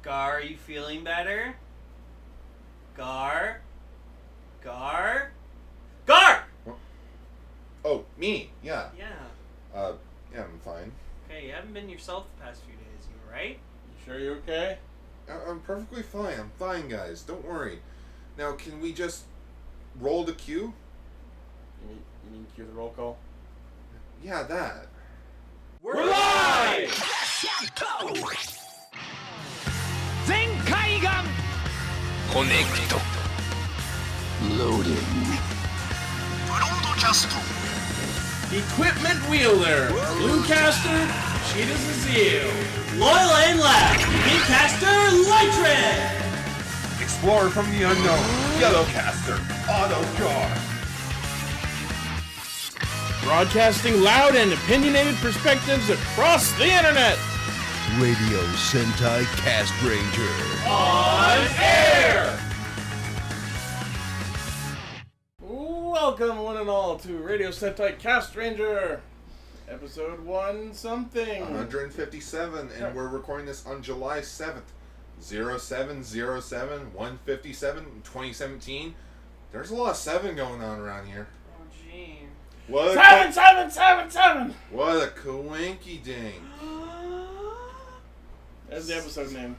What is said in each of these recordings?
Gar, are you feeling better? Gar? Gar? Gar! Oh, me? Yeah. Yeah. Yeah, I'm fine. Okay, you haven't been yourself the past few days, you alright? You sure you're okay? I'm perfectly fine. I'm fine, guys. Don't worry. Now, can we just roll the cue? You mean cue the roll call? Yeah, that. We're live! Zenkaigan! Connect. Loading. Broadcast. Equipment wielder, Bluecaster, Cheetah Zazil. Loyal and Lab, Beatcaster, Lytrin! Explorer from the unknown. Yellowcaster. Autocar. Broadcasting loud and opinionated perspectives across the internet. Radio Sentai Castranger. On air! Welcome, one and all, to Radio Sentai Castranger, episode 1 something. 157, and we're recording this on July 7th. 0707 157 2017. There's a lot of 7 going on around here. Oh, gee. What a 77777! What a coinky dink. That's the episode name.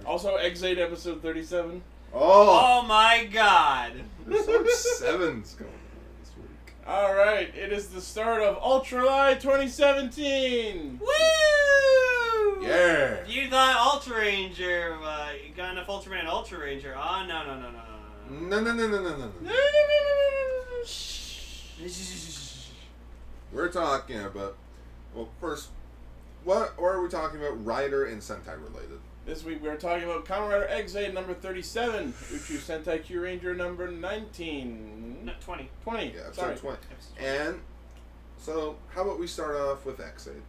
Also, Exate episode 37. Oh my god! There's some 7s going on this week. Alright, it is the start of Ultraseven 2017! Woo! Yeah. You thought Ultranger, you got enough Ultraman and Ultranger. Oh, no. No. We're talking about, well, first, what are we talking about Rider and Sentai related? This week we are talking about Kamen Rider Exate number 37, Uchuu Sentai Kyuranger number 19. No, 20. 20. Yeah, episode Sorry. 20. And, so, how about we start off with Exate?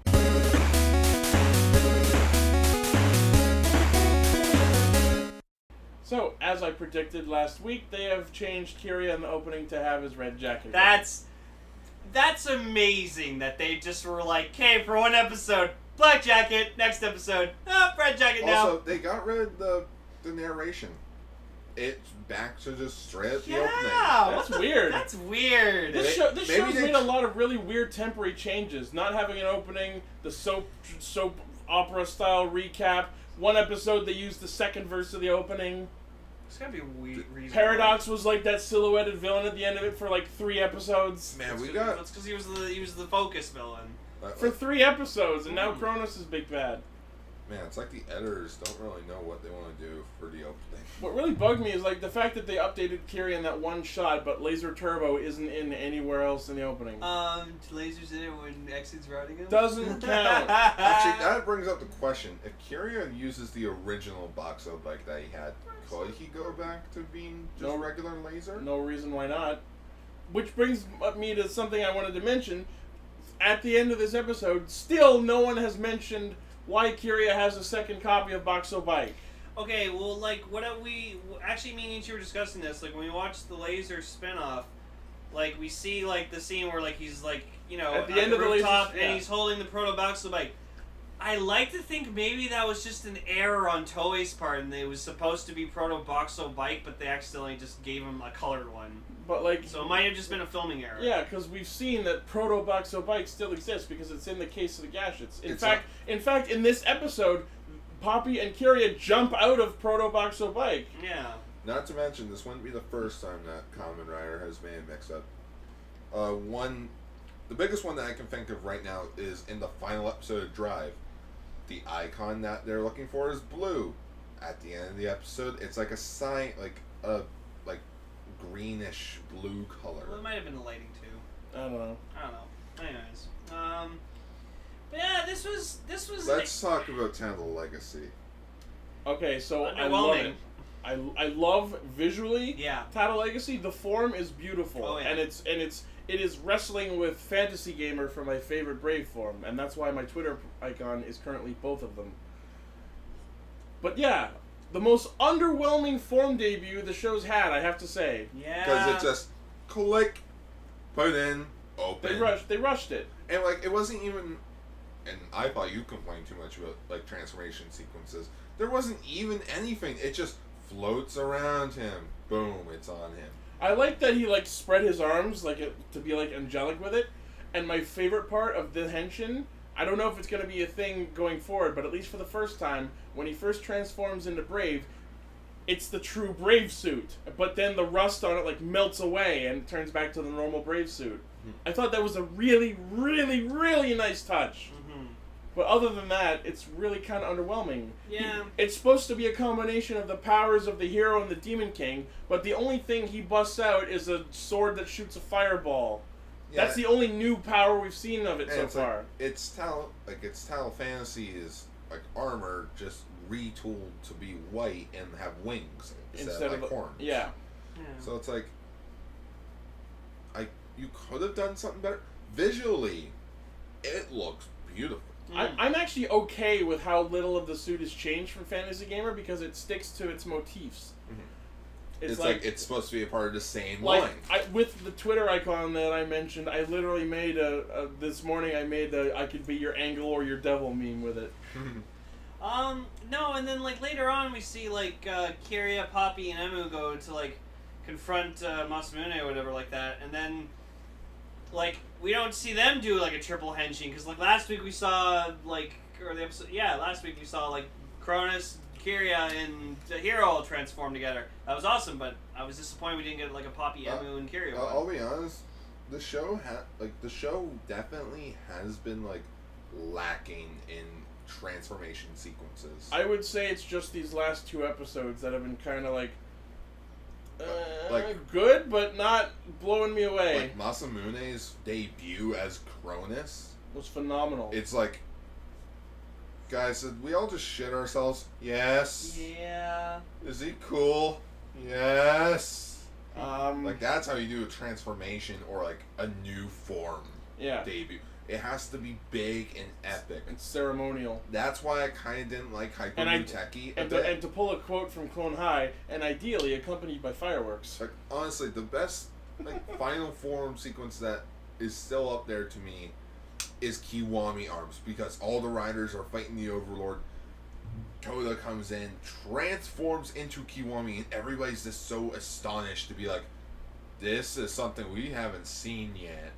So, as I predicted last week, they have changed Kira in the opening to have his red jacket. That's amazing that they just were like, okay, for one episode, black jacket, next episode, red jacket now. Also, they got rid of the narration. It's back to just straight at the opening. That's weird. That's weird. This show's made a lot of really weird temporary changes. Not having an opening, the soap opera style recap. One episode they used the second verse of the opening. It's gotta be a weird reason. Paradox was like that silhouetted villain at the end of it for like 3 episodes. Man, That's because he was the focus villain. For 3 episodes, and now Kronos is big bad. Man, it's like the editors don't really know what they want to do for the opening. What really bugged me is like the fact that they updated Kiri in that one shot, but Laser Turbo isn't in anywhere else in the opening. Lasers in it when Exit's routing him? Doesn't count. Actually, that brings up the question. If Kyurian uses the original Boxo bike that he had, could he go back to being just regular laser? No reason why not. Which brings me to something I wanted to mention. At the end of this episode, still no one has mentioned why Kyria has a second copy of Boxo Bike. Okay, well, like, what are we... Actually, me and you were discussing this. Like, when we watch the Laser spinoff, like, we see, like, the scene where, like, he's, like, you know, at the end of the rooftop, Laser, and he's holding the Proto Boxo Bike. I like to think maybe that was just an error on Toei's part, and it was supposed to be Proto Boxo Bike, but they accidentally just gave him a colored one. But like, so it might have just been a filming error. Yeah, because we've seen that Proto Boxo Bike still exists because it's in the case of the Gashets. In fact, in this episode, Poppy and Kyria jump out of Proto Boxo Bike. Yeah. Not to mention, this wouldn't be the first time that Kamen Rider has made a mix-up. The biggest one that I can think of right now is in the final episode of Drive. The icon that they're looking for is blue. At the end of the episode, it's like a sign, like a greenish blue color. Well, it might have been the lighting too. I don't know. Anyways, but yeah, this was. Let's talk about Tandle Legacy. Okay, so I love it. I love visually. Yeah. Tattle Legacy. The form is beautiful, oh, yeah. and it is wrestling with Fantasy Gamer for my favorite Brave form, and that's why my Twitter icon is currently both of them. But yeah, the most underwhelming form debut the show's had, I have to say. Yeah. Because it just click, put in, open. They rushed it. And like it wasn't even and I thought you complained too much about like transformation sequences. There wasn't even anything. It just floats around him. Boom, it's on him. I like that he like spread his arms to be like angelic with it. And my favorite part of the henshin, I don't know if it's going to be a thing going forward, but at least for the first time, when he first transforms into Brave, it's the true Brave suit. But then the rust on it like melts away and turns back to the normal Brave suit. I thought that was a really, really, really nice touch. But other than that, it's really kind of underwhelming. Yeah. It's supposed to be a combination of the powers of the hero and the Demon King, but the only thing he busts out is a sword that shoots a fireball. Yeah. That's the only new power we've seen of it so far. Like, it's Tal Fantasy's like armor just retooled to be white and have wings instead of like horns. Yeah. So it's like, you could have done something better. Visually, it looks beautiful. I'm actually okay with how little of the suit has changed from Fantasy Gamer because it sticks to its motifs. It's like it's supposed to be a part of the same like, line. With the Twitter icon that I mentioned, I literally made this morning I made I could be your angel or your devil meme with it. No, and then like later on we see like Kiria, Poppy, and Emu go to like confront Masamune or whatever like that, and then like we don't see them do like a triple henshin because like last week we saw like last week we saw like Cronus, Kiria, and the hero transform together. That was awesome, but I was disappointed we didn't get like a Poppy, Emu, and Kiria one. I'll be honest, the show definitely has been like lacking in transformation sequences. I would say it's just these last 2 episodes that have been kind of like good, but not blowing me away. Like Masamune's debut as Cronus was phenomenal. It's like, guys, did we all just shit ourselves? Yes. Yeah. Is he cool? Yes. Like that's how you do a transformation or like a new form. Yeah. Debut. It has to be big and epic. It's ceremonial. That's why I kind of didn't like Hyper Muteki. And to pull a quote from Clone High, and ideally accompanied by fireworks. Like honestly, the best like final form sequence that is still up there to me is Kiwami arms, because all the riders are fighting the Overlord. Koda comes in, transforms into Kiwami, and everybody's just so astonished to be like, this is something we haven't seen yet.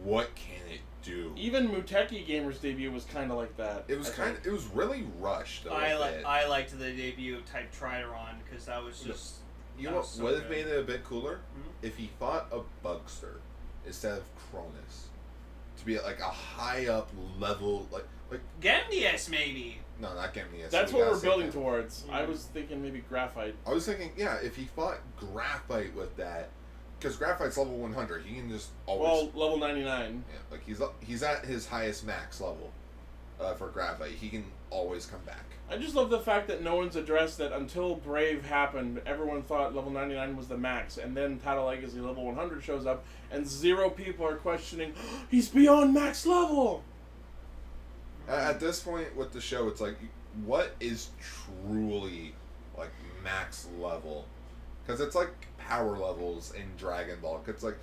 What can it do? Even Muteki Gamer's debut was kind of like that. It was really rushed. I liked the debut type Trideron because that was just. You know what would have made it a bit cooler? If he fought a Bugster instead of Cronus, to be at like a high up level, like Gemnius maybe. No, not Gemnius. That's what we're building towards. I was thinking maybe Graphite. I was thinking, yeah, if he fought Graphite with that. Because Graphite's level 100, he can just always... Well, level 99. Yeah, like he's at his highest max level for Graphite. He can always come back. I just love the fact that no one's addressed that until Brave happened, everyone thought level 99 was the max, and then Title Legacy level 100 shows up, and 0 people are questioning, he's beyond max level! At this point with the show, it's like, what is truly, like, max level? Because it's like power levels in Dragon Ball. It's like,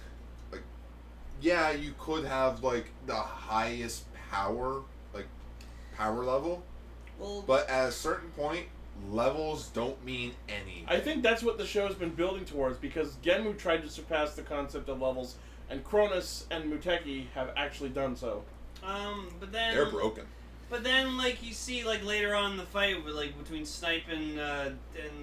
yeah, you could have like the highest power level, but at a certain point, levels don't mean anything. I think that's what the show's been building towards, because Genmu tried to surpass the concept of levels, and Cronus and Muteki have actually done so. But then they're broken. But then, like, you see, like, later on in the fight, with, like, between Snipe and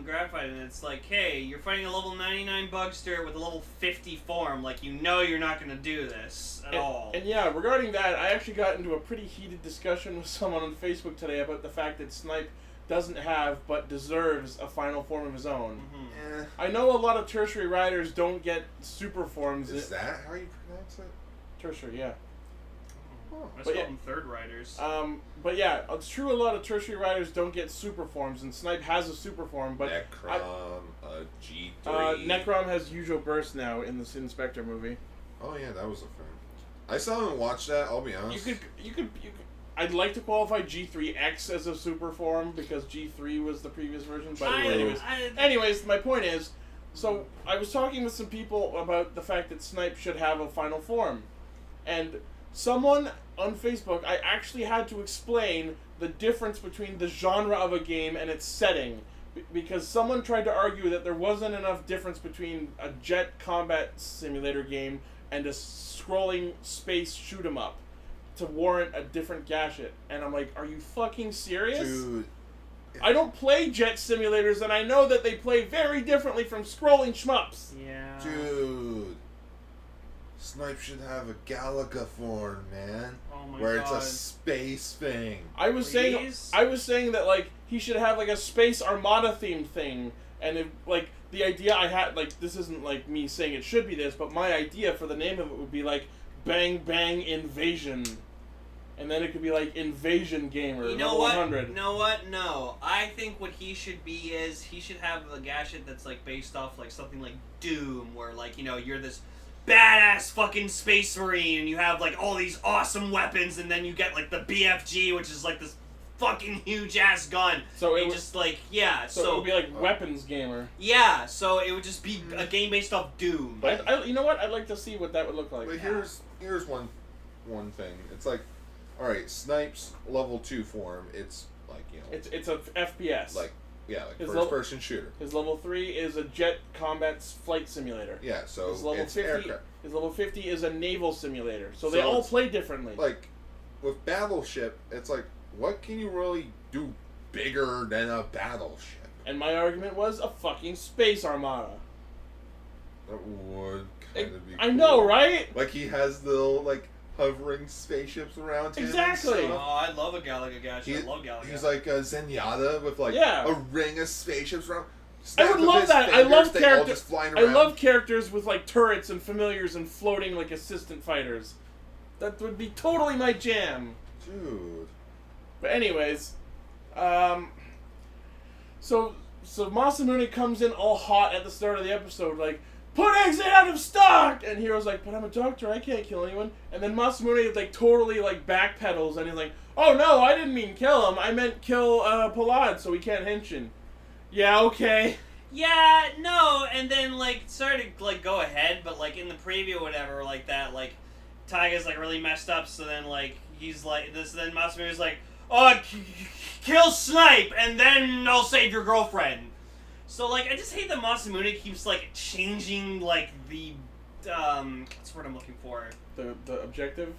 Graphite, and it's like, hey, you're fighting a level 99 Bugster with a level 50 form. Like, you know you're not going to do this at all. And yeah, regarding that, I actually got into a pretty heated discussion with someone on Facebook today about the fact that Snipe doesn't have, but deserves, a final form of his own. I know a lot of tertiary riders don't get super forms. Is that how you pronounce it? Tertiary, yeah. I call them third riders. But yeah, it's true a lot of tertiary riders don't get super forms, and Snipe has a super form, but... Necrom, G3... Necrom has Yujo Burst now in the Inspector movie. Oh yeah, that was a thing. I still haven't watched that, I'll be honest. You could I'd like to qualify G3X as a super form, because G3 was the previous version, but anyways, my point is, so I was talking with some people about the fact that Snipe should have a final form, and someone on Facebook, I actually had to explain the difference between the genre of a game and its setting. Because someone tried to argue that there wasn't enough difference between a jet combat simulator game and a scrolling space shoot 'em up to warrant a different gadget. And I'm like, are you fucking serious? Dude. I don't play jet simulators, and I know that they play very differently from scrolling shmups. Yeah. Dude. Snipe should have a Galaga form, man. Oh my where god. it's a space thing. I was saying that like he should have like a space armada themed thing, and if, like the idea I had, like this isn't like me saying it should be this, but my idea for the name of it would be like Bang Bang Invasion, and then it could be like Invasion Gamer. You know level what? 100. You know what? No. I think what he should be is he should have a gadget that's like based off like something like Doom, where like, you know, you're this badass fucking space marine and you have like all these awesome weapons, and then you get like the BFG, which is like this fucking huge ass gun. So it would would just like, yeah, so it would be like Weapons Gamer. yeah, so it would just be a game based off Doom. I you know what? I'd like to see what that would look like. But here's one thing. It's like, all right, Snipe's level 2 form. It's like, you know, It's a FPS. like His first person shooter. His level 3 is a jet combat flight simulator. Yeah, so His level it's 50. aircraft. His level 50 is a naval simulator. So they So all it's- play differently. Like with Battleship, it's like, what can you really do bigger than a battleship? And my argument was a fucking space armada. That would kind of be. I cool. know, right? Like he has the little, like hovering spaceships around him. Exactly. And Oh, stuff. I love a Galaga gadget. I love Galaga. He's like a Zenyatta with like Yeah. a ring of spaceships around. I Snap would of love his that. I fingers, love they all characters. just flying I around. love characters with like turrets and familiars and floating like assistant fighters. That would be totally my jam. Dude. But anyways, so Masamune comes in all hot at the start of the episode, like, put exit out of stock! And Hiro's like, but I'm a doctor, I can't kill anyone. And then Masamune, like, totally, like, backpedals, and he's like, oh no, I didn't mean kill him, I meant kill, Palad, so he can't henshin. Yeah, okay. Yeah, no, and then, like, sorry to, like, go ahead, but, like, in the preview or whatever, like, that, like, Taiga's, like, really messed up, so then, like, he's like, then Masamune's like, oh, kill Snipe, and then I'll save your girlfriend. So, like, I just hate that Masamune keeps, like, changing, like, the, what's the word I'm looking for? The objective?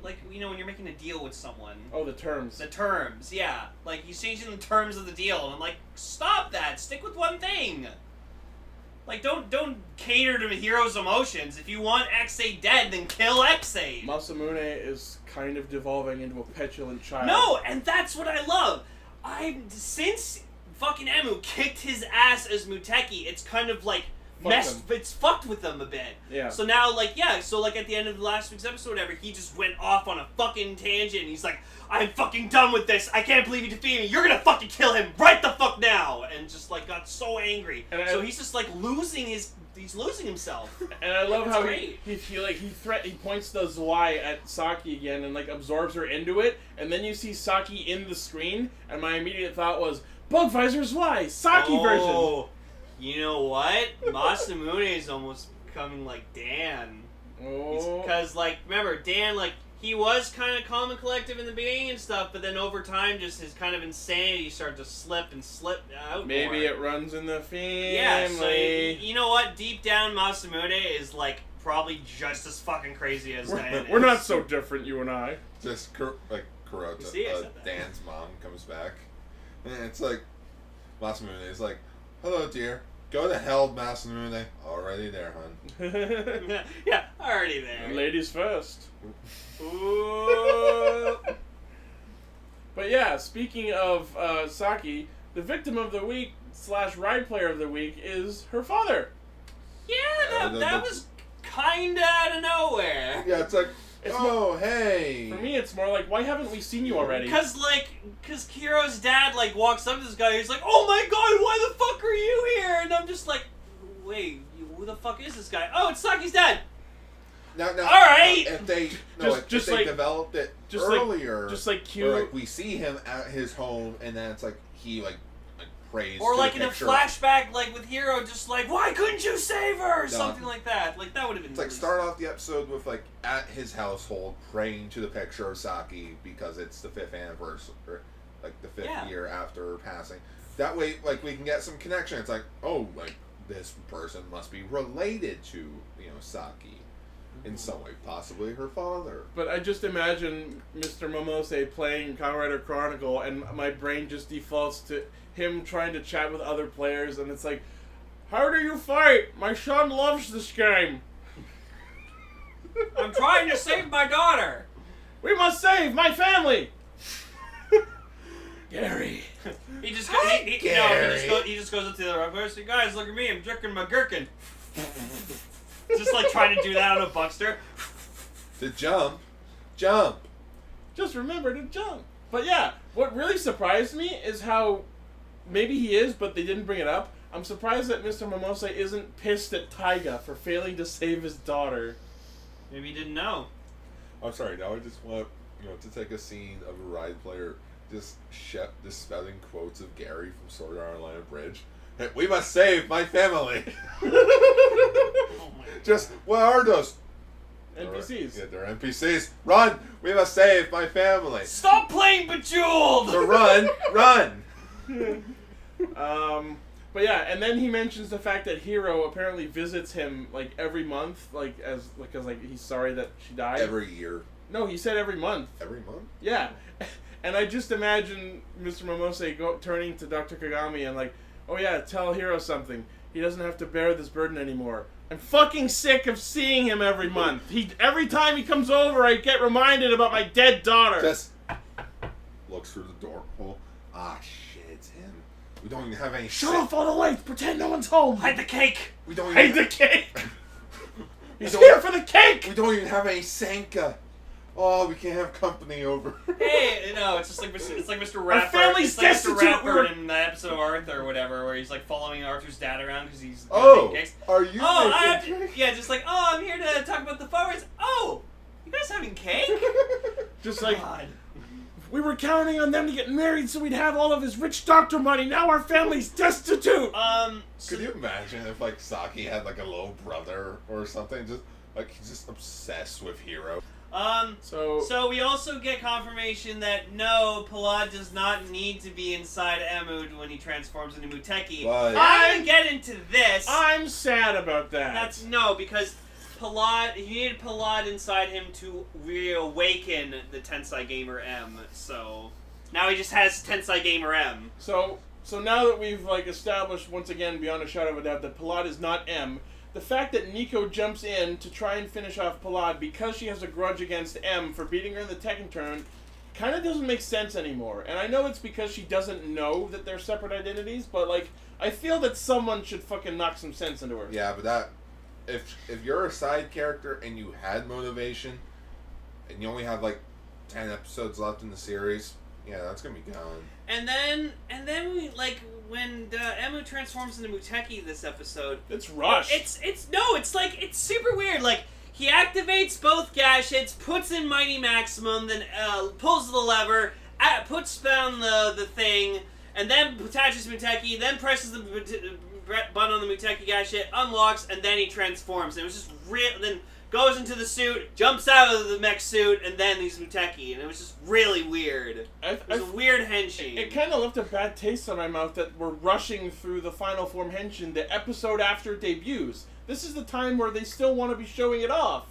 Like, you know, when you're making a deal with someone. Oh, the terms. The terms, yeah. Like, he's changing the terms of the deal, and I'm like, stop that! Stick with one thing! Like, don't cater to the hero's emotions. If you want X8 dead, then kill X8! Masamune is kind of devolving into a petulant child. No, and that's what I love! Since fucking Emu kicked his ass as Muteki, it's kind of like it's fucked with them a bit. Yeah. So now, like, yeah, so like at the end of last week's episode, whatever, he just went off on a fucking tangent, and he's like, I'm fucking done with this, I can't believe you defeated me, you're gonna fucking kill him right the fuck now! And just, like, got so angry. And so he's just, like, he's losing himself. And I love how great. he points the Zwei at Saki again and, like, absorbs her into it, and then you see Saki in the screen, and my immediate thought was, Bug Visor Zwei, Saki version! You know what? Masamune is almost becoming like Dan. Oh. Because, like, remember, Dan, like, he was kind of calm and collective in the beginning and stuff, but then over time, just his kind of insanity started to slip out Maybe more. it runs in the family. Yeah, so you know what? Deep down, Masamune is, like, probably just as fucking crazy as Dan We're is. not so different, you and I. Just like Kurota, See, I said that. Dan's mom comes back, and it's like Masamune is like, "Hello, dear. Go to hell, Masamune. Already there, hon." Yeah, already there. Ladies first. Ooh. But yeah, speaking of Saki, the victim of the week / ride player of the week is her father. Yeah, that was kinda out of nowhere. Yeah, it's like, It's hey. For me, it's more like, why haven't we seen you already? Cause Kiro's dad, like, walks up to this guy, he's like, oh my god, why the fuck are you here? And I'm just like, wait, who the fuck is this guy? Oh, it's Saki's dad! Now, Alright! If they Just if they like- developed it just like- earlier, just like or cute. like we see him at his home, and then it's like he like prays Or to like the in a picture. flashback, like with Hiro, just like, why couldn't you save her? Or something like that. Like, that would have been It's like really start off the episode with like at his household praying to the picture of Saki because it's the 5th anniversary, or, like the 5th year after her passing. That way, like we can get some connection. It's like, oh, like this person must be related to Saki in some way, possibly her father. But I just imagine Mr. Momose playing Kamen Rider Chronicle, and my brain just defaults to him trying to chat with other players, and it's like, how do you fight? My son loves this game. I'm trying to save my daughter. We must save my family. Gary. He just Gary. he just goes up to the other person. Guys, look at me. I'm jerking my gherkin. Just like trying to do that on a Buckster. To jump. Just remember to jump. But yeah, what really surprised me is how maybe he is, but they didn't bring it up. I'm surprised that Mr. Momose isn't pissed at Taiga for failing to save his daughter. Maybe he didn't know. I'm sorry. Now I just want to take a scene of a ride player just spelling quotes of Gary from Sword Art Online Bridge. Hey, we must save my family. Oh my God. Just what are those? NPCs. Yeah, they're NPCs. Run! We must save my family. Stop playing Bejeweled! So run! But yeah, and then he mentions the fact that Hiro apparently visits him like every month, because he's sorry that she died. Every year. No, he said every month. Every month? Yeah, and I just imagine Mr. Momose turning to Dr. Kagami and like, oh yeah, tell Hiro something. He doesn't have to bear this burden anymore. I'm fucking sick of seeing him every month. Every time he comes over, I get reminded about my dead daughter. Just looks through the door hole. Ah, shit, it's him. We don't even have any. Shut off all the lights. Pretend no one's home. Hide the cake! We don't Hide even. the cake. He's here for the cake. We don't even have any Sanka. Oh, we can't have company over. Hey, no, it's just like Mr. Ratford. family's it's like Mr. destitute. Ratford in the episode of Arthur or whatever, where he's like following Arthur's dad around because he's Oh, making cakes. are you? Oh, I have making to, cake? yeah, just like, oh, I'm here to talk about the forest. Oh, you guys having cake? Just like, God. we were counting on them to get married so we'd have all of his rich doctor money. Now our family's destitute. So Could you imagine if like Saki had like a little brother or something? Just like he's just obsessed with Hiro. So we also get confirmation that no, Palad does not need to be inside Emud when he transforms into Muteki. But I'm gonna get into this. I'm sad about that. That's no, because he needed Palad inside him to reawaken the Tensai Gamer M. So now he just has Tensai Gamer M. So now that we've like established once again beyond a shadow of a doubt that Palad is not M, the fact that Nico jumps in to try and finish off Palad because she has a grudge against M for beating her in the Tekken tournament kind of doesn't make sense anymore. And I know it's because she doesn't know that they're separate identities, but like I feel that someone should fucking knock some sense into her. yeah, but that if you're a side character and you had motivation, and you only have like 10 episodes left in the series, yeah, that's gonna be gone. And then we like when Emu transforms into Muteki this episode. It's rushed. It's super weird. Like he activates both gadgets, puts in Mighty Maximum, then pulls the lever, puts down the thing, and then attaches Muteki, then presses the button on the Muteki gadget, unlocks, and then he transforms. And it was just real. Then goes into the suit, jumps out of the mech suit, and then he's Muteki. And it was just really weird. It was a weird henshin. It kind of left a bad taste in my mouth that we're rushing through the final form henshin the episode after it debuts. This is the time where they still want to be showing it off.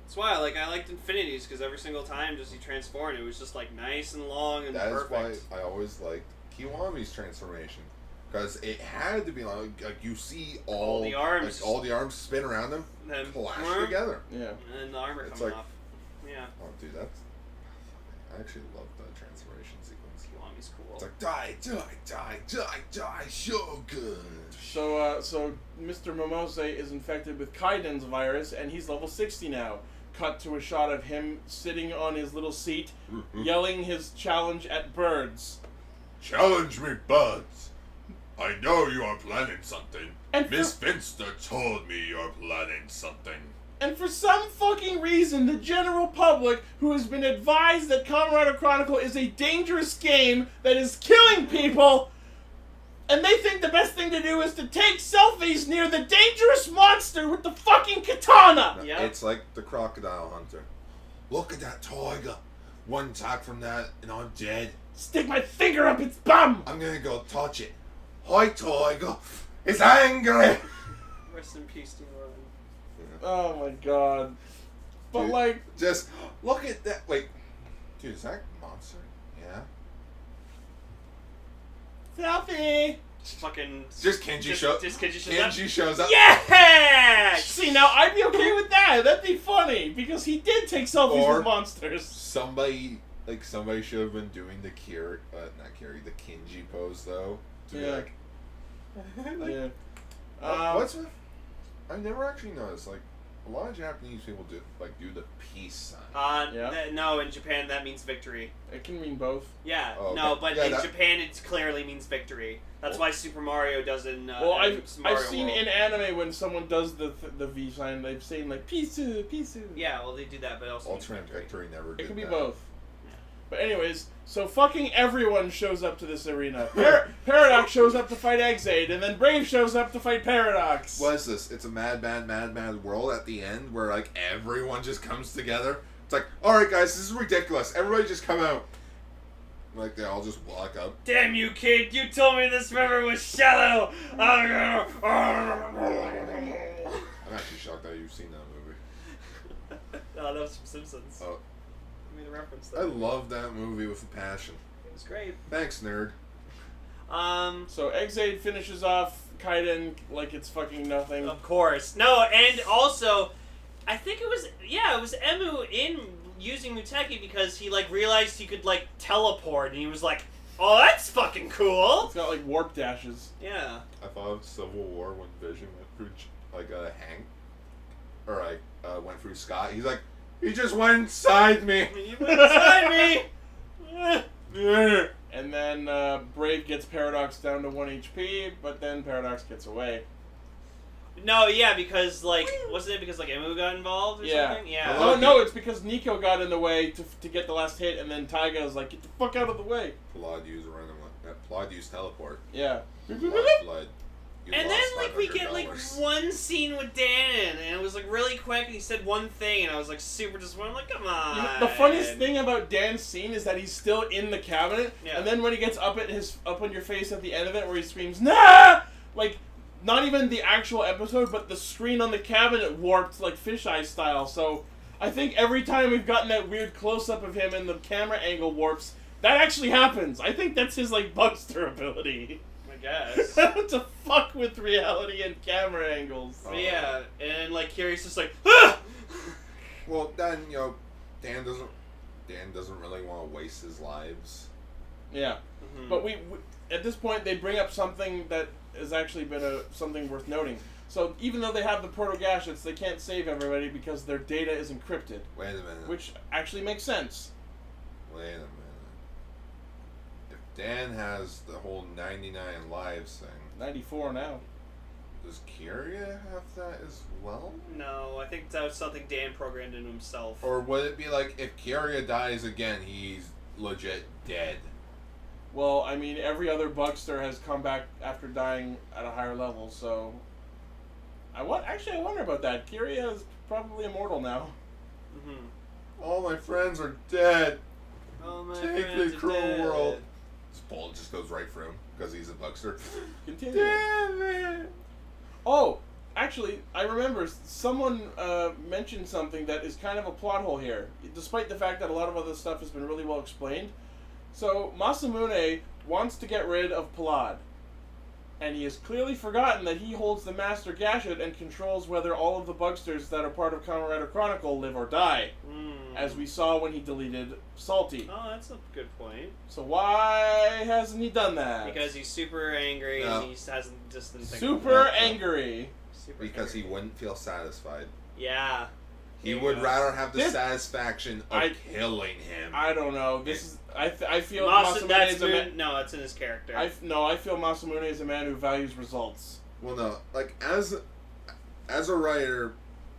That's why I liked Infinities, because every single time just he transformed, it was just like nice and long and That is perfect. why I always liked Kiwami's transformation. Because it had to be like you see all the arms. like, all the arms spin around him, And then clash together. Yeah. And the armor It's coming like- off. Yeah. Oh, dude, I actually love the transformation sequence. Kiwami's cool. It's like die, so good. So Mr. Momose is infected with Kaiden's virus, and he's level 60 now. Cut to a shot of him sitting on his little seat, yelling his challenge at birds. Challenge me, buds. I know you are planning something. And Miss Finster told me you're planning something. And for some fucking reason, the general public, who has been advised that Kamen Rider Chronicle is a dangerous game that is killing people, And they think the best thing to do is to take selfies near the dangerous monster with the fucking katana. Yep. It's like the crocodile hunter. Look at that tiger. One attack from that and I'm dead. Stick my finger up its bum. I'm gonna go touch it. Hi, tiger. It's angry. Rest in peace, Steve Irwin. Oh my god. But Dude, like, just look at that. Wait, dude, is that monster? Yeah. selfie. Fucking. Just Kenji shows. Just Kenji shows up. Kenji shows up. Yeah! See, now I'd be okay with that. That'd be funny because he did take selfies Or- with monsters. Somebody should have been doing the the Kenji pose though. To be Yeah. like, Yeah. what's with? I've never actually noticed a lot of Japanese people do the peace sign. Yeah. No, in Japan that means victory. It can mean both. Yeah, Oh, okay. no, but Yeah, in that- Japan it clearly means victory. That's why Super Mario does in. Well, in Mario I've seen World. in anime when someone does the V sign, they've seen like Pisu, Pisu. Yeah, well they do that, but it also means Ultimate Victory never did It can be that. both. But anyways, so fucking everyone shows up to this arena. Paradox shows up to fight Exade, and then Brave shows up to fight Paradox. What is this? It's a mad world at the end where everyone just comes together. It's like, all right, guys, this is ridiculous. Everybody just come out. They all just walk up. Damn you, kid! You told me this river was shallow. I'm actually shocked that you've seen that movie. Oh, that was from Simpsons. Oh, I made a reference I there. love that movie with a passion. It was great. Thanks, nerd. So Exade finishes off Kaiden like it's fucking nothing. Of course. No, and also, I think it was Emu in using Muteki because he realized he could teleport, and he was like, "Oh, that's fucking cool." It's got warp dashes. Yeah. I thought of Civil War when Vision went through Hank, or went through Scott. He's like, he just went inside me. You went inside me. And then Brave gets Paradox down to 1 HP, but then Paradox gets away. No, yeah, because wasn't it because Emu got involved or something? Yeah. Oh no, it's because Nico got in the way to get the last hit, and then Taiga is like, get the fuck out of the way. Plod used Plod used teleport. Yeah. Plod, you And lost then we get $500. one scene with Dan, and it was really quick, and he said one thing, and I was super disappointed. I'm like, come on. You know, the funniest thing about Dan's scene is that he's still in the cabinet, Yeah. and then when he gets up on your face at the end of it, where he screams "Nah!" Not even the actual episode, but the screen on the cabinet warped fisheye style. So I think every time we've gotten that weird close up of him and the camera angle warps, that actually happens. I think that's his Bugster ability. I guess. To fuck with reality and camera angles. But yeah, and Kiri's just ah! Well, then Dan doesn't really want to waste his lives. Yeah. Mhm. But we at this point they bring up something that has actually been something worth noting. So even though they have the proto-gadgets, they can't save everybody because their data is encrypted. Wait a minute. Which actually makes sense. Wait a minute. If Dan has the whole 99 lives thing, 94 now. does Kyria have that as well? No, I think that was something Dan programmed into himself. Or would it be if Kyria dies again, he's legit dead? Well, I mean, every other Bugster has come back after dying at a higher level, so... I wonder about that. Kyria is probably immortal now. Mm-hmm. All my friends are dead. Oh, my Take friends the are cruel dead. world. This bullet just goes right through him because he's a Bugster. Continue. Damn it! Oh, actually, I remember someone mentioned something that is kind of a plot hole here, despite the fact that a lot of other stuff has been really well explained. So, Masamune wants to get rid of Palad, and he has clearly forgotten that he holds the Master Gadget and controls whether all of the Bugsters that are part of Kamen Rider Chronicle live or die, as we saw when he deleted Salty. Oh, that's a good point. So why hasn't he done that? Because he's super angry No. and he hasn't just didn't think Super about it. angry. Super Because he angry. wouldn't feel satisfied. Yeah. He There you would go. rather have the This- satisfaction of killing him. I don't know. This is I feel Masamune, Masamune is a man. that's no, it's in his character. I feel Masamune is a man who values results. Well, no, as a writer,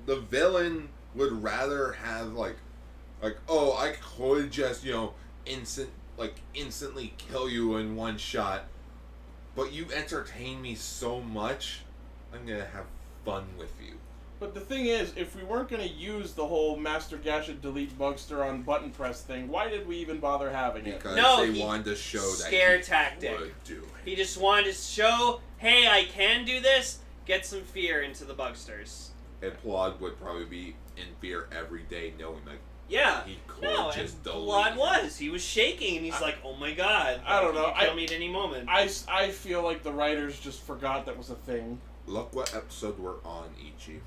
the villain would rather have oh, I could just instantly kill you in one shot, but you entertain me so much, I'm gonna have fun with you. But the thing is, if we weren't going to use the whole Master Gashet delete Bugster on button press thing, why did we even bother having it? Because No, they he- wanted to show that scare he tactic. would do it. He just wanted to show, hey, I can do this. Get some fear into the Bugsters. And Plod would probably be in fear every day, knowing like Yeah. he could No, just and delete Blood him. was. He was shaking, and he's like, oh my god. I don't He know. could kill me at any moment. I feel like the writers just forgot that was a thing. Look what episode we're on, Ichi.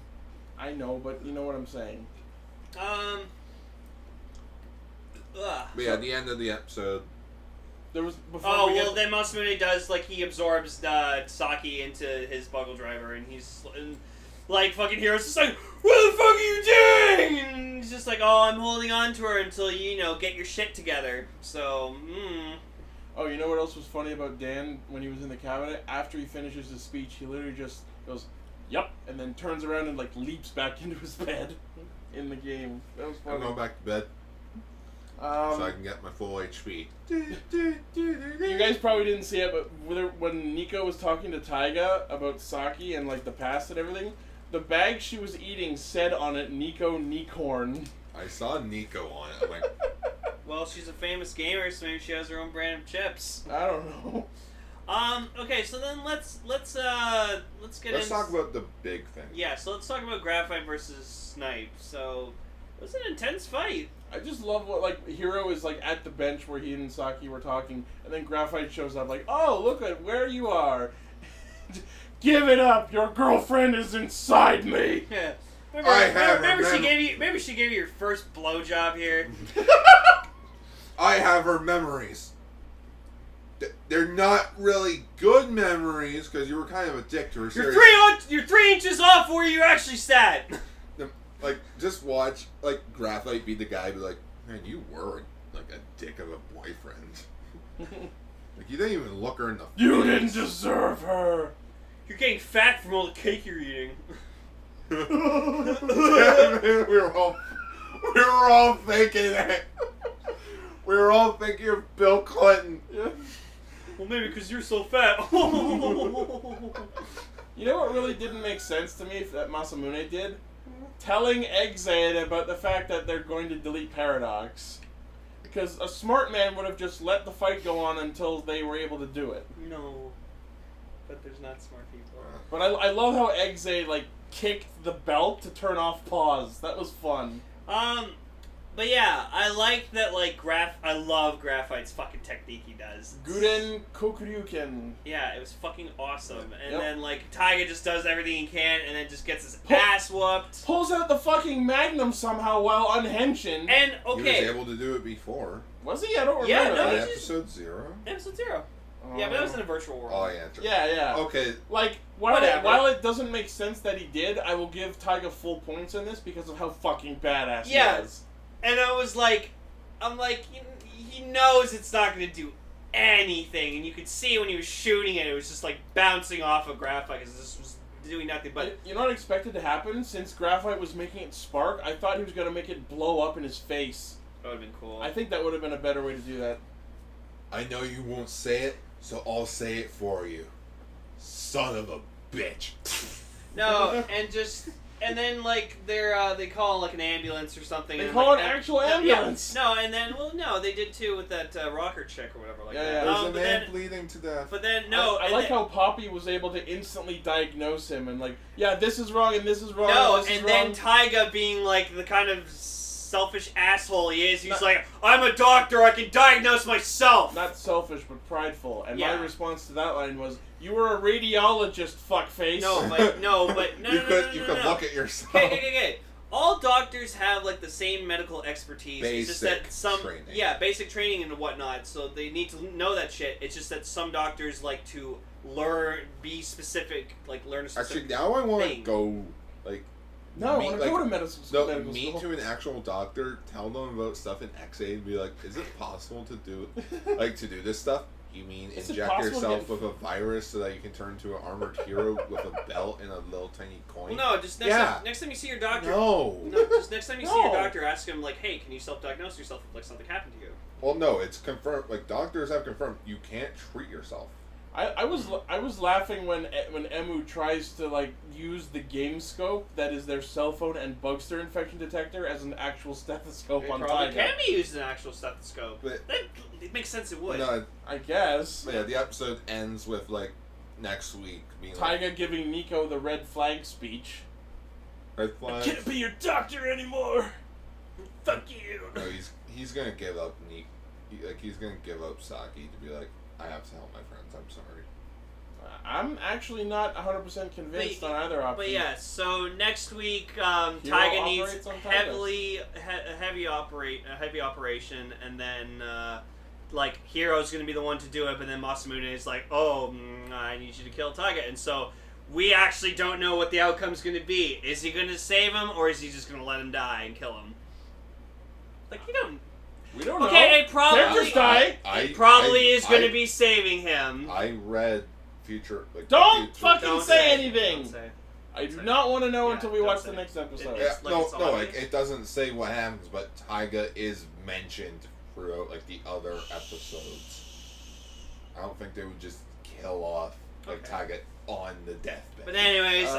I know, but you know what I'm saying. Ugh. But yeah, at the end of the episode, There was before Oh, we well, get, then Masamune does, like, he absorbs Saki into his Buggle Driver, and he's, and, like, fucking Hero's just like, what the fuck are you doing? And he's just like, oh, I'm holding on to her until you know, get your shit together. So, Oh, you know what else was funny about Dan when he was in the cabinet? After he finishes his speech, he literally just goes, "Yup," and then turns around and like leaps back into his bed in the game. That was I'm funny. going back to bed so I can get my full HP. You guys probably didn't see it, but when Nico was talking to Taiga about Saki and like the past and everything, the bag she was eating said on it Nico Nicorn. I saw Nico on it. I went, well, she's a famous gamer, so maybe she has her own brand of chips. I don't know. Okay, so then let's get let's into... talk about the big thing. Yeah, so let's talk about Graphite versus Snipe. So, it was an intense fight. I just love what, like, Hero is, like, at the bench where he and Saki were talking, and then Graphite shows up, like, oh, look at where you are. Give it up! Your girlfriend is inside me! Yeah. Maybe she gave you your first blowjob here. I have her memories. They're not really good memories because you were kind of a dick to her. You're 3 inches off where you actually sat. Like, just watch, like, Graphite be the guy, be like, man, you were, like, a dick of a boyfriend. Like, you didn't even look her in the face. You didn't deserve her! You're getting fat from all the cake you're eating. Yeah, man, we were all thinking it. We were all thinking of Bill Clinton. Yeah. Well, maybe because you're so fat. You know what really didn't make sense to me that Masamune did? Telling Exade about the fact that they're going to delete Paradox. Because a smart man would have just let the fight go on until they were able to do it. No. But there's not smart people. But I love how Exade, like, kicked the belt to turn off pause. That was fun. But yeah, I like that, like, I love Graphite's fucking technique he does. Guden Kokuryuken. Yeah, it was fucking awesome. And Yep. then, like, Taiga just does everything he can and then just gets his ass whooped. Pulls out the fucking Magnum somehow while unhinged. And, He was okay. able to do it before. Was he? I don't Yeah, remember. no, In he just- episode 0. Episode 0. Yeah, but that was in a virtual world. Oh, yeah. True. Yeah. Okay. Like, Whatever. while it doesn't make sense that he did, I will give Taiga full points in this because of how fucking badass Yeah. he is. And I was like, he knows it's not going to do anything. And you could see when he was shooting it, it was just like bouncing off of Graphite because this was doing nothing but... You know what I expected to happen? Since Graphite was making it spark, I thought he was going to make it blow up in his face. That would have been cool. I think that would have been a better way to do that. I know you won't say it, so I'll say it for you. Son of a bitch. No, and then like they call like an ambulance or something. They and, call like, an actual yeah, ambulance. No, and then no, they did too with that rocker chick or whatever like Yeah, that. yeah. There's a But man then, bleeding to death. but then no, I and like then, how Poppy was able to instantly diagnose him and like, yeah, this is wrong and this is wrong. no, and this is and then wrong. Taiga being like the kind of selfish asshole he is, he's like, I'm a doctor, I can diagnose myself. Not selfish, but prideful. And Yeah. my response to that line was, "You were a radiologist, fuckface." No, You could look at yourself. Okay. All doctors have like the same medical expertise. It's just that Basic training. basic training and whatnot. So they need to know that shit. It's just that some doctors like to be specific, like learn a specific. Actually, now I want to thing. go, like, No, I meet, want to go to medical school. meet to an actual doctor, tell them about stuff in XA, and be like, is it possible to do, to do this stuff? You mean Is it inject possible to yourself get- with a virus so that you can turn into an armored hero with a belt and a little tiny coin? Well, no, just next time you see your doctor. No. Just next time you see your No. doctor, ask him like, hey, can you self-diagnose yourself if like something happened to you? Well, no, it's confirmed. Like, doctors have confirmed you can't treat yourself. I was laughing when Emu tries to like use the game scope that is their cell phone and bugster infection detector as an actual stethoscope on probably Taiga. can be used as an actual stethoscope. But- It makes sense it would. No, I guess. yeah, the episode ends with like next week being Taiga giving Nico the red flag speech. like red flags. I can't be your doctor anymore. Fuck you. No, he's gonna give up he's gonna give up Saki to be like, I have to help my friends. I'm sorry. I'm actually not 100% convinced on either option. But yeah, so next week, Taiga needs operates on heavy operation, and then like Hiro's gonna be the one to do it, but then Masamune is like, I need you to kill Taiga, and so we actually don't know what the outcome's gonna be. Is he gonna save him, or is he just gonna let him die and kill him? Like you don't. We don't know. Okay, it probably Characters die. is gonna be saving him. I read future. Like, Don't future, fucking Don't say say. anything. Don't say. I do not want to know Yeah, until we don't watch say. the next episode. Yeah, Like, it's no, like obvious. it doesn't say what happens, but Taiga is mentioned throughout like the other episodes. I don't think they would just kill off like Okay. Taiga on the deathbed. But anyways,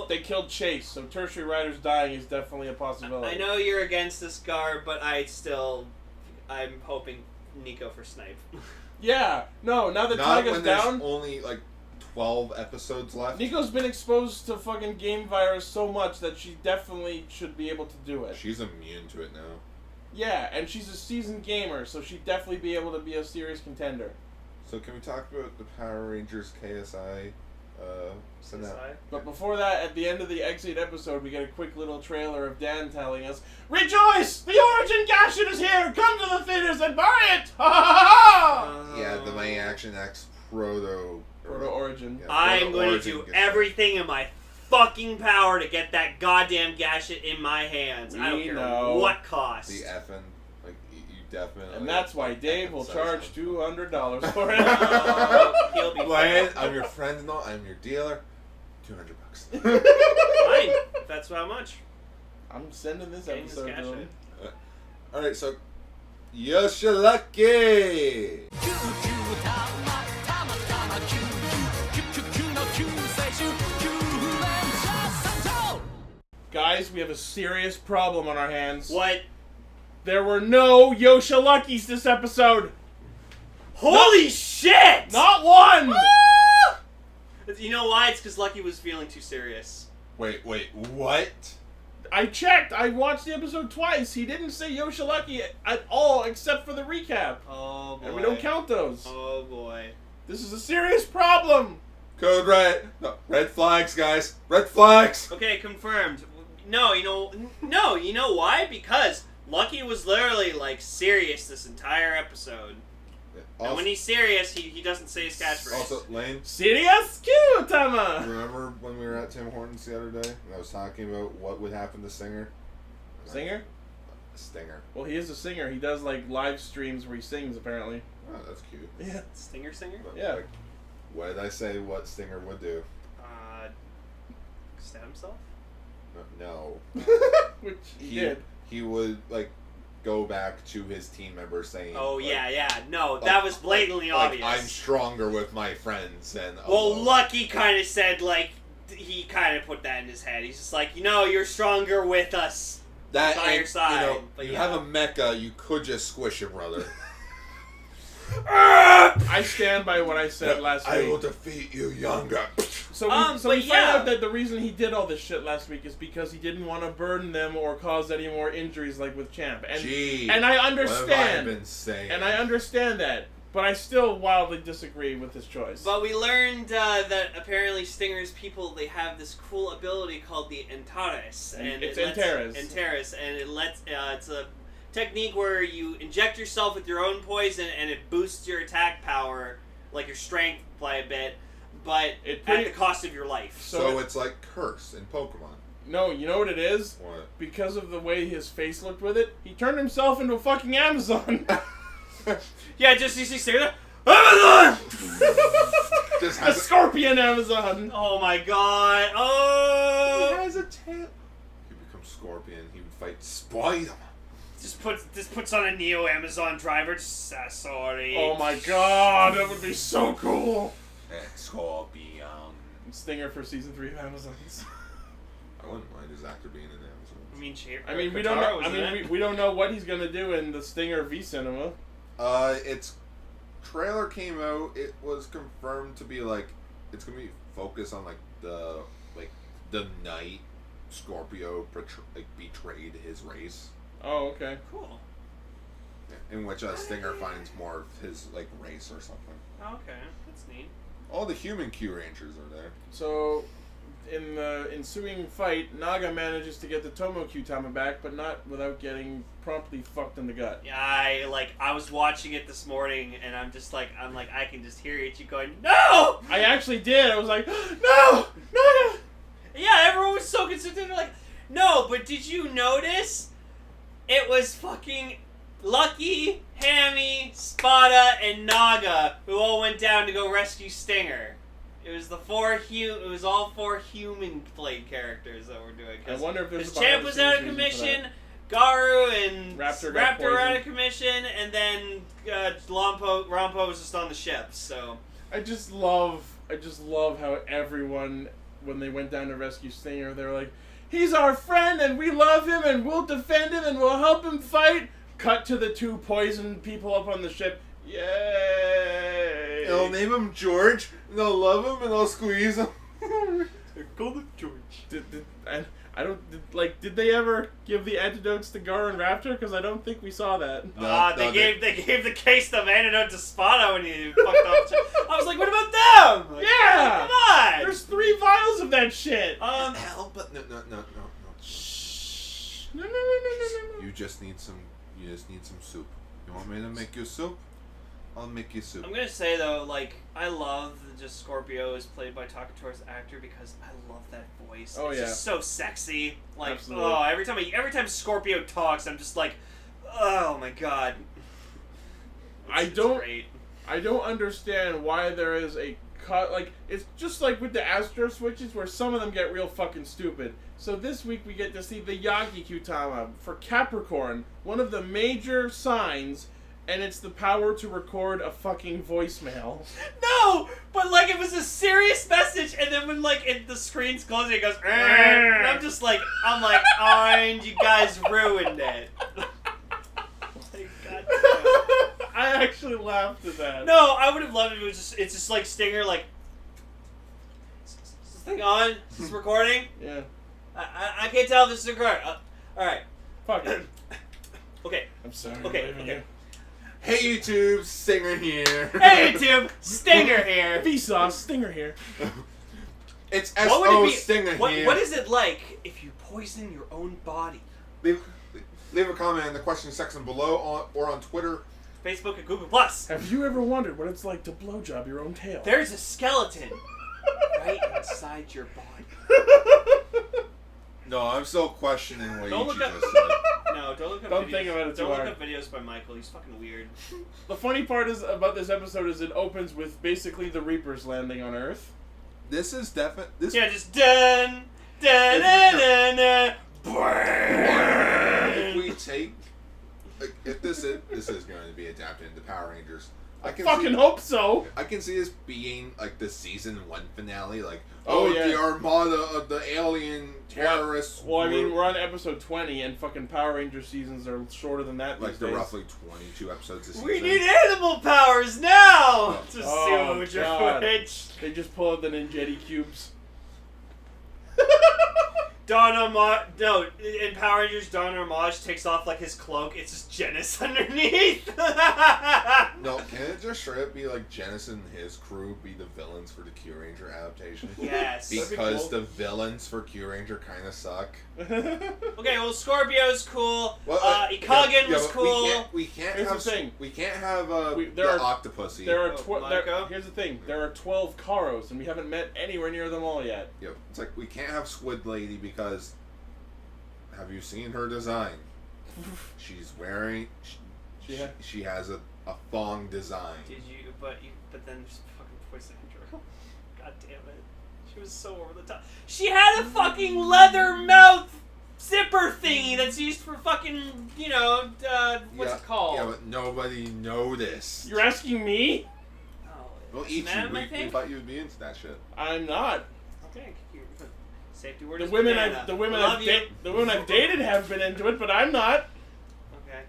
They killed Chase, so tertiary riders dying is definitely a possibility. I know you're against this guard, but I'm hoping Nico for Snipe. Yeah, no, now that Not Taiga's when there's down, only like 12 episodes left. Nico's been exposed to fucking game virus so much that she definitely should be able to do it. She's immune to it now. Yeah, and she's a seasoned gamer, so she'd definitely be able to be a serious contender. So can we talk about the Power Rangers KSI finale? But before that, at the end of the Exit episode, we get a quick little trailer of Dan telling us, "Rejoice! The Origin Gashet is here! Come to the theaters and buy it! Ha ha ha ha!" Yeah, the main Action X Proto Origin. Yeah, I'm Proto going to Origin do gets- everything in my fucking power to get that goddamn gadget in my hands. I don't We care know. what cost. The effing, like you definitely. And that's why like, Dave effing will says charge something. $200 for it. He'll be Ryan, I'm your friend and all. I'm your dealer. $200. fine. That's how much. I'm sending this Getting this episode to gadget. him. All right, so Yoshilaki. Guys, we have a serious problem on our hands. What? There were no Yosha Luckies this episode. Holy shit! Not one! Ah! You know why? It's because Lucky was feeling too serious. Wait, what? I checked. I watched the episode twice. He didn't say Yosha Lucky at all except for the recap. Oh boy. And we don't count those. Oh boy. This is a serious problem. Code red. No, red flags, guys. Red flags. Okay, confirmed. No, you know why? Because Lucky was literally like serious this entire episode. Also, And when he's serious, he doesn't say his catchphrase. also, Lane, Serious Kyutama. remember when we were at Tim Hortons the other day and I was talking about what would happen to Singer? Singer? Stinger. Well, he is a singer. He does like live streams where he sings apparently. Oh, that's cute. Yeah. Stinger? But, Yeah. like, what did I say what Stinger would do? Stab himself? No. Which he did. He would, like, go back to his team members saying... Oh, like, yeah. No, that was blatantly like, obvious. I'm stronger with my friends and... Well, alone. Lucky kind of said, like, he kind of put that in his head. He's just like, you're stronger with us. that by your ain't- side, You know, but you yeah. have a mecha, you could just squish him, brother. I stand by what I said last I will week. defeat you, younger. So we but find yeah. out that the reason he did all this shit last week is because he didn't want to burden them or cause any more injuries like with Champ. And Gee, and I what have I understand. been saying? And I understand that. But I still wildly disagree with his choice. But we learned that apparently Stinger's people, they have this cool ability called the Antares. And It's it lets, Antares. Antares, and it lets, it's a technique where you inject yourself with your own poison and it boosts your attack power, like your strength by a bit, but at the cost of your life. So it's like Curse in Pokemon. No, you know what it is? What? Because of the way his face looked with it, he turned himself into a fucking Amazon. Yeah, just you see Stinger. Amazon! Just a has scorpion Amazon. Oh my god. He Oh! has a tail. He becomes Scorpion. He would fight Spider-Man. Just puts on a Neo Amazon driver. Sorry. Oh my god, that would be so cool. Scorpion. Stinger for season 3 of Amazons. I wouldn't mind his actor being in Amazon. We don't know. We don't know what he's gonna do in the Stinger V Cinema. Its trailer came out. It was confirmed to be like it's gonna be focused on like the night Scorpio betrayed his race. Oh, okay. Cool. In which Stinger finds more of his like race or something. Okay, that's neat. All the human Kyurangers are there. So, in the ensuing fight, Naga manages to get the Tomo Kyutama back, but not without getting promptly fucked in the gut. Yeah, I was watching it this morning, and I'm like, I can just hear you going, no! I actually did. I was like, no! Naga! Yeah, everyone was so concerned. They're like, no, but did you notice? It was fucking Lucky, Hammy, Spada, and Naga who all went down to go rescue Stinger. It was all 4 human played characters that were doing. I wonder if there's Champ was out of commission, Garu and Raptor were out of commission, and then Rompo was just on the ship. So I just love how everyone, when they went down to rescue Stinger, they were like, he's our friend and we love him and we'll defend him and we'll help him fight. Cut to the 2 poisoned people up on the ship. Yay! They'll name him George, and they'll love him, and they'll squeeze him. call him George. Did they ever give the antidotes to Gar and Raptor? Because I don't think we saw that. They gave the case of antidote to Spada when he fucked up. I was like, what about them? Like, Yeah! Come on! There's 3 vials of that shit! Hell, but no. Shh. No. You just need some soup. You want me to make you soup? I'll make you soup. I'm gonna say though, like, I love that just Scorpio is played by Takatora's actor because I love that voice. Oh, it's yeah. just so sexy. Like, Absolutely. oh, every time Scorpio talks, I'm just like, oh my god. It's great. I don't understand why there is a cut. Like, it's just like with the Astro switches where some of them get real fucking stupid. So this week we get to see the Yagi Kyutama for Capricorn, one of the major signs, and it's the power to record a fucking voicemail. No, but like it was a serious message, and then when the screen's closing, it goes, and I'm like, and you guys ruined it. Like, God damn. I actually laughed at that. No, I would have loved it if it's just like Stinger, like, is this thing on? Is this recording? Yeah. I can't tell if this is recording. Alright. Fuck it. Okay. I'm sorry. Okay. Hey YouTube, Stinger here. Hey YouTube, Stinger here. Vsauce, Stinger here. It's What would it SO be? Stinger here. What is it like if you poison your own body? Leave a comment in the question section below or on Twitter. Facebook and Google+. Have you ever wondered what it's like to blowjob your own tail? There's a skeleton right inside your body. No, I'm still questioning what Don't you look up- just said. No, don't look up Don't videos. think about it too Don't look hard. up videos by Michael. He's fucking weird. The funny part is about this episode is it opens with basically the Reapers landing on Earth. This is definitely... Yeah, just dun dun dun dun dun. If we take... If this is going to be adapted into Power Rangers, I fucking hope so! I can see this being like the season 1 finale, like, Oh, yeah. the armada of the alien terrorists. Well, I mean, we're on episode 20, and fucking Power Ranger seasons are shorter than that like these they're days. roughly 22 episodes this We season. need animal powers now to Oh, soothe your God. fridge. They just pull out the Ninjetti cubes. In Power Rangers, Don Homage takes off like his cloak. It's just Genis underneath. No, can it just straight up be like Genis and his crew be the villains for the Kyuranger adaptation? Yes. That'd be Because cool. the villains for Kyuranger kind of suck. Okay, well, Scorpio's cool. Well, Ikagen was but cool. We can't Here's have the thing. We can't have there are- Octopussy. There are Marco? here's the thing. There are 12 Karos, and we haven't met anywhere near them all yet. Yep. It's like we can't have Squid Lady because have you seen her design? She's wearing she has a thong design. Did you? But then just fucking voice Andrew. God damn it. She was so over the top. She had a fucking leather mouth. zipper thingy that's used for fucking, what's it called? Yeah, but nobody noticed. You're asking me? Oh, Well, isn't that we my thing? thought you'd be into that shit. I'm not. Okay, safety word The is women banana. I've Love you. the women I've dated have been into it, but I'm not. Okay.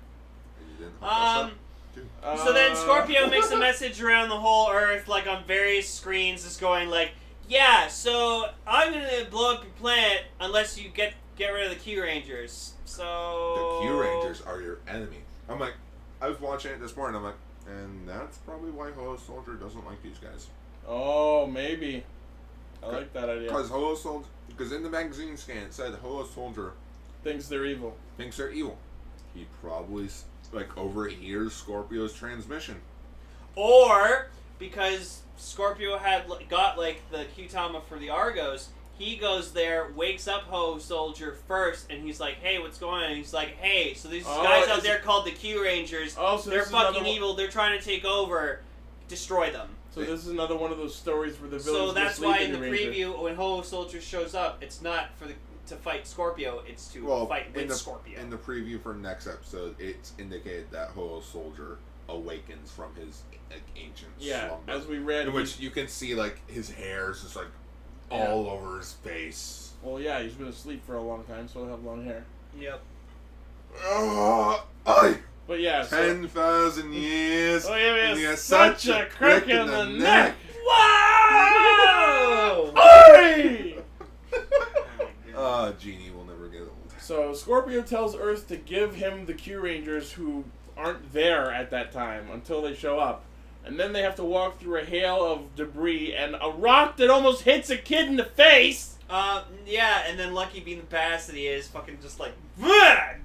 And you didn't hook us up, too. So then Scorpio makes a message around the whole Earth, like on various screens, just going like, "Yeah, so I'm gonna blow up your planet unless you get rid of the Kyurangers." So The Kyurangers are your enemy. I'm like, I was watching it this morning. I'm like, and that's probably why Holo Soldier doesn't like these guys. Oh, maybe. I like that idea. Because in the magazine scan it said Holo Soldier Thinks they're evil. thinks they're evil. He probably overhears Scorpio's transmission. Or because Scorpio got the Q-Tama for the Argos, he goes there, wakes up Ho Soldier first, and he's like, "Hey, what's going on?" And he's like, "Hey, so these guys out there called the Kyurangers, so they're this is fucking another evil. They're trying to take over, destroy them." So this is another one of those stories where the villains So that's mislead why in the Ranger. preview, when Ho Soldier shows up, it's not to fight Scorpio, it's to fight with Scorpio. In the preview for next episode, it's indicated that Holo Soldier awakens from his ancient slumber. As we read, in which you can see his hair is just all over his face. Well, yeah, he's been asleep for a long time, so he'll have long hair. Yep. But yeah, 10,000 years. Oh yeah, and he has such a crick in the neck. Wow! Hey! Genie will never get old. So Scorpio tells Earth to give him the Kyurangers who aren't there at that time until they show up. And then they have to walk through a hail of debris and a rock that almost hits a kid in the face. Yeah, and then Lucky being the badass that he is, fucking just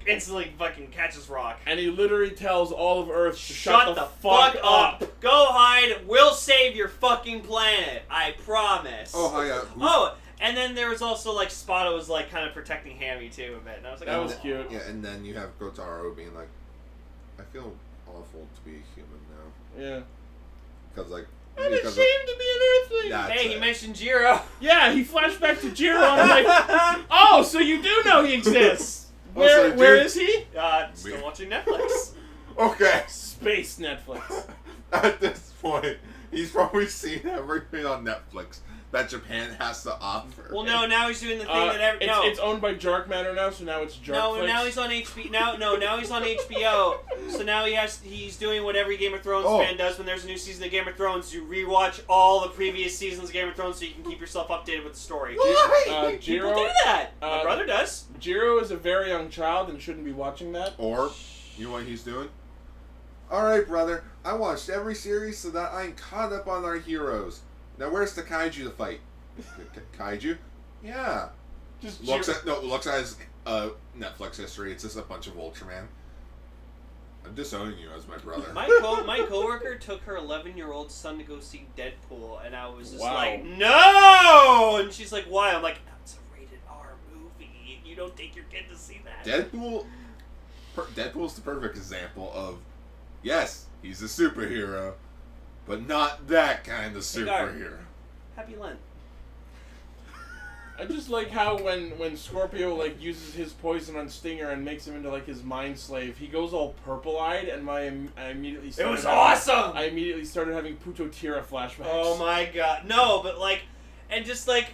instantly fucking catches rock. And he literally tells all of Earth to shut the fuck up. Go hide. We'll save your fucking planet. I promise. Oh, yeah. Oh, and then there was also Spada was kind of protecting Hammy too a bit, and I was like, that oh, was cute. Yeah, and then you have Kotaro being like, I feel awful to be a human now. Yeah. Because I'm ashamed to be an Earthling. Hey, he mentioned Jiro. Yeah, he flashed back to Jiro, and I'm like, oh, so you do know he exists. so Where is he? Still watching Netflix. Okay. Space Netflix. At this point, he's probably seen everything on Netflix that Japan has to offer. Well, no, now he's doing the thing that it's owned by Jark Matter now, so now it's Jarkflix. No, now he's on HBO. Now he's on HBO. So now he's doing what every Game of Thrones fan does when there's a new season of Game of Thrones. You rewatch all the previous seasons of Game of Thrones so you can keep yourself updated with the story. Why? People do that. My brother does. Jiro is a very young child and shouldn't be watching that. Or, you know what he's doing? Alright, brother, I watched every series so that I'm caught up on our heroes. Now, where's the kaiju to fight? Kaiju? Yeah. Just looks at his Netflix history. It's just a bunch of Ultraman. I'm disowning you as my brother. My coworker took her 11-year-old son to go see Deadpool, and I was just like, no! And she's like, why? I'm like, that's a rated R movie. You don't take your kid to see that. Deadpool's the perfect example of, yes, he's a superhero, but not that kind of superhero. Happy Lent. I just like how when Scorpio uses his poison on Stinger and makes him into his mind slave, he goes all purple-eyed, and I immediately started It was awesome. I immediately started having Putotira flashbacks. Oh my god, no! But and just again,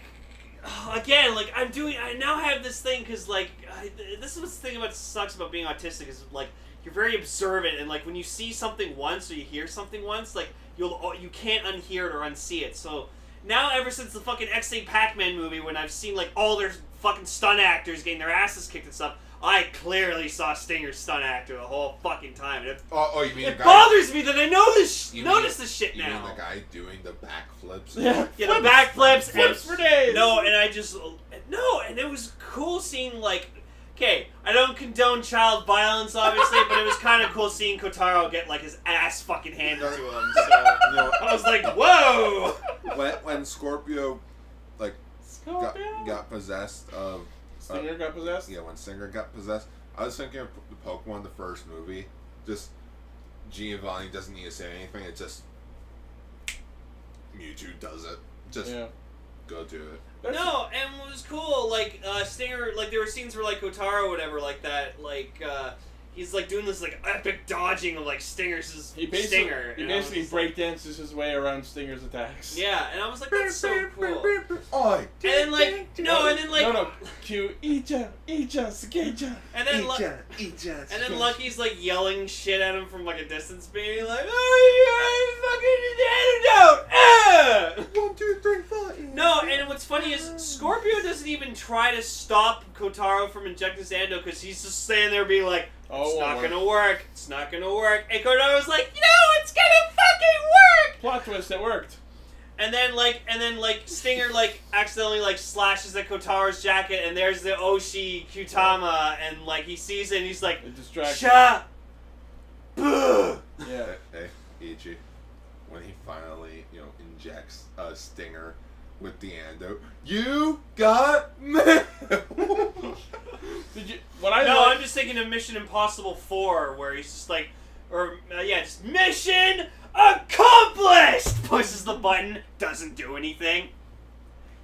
I now have this thing because this is what's the thing about sucks about being autistic is you're very observant, and when you see something once or you hear something once, you can't unhear it or unsee it. So now, ever since the fucking X-Ray Pac-Man movie, when I've seen all their fucking stunt actors getting their asses kicked and stuff, I clearly saw Stinger's stunt actor the whole fucking time. And you mean it bothers me that I notice this shit now. You mean the guy doing the backflips? Yeah, the backflips. Flips for days. No, and and it was cool seeing okay, I don't condone child violence, obviously, but it was kind of cool seeing Kotaro get his ass fucking handed to him. So I was like, whoa! When Scorpio got possessed of Stinger got possessed? Yeah, when Stinger got possessed, I was thinking of the Pokemon, the first movie. Just Giovanni doesn't need to say anything. It's just Mewtwo does it. Just go do it. No, and what was cool, like, Stinger, like, there were scenes where, like, Kotaro or whatever, like that, like, he's, like, doing this, like, epic dodging of, like, Stinger. He basically breakdances his way around Stinger's attacks. Yeah, and I was like, that's so cool. Oh, And then, like, Q, Icha, Skeja. And then, Icha. and then Lucky's, like, yelling shit at him from, like, a distance, being like, oh, you fucking antidote! 1, 2, 3, 4. No, and what's funny is Scorpio doesn't even try to stop Kotaro from injecting his ando because he's just standing there being like, it's not gonna work, it's not gonna work. And Kotaro's like, no, it's gonna fucking work! Plot twist, it worked. And then Stinger like accidentally like slashes at Kotaro's jacket, and there's the Oshi Kyutama, and like he sees it, and he's like, Sha! Yeah. Hey, Ichi, when he finally, injects Stinger with the antidote, you got mail! Did you? I'm just thinking of Mission Impossible 4, where he's just like, just mission accomplished! Pushes the button, doesn't do anything.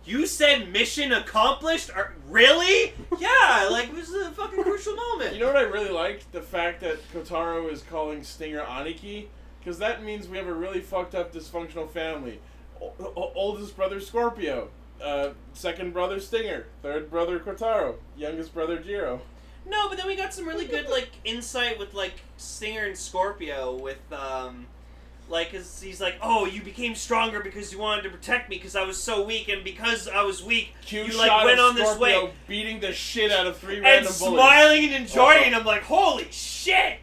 You said mission accomplished? Really? Yeah, like, it was a fucking crucial moment. You know what I really liked? The fact that Kotaro is calling Stinger Aniki, because that means we have a really fucked up dysfunctional family. Oldest brother Scorpio, second brother Stinger, third brother Kotaro, youngest brother Jiro. No, but then we got some really good, like, insight with, like, Stinger and Scorpio with, like, 'cause he's like, oh, you became stronger because you wanted to protect me because I was so weak, and because I was weak, you, like, went on this way. Beating the shit out of 3 and random bullies. Smiling and enjoying it, and I'm like, holy shit!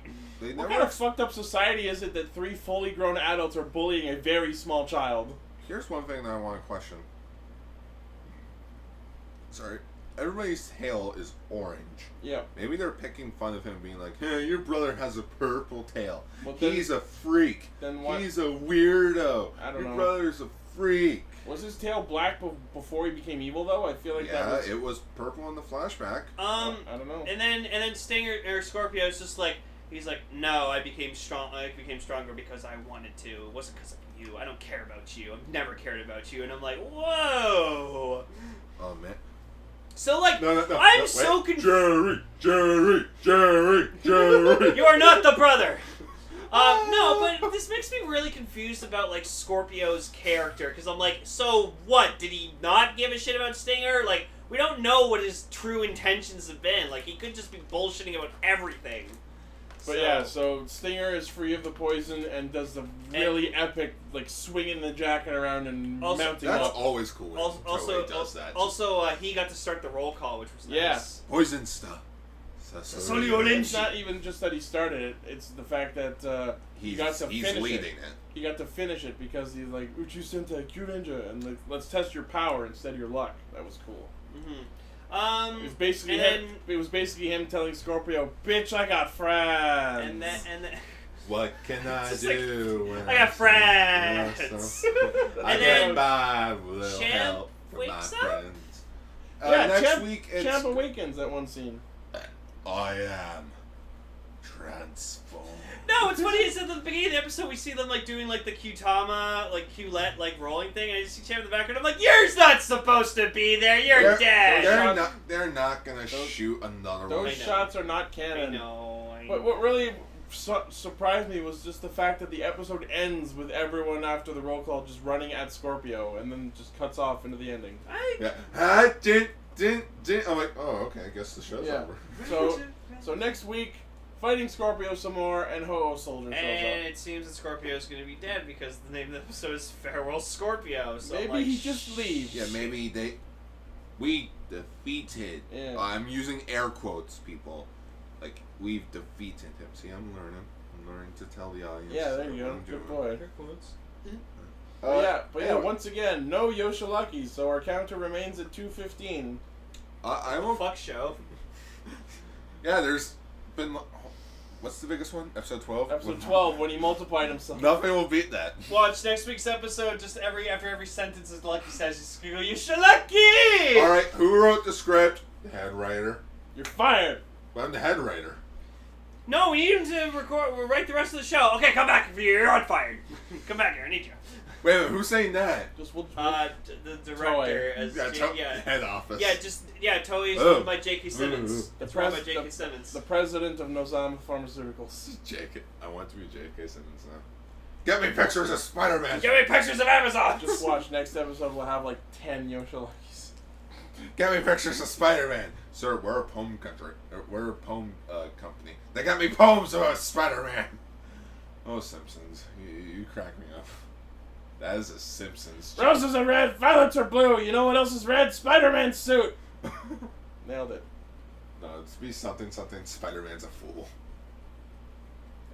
What kind of fucked up society is it that 3 fully grown adults are bullying a very small child? Here's one thing that I want to question. Sorry. Everybody's tail is orange. Yeah. Maybe they're picking fun of him, being like, hey, your brother has a purple tail. Well, then, he's a freak. Then what? He's a weirdo. I don't know. Your brother's a freak. Was his tail black before he became evil, though? I feel like that was... it was purple in the flashback. I don't know. And then Stinger, or Scorpio's just like, he's like, no, I became stronger because I wanted to. It wasn't because of you. I don't care about you. I've never cared about you. And I'm like, whoa. Oh, man. So, like, No, I'm so confused. Jerry. You are not the brother. No, but this makes me really confused about, like, Scorpio's character. Because I'm like, so what? Did he not give a shit about Stinger? Like, we don't know what his true intentions have been. Like, he could just be bullshitting about everything. But yeah, so Stinger is free of the poison and does the really epic, like, swinging the jacket around and mounting up. That's always cool when Toei does that. Also, he got to start the roll call, which was nice. Yeah. Poison stuff. It's not even just that he started it, it's the fact that he got to finish leading it. He got to finish it because he's like, Uchuu Sentai Kyuranger, and like, let's test your power instead of your luck. That was cool. Mm-hmm. It was basically him telling Scorpio, "Bitch, I got friends." And then what can I do? Like, I got friends. I get by with a little help from my friends. Next week, Champ awakens at one scene. I am transformed. No, what's funny is at the beginning of the episode we see them like doing like the Qtama, like Qlet, like rolling thing, and I just see Champ in the background. I'm like, you're not supposed to be there. You're dead. They're not gonna shoot another one. Those shots are not canon. I know. But what really surprised me was just the fact that the episode ends with everyone after the roll call just running at Scorpio, and then just cuts off into the ending. I didn't. I'm like, oh, okay. I guess the show's over. So next week, fighting Scorpio some more, and Ho-Oh Soldier shows up. And it seems that Scorpio's going to be dead because the name of the episode is Farewell Scorpio. So maybe he just leaves. Yeah, maybe we defeated. Yeah. I'm using air quotes, people. Like, we've defeated him. See, I'm learning. I'm learning to tell the audience. Yeah, there you go. Good boy. Air quotes. But once again, no Yoshilucky, so our counter remains at 215. I won't. Fuck show. Yeah, there's been. What's the biggest one? Episode 12? Episode 12, when he multiplied himself. Nothing will beat that. Watch next week's episode, just after every sentence as Lucky says, just go, Yoshilucky! Alright, who wrote the script? The head writer. You're fired! Well, I'm the head writer. No, we need him to write the rest of the show. Okay, come back. You're on fire. Come back here. I need you. Wait a minute, who's saying that? Just we'll The director as Head office. Toei is Oh. owned by J.K. Simmons. The It's run by pres- J.K. Simmons. the president of Nozama Pharmaceuticals. J.K. I want to be J.K. Simmons now. Get me pictures of Spider-Man. Give me pictures of Amazon. Just watch next episode. We'll have like 10 Yoshirakis. Get me pictures of Spider-Man. Sir, we're a poem country. We're a poem company. They got me poems about Spider-Man. Oh, Simpsons. You crack me up. That is a Simpsons joke. Roses are red, violets are blue. You know what else is red? Spider-Man's suit. Nailed it. No, it's be something, Spider-Man's a fool.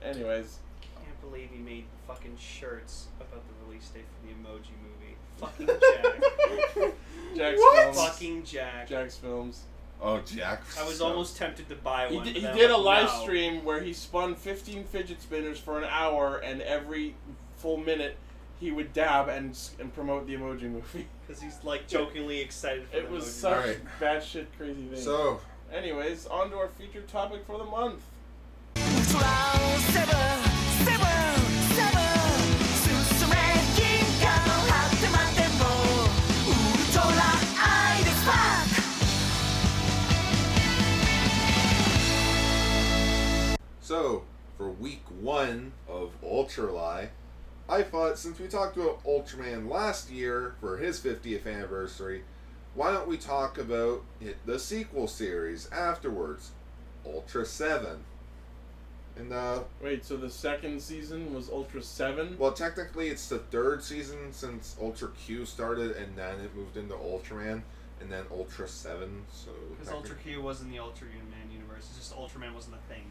Anyways. Can't believe he made fucking shirts about the release date for the Emoji Movie. Fucking Jack. Jack's What? Films. Fucking Jack. Jack's Films. Oh, Jack. I was almost tempted to buy one. He but then did I'm a like, live no. stream where he spun 15 fidget spinners for an hour, and every full minute he would dab and promote the Emoji Movie. Because he's like jokingly excited for It the was Emoji such Alright. batshit crazy thing. So, anyways, on to our featured topic for the month. So, for week 1 of Ultralight, I thought since we talked about Ultraman last year for his 50th anniversary, why don't we talk about the sequel series afterwards, Ultraseven. And Wait, so the second season was Ultraseven? well, technically it's the 3rd season since Ultra Q started, and then it moved into Ultraman, and then Ultraseven. So Because Ultra Q wasn't the Ultra Man universe. It's just Ultraman wasn't a thing.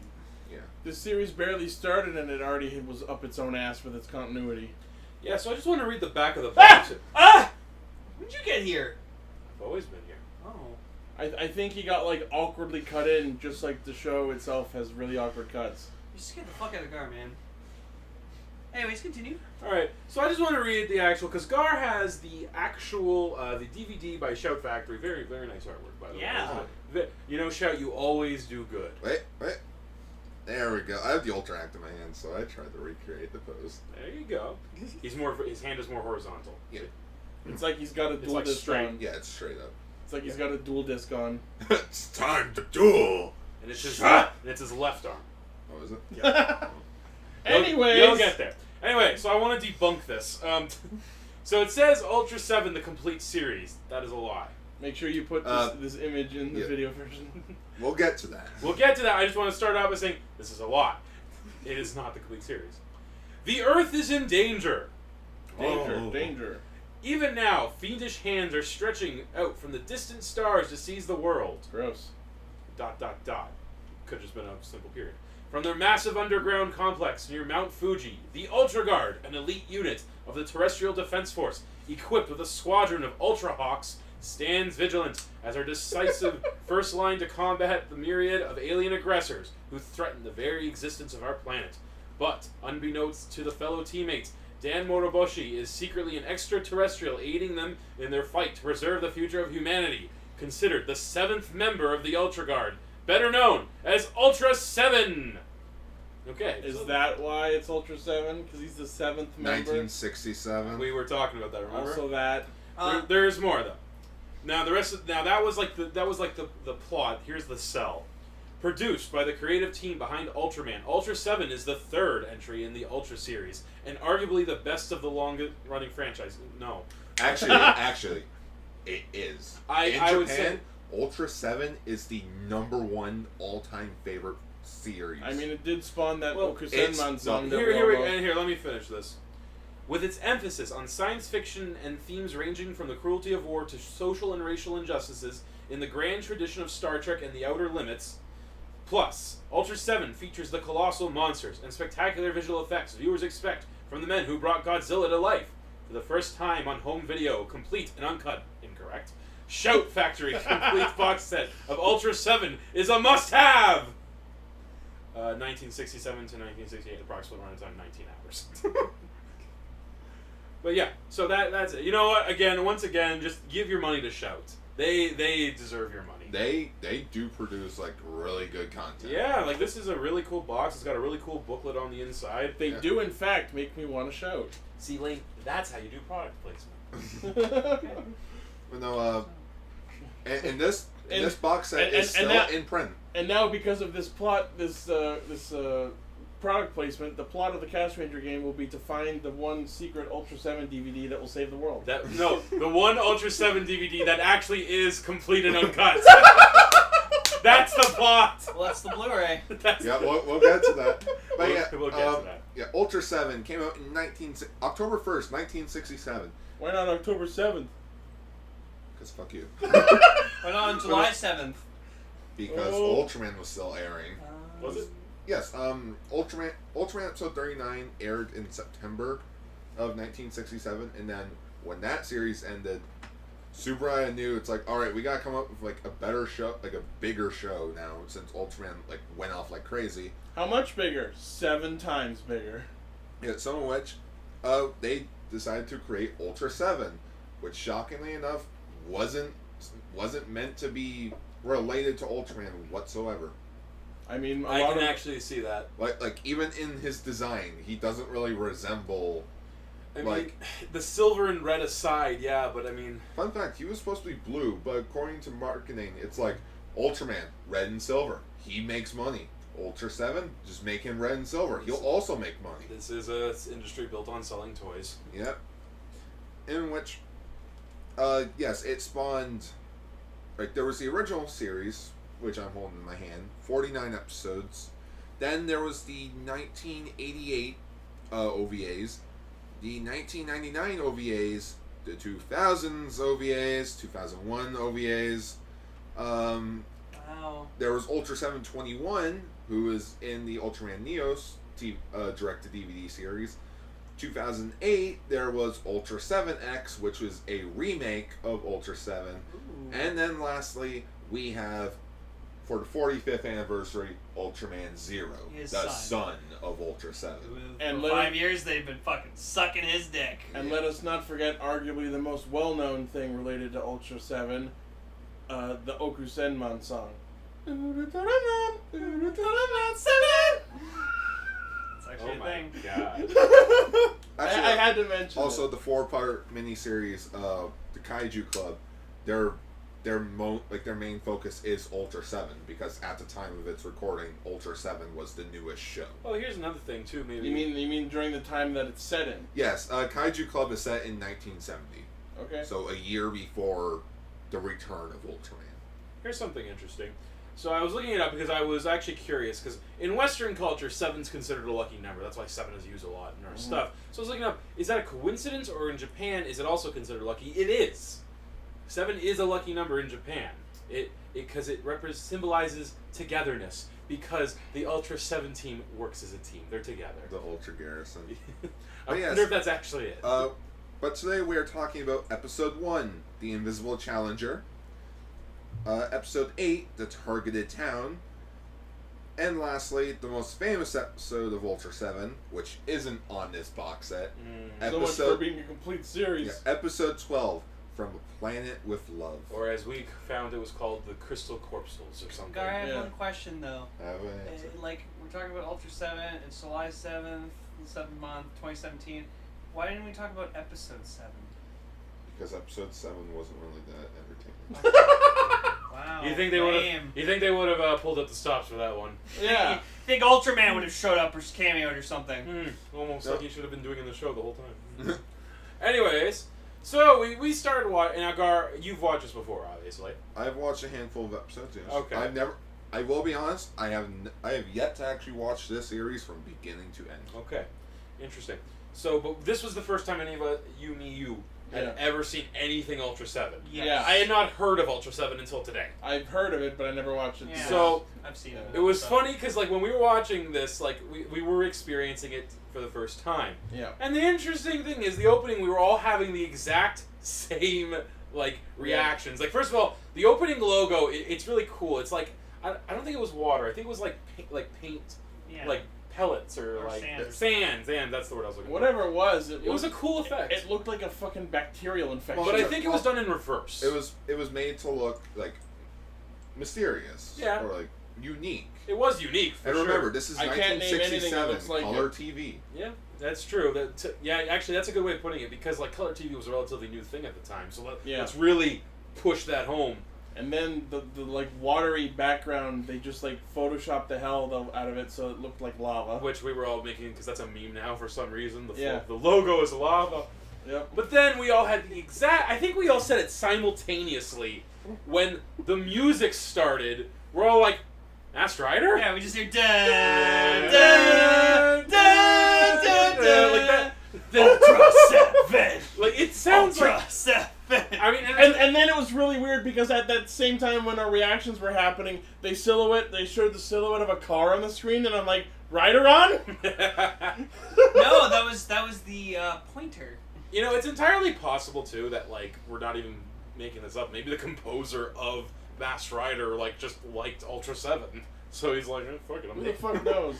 yeah. This series barely started and it already was up its own ass with its continuity. Yeah, so I just want to read the back of the Ah! box. Ah! When'd you get here? I've always been here. Oh. I think he got like awkwardly cut in, just like the show itself has really awkward cuts. You just get the fuck out of the car, man. Anyways, continue. All right, so I just want to read the actual, because Gar has the actual, the DVD by Shout Factory. Very, very nice artwork, by the Yeah. way. You know, Shout, you always do good. Wait. There we go. I have the Ultra Act in my hand, so I tried to recreate the pose. There you go. His hand is more horizontal. Yeah. It's like he's got a It's dual like disc straight. on. Yeah, it's straight up. It's like he's got a dual disc on. It's time to duel. And it's his, Shut! and it's his left arm. Oh, is it? Anyways, You'll get there. Anyway, so I want to debunk this. So it says Ultraseven, the complete series. That is a lie. make sure you put this image in the yeah. video version. We'll get to that. We'll get to that. I just want to start out by saying this is a lie. It is not the complete series. The Earth is in danger. Danger, Oh. danger. Even now, fiendish hands are stretching out from the distant stars to seize the world. Gross. ... Could have just been a simple period. From their massive underground complex near Mount Fuji, the Ultra Guard, an elite unit of the Terrestrial Defense Force, equipped with a squadron of Ultra Hawks, stands vigilant as our decisive first line to combat the myriad of alien aggressors who threaten the very existence of our planet. But, unbeknownst to the fellow teammates, Dan Moroboshi is secretly an extraterrestrial aiding them in their fight to preserve the future of humanity, considered the 7th member of the Ultra Guard, better known as Ultraseven. Okay. Is so that why it's Ultraseven? Because he's the 7th member? 1967. we were talking about that, remember? Also that. There's more though. Now the rest of that was like the plot. Here's the cell. Produced by the creative team behind Ultraman, Ultraseven is the 3rd entry in the Ultra series, and arguably the best of the longest running franchise. No. Actually, it is. In I Japan, would say- Ultra 7 is the #1 all-time favorite series. I mean, it did spawn that Well, Okusenman song that we all Here, let me finish this. With its emphasis on science fiction and themes ranging from the cruelty of war to social and racial injustices in the grand tradition of Star Trek and The Outer Limits, plus, Ultraseven features the colossal monsters and spectacular visual effects viewers expect from the men who brought Godzilla to life. For the first time on home video, complete and uncut, incorrect, Shout Factory complete box set of Ultraseven is a must-have! 1967 to 1968, approximate runtime 19 hours. But yeah, so that's it. You know what? Once again, just give your money to Shout. They deserve your money. They do produce like really good content. Yeah, like this is a really cool box. It's got a really cool booklet on the inside. They do, in fact, make me want to shout. See, Link, that's how you do product placement. But no, and this box set is still in print. And now, because of this plot, this product placement, the plot of the Castranger game will be to find the one secret Ultra 7 DVD that will save the world. The one Ultra 7 DVD that actually is complete and uncut. That's the plot. Well, that's the Blu-ray. Yeah, we'll get to that. But We'll get to that. Yeah, Ultra 7 came out in October 1st, 1967. Why not October 7th? Because fuck you. Why not on July 7th? Because Ultraman was still airing. Was it? Yes, Ultraman episode 39 aired in September of 1967, and then when that series ended, Subaraya knew it's like, all right, we gotta come up with like a better show, like a bigger show now, since Ultraman like went off like crazy. How much bigger? 7 times bigger. Yeah, some of which, they decided to create Ultra 7, which shockingly enough wasn't meant to be related to Ultraman whatsoever. I mean, I can actually see that. Like even in his design, he doesn't really resemble. I mean, the silver and red aside, yeah, but I mean... Fun fact, he was supposed to be blue, but according to marketing, it's like, Ultraman, red and silver. He makes money. Ultra 7, just make him red and silver. He'll also make money. This is an industry built on selling toys. Yep. In which, yes, it spawned... Like, there was the original series, which I'm holding in my hand, 49 episodes. Then there was the 1988 OVAs, the 1999 OVAs, the 2000s OVAs, 2001 OVAs. Wow. There was Ultra 721, who is in the Ultraman Neos direct-to-DVD series. 2008, there was Ultra 7X, which was a remake of Ultra 7. Ooh. And then lastly, we have, for the 45th anniversary, Ultraman Zero, His the son. son of Ultra 7. And For 5 years, they've been fucking sucking his dick. And let us not forget arguably the most well-known thing related to Ultra 7, the Okusenman song. It's actually a thing. God. Actually, I had to mention also it. the 4-part miniseries, the Kaiju Club, their main focus is Ultra 7, because at the time of its recording, Ultra 7 was the newest show. Oh, here's another thing too. Maybe You mean during the time that it's set in? Yes, Kaiju Club is set in 1970. Okay. So a year before the return of Ultraman. here's something interesting. So I was looking it up because I was actually curious, because in Western culture, 7's considered a lucky number. That's why 7 is used a lot in our stuff. So I was looking up, is that a coincidence, or in Japan, is it also considered lucky? It is. 7 is a lucky number in Japan. Because it symbolizes togetherness, because the Ultra 7 team works as a team. They're together. The Ultra Garrison. I yes. wonder if that's actually it. But today we are talking about Episode 1, The Invisible Challenger. Episode 8, The Targeted Town. And lastly, the most famous episode of Ultra 7, which isn't on this box set. So much for being a complete series. Yeah, episode 12, From a Planet with Love. Or as we found, it was called the Crystal Corpuscles or something. Gar, I have one question though. Have an answer. Like, we're talking about Ultra 7, it's July 7th, the 7th month, 2017. Why didn't we talk about Episode 7? Because episode 7 wasn't really that entertaining. Wow. You think they would have pulled up the stops for that one? Yeah. You think Ultraman would have showed up or cameoed or something? Almost Yep. like he should have been doing in the show the whole time. Anyways, so we started watching. Now, Gar, you've watched this before, obviously. I've watched a handful of episodes, yes. Okay. I will be honest, I have yet to actually watch this series from beginning to end. Okay, interesting. So, but this was the first time any of you had ever seen anything Ultra 7. Yes. Yeah. I had not heard of Ultra 7 until today. I've heard of it, but I never watched it. Yeah. So, I've seen it. it was funny because, like, when we were watching this, like, we were experiencing it for the first time. Yeah. And the interesting thing is, the opening, we were all having the exact same, like, reactions. Like, first of all, the opening logo, it's really cool. It's like, I don't think it was water. I think it was, like, paint, Yeah. like, pellets or like sand. Sand. That's the word I was looking for. Whatever it was, It was a cool effect. It looked like a fucking bacterial infection. But I think it was done in reverse. It was made to look like mysterious. Yeah. Or like unique. It was unique. For And remember, sure. this is I can't name anything that 1967 looks like color it. TV. Yeah, that's true. Actually, that's a good way of putting it because like color TV was a relatively new thing at the time. So let's really push that home. And then the like watery background, they just like photoshopped the hell out of it so it looked like lava. Which we were all making because that's a meme now for some reason. Yeah. The logo is lava. Yep. But then we all had the exact. I think we all said it simultaneously when the music started. We're all like, Masked Rider? Yeah, we just hear dun dun dun dun dun like that. Ultraseven. Like it sounds like. Ultraseven. I mean, And then it was really weird because at that same time when our reactions were happening, they showed the silhouette of a car on the screen, and I'm like, Rider on? No, that was the pointer. You know, it's entirely possible too that like we're not even making this up. Maybe the composer of Masked Rider like just liked Ultraseven, so he's like, fuck it, I'm Who the fuck knows?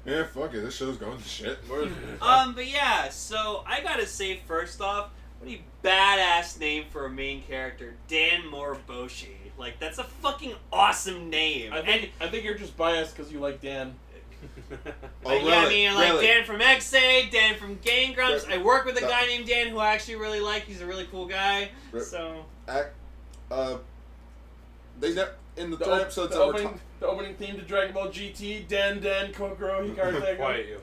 Yeah, fuck it. This show's going to shit. But yeah, so I gotta say first off, what a badass name for a main character, Dan Moriboshi. Like that's a fucking awesome name. I think you're just biased because you like Dan. Oh, Yeah, I really? mean, like Really? Dan from XA, Dan from Game Grumps. Re- I work with a No. guy named Dan who I actually really like. He's a really cool guy. Re- So They never in the The, three op- episodes the, that were opening, the opening theme to Dragon Ball GT, Dan Kokoro Hikaru Quiet you.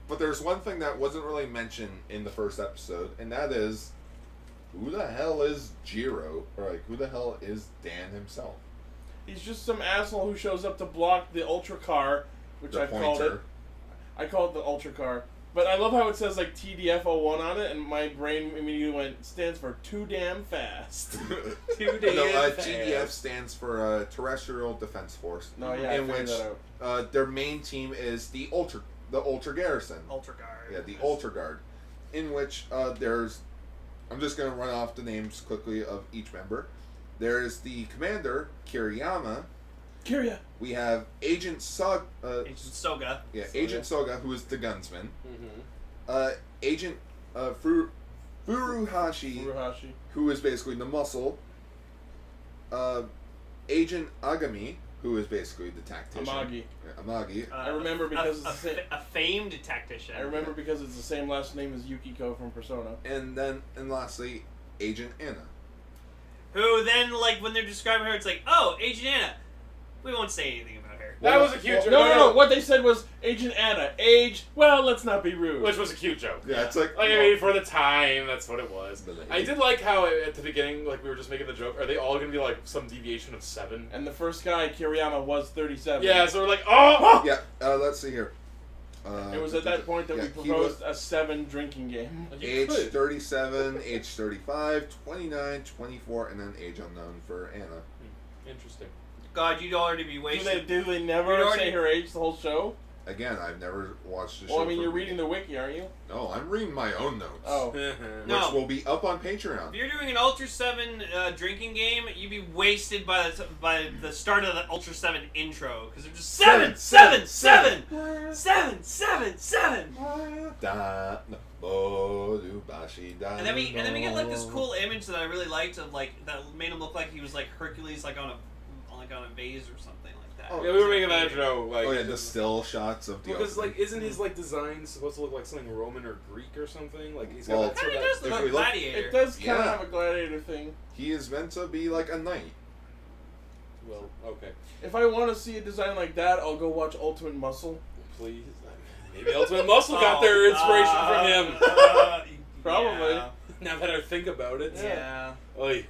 But there's one thing that wasn't really mentioned in the first episode, and that is, who the hell is Jiro? Or like, who the hell is Dan himself? He's just some asshole who shows up to block the Ultra Car, which The I've called it. pointer. I call it the Ultra Car. But I love how it says like TDF01 on it, and my brain immediately went, stands for too damn fast. Too damn fast. TDF stands for Terrestrial Defense Force. No, yeah, I in figured which that out. their main team is the Ultra Garrison. Ultra Guard. Yeah, the Ultra Guard, in which there's. I'm just gonna run off the names quickly of each member. There's the commander Kiriyama. Kirya. We have Agent Soga. Agent Soga. Yeah, Agent Soga, who is the gunsman. Mm-hmm. Agent Furuhashi, who is basically the muscle. Agent Agami, who is basically the tactician. Amagi. Yeah, Amagi. I remember because it's the same. A famed tactician. I remember because it's the same last name as Yukiko from Persona. And lastly, Agent Anna. Who then, like, when they're describing her, it's like, oh, Agent Anna. We won't say anything about her. That was a cute joke. No. What they said was Agent Anna. Age. Well, let's not be rude. Which was a cute joke. Yeah, it's like. Like, I mean, for the time, that's what it was. But I did like how at the beginning, like, we were just making the joke. Are they all going to be, like, some deviation of 7? And the first guy, Kiriyama, was 37. Yeah, so we're like, oh! Yeah, let's see here. It was at that point that we he proposed a 7 drinking game. You Age could. 37, age 35, 29, 24, and then age unknown for Anna. Interesting. God, you'd already be wasted. Do they never You'd already- say her age the whole show? Again, I've never watched the show. Well, I mean, for- you're reading the wiki, aren't you? No, I'm reading my own notes. Oh. Which No. will be up on Patreon. If you're doing an Ultra 7 drinking game, you'd be wasted by the start of the Ultra 7 intro. Because they're just 7, 7, 7, 7, 7, 7. Da, no, bodubashi, da, And then we get like this no. cool image that I really liked of like that made him look like he was like Hercules like on a vase or something like that. Oh, Yeah, we were making that joke. Like, Oh yeah, the still shots of the. because opening. like, isn't his like design supposed to look like something Roman or Greek or something? Like he's Well, got that Kind sort of of. does look if like we a look- gladiator. It does kind Yeah. of have a gladiator thing. He is meant to be like a knight. Well, okay, If I want to see a design like that, I'll go watch Ultimate Muscle. please. Maybe Ultimate Muscle got their inspiration from him. Probably. Yeah. Now that I think about it. Yeah. Oy.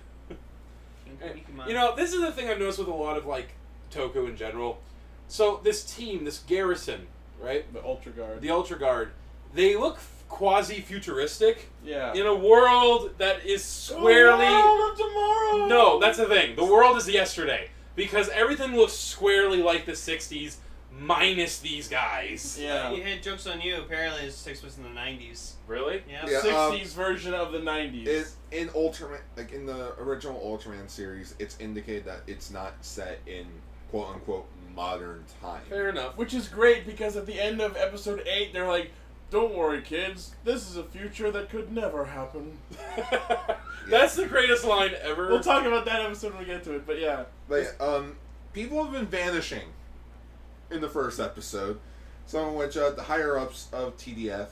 You know, this is the thing I've noticed with a lot of like Toku in general. So this team, this garrison, right? The Ultra Guard. The Ultra Guard, they look quasi-futuristic Yeah. in a world that is squarely. The world of tomorrow. No, that's the thing. The world is yesterday because everything looks squarely like the '60s, minus these guys. Yeah. You hit jokes on you. Apparently, this takes place in the 90s. Really? Yeah. Yeah. 60s version of the 90s. In Ultraman, like in the original Ultraman series, it's indicated that it's not set in quote unquote modern time. Fair enough. Which is great because at the end of episode 8, they're like, "Don't worry, kids. This is a future that could never happen." That's the greatest line ever. We'll talk about that episode when we get to it, but yeah. But people have been vanishing in the first episode, some of which the higher ups of TDF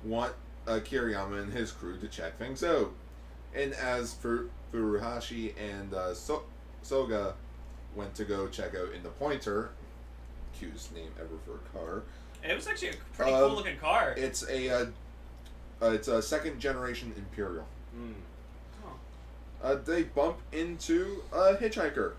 want Kiriyama and his crew to check things out. And as for Furuhashi and Soga went to go check out in the Pointer, cutest name ever for a car. It was actually a pretty cool looking car. It's a second generation Imperial. They bump into a hitchhiker.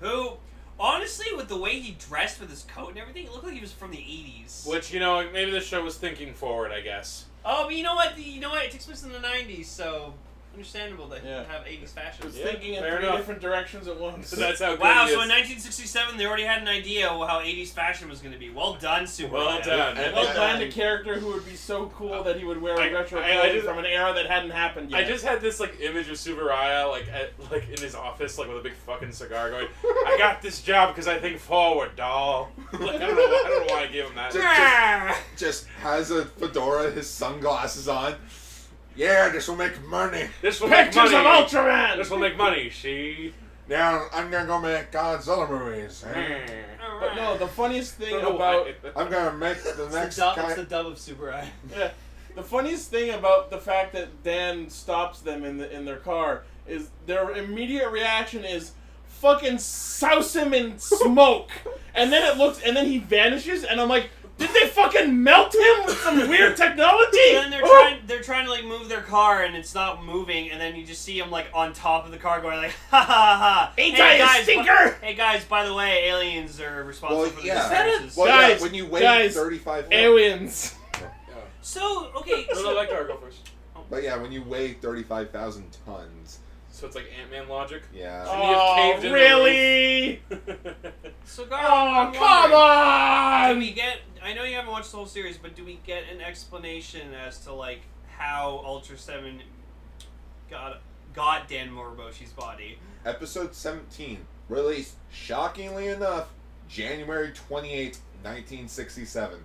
Who, honestly, with the way he dressed with his coat and everything, it looked like he was from the 80s. Which, maybe the show was thinking forward, I guess. Oh, but you know what? It takes place in the 90s, so understandable that he Yeah. would have 80s fashion. It's thinking in 3 different directions at once. So that's how good Wow, he so is. in 1967, they already had an idea of how 80s fashion was going to be. Well done, Superman. Well done. And They planned a character who would be so cool that he would wear retro I clothing just- from an era that hadn't happened yet. I just had this image of Subaraya in his office with a big fucking cigar going, "I got this job because I think forward, doll." I don't know why I gave him that. Just has a fedora, his sunglasses on. Yeah, this will make money. This will make Pictures money. of Ultraman! This will make money. See. Now I'm gonna go make Godzilla movies. But no, the funniest thing No, about... I'm gonna make the next It's the dub of Super Eye. Yeah. The funniest thing about the fact that Dan stops them in their car is their immediate reaction is fucking souse him in smoke. And then he vanishes and I'm like, did they fucking melt him with some weird technology? And then they're trying to move their car and it's not moving, and then you just see him on top of the car going like, ha ha ha. Ain't I a stinker? Hey guys, by the way, aliens are responsible for the disappearances. Well, Guys, when you wait guys, 35 aliens. So, okay, No, let Gar go first. But yeah, when you weigh 35,000 tons. So it's like Ant-Man logic. Yeah. Shouldn't he have caved in the really? So, Oh, I'm come wondering, on! do we get, I know you haven't watched the whole series, but do we get an explanation as to, how Ultraseven got Dan Moriboshi's body? Episode 17, released, shockingly enough, January 28, 1967.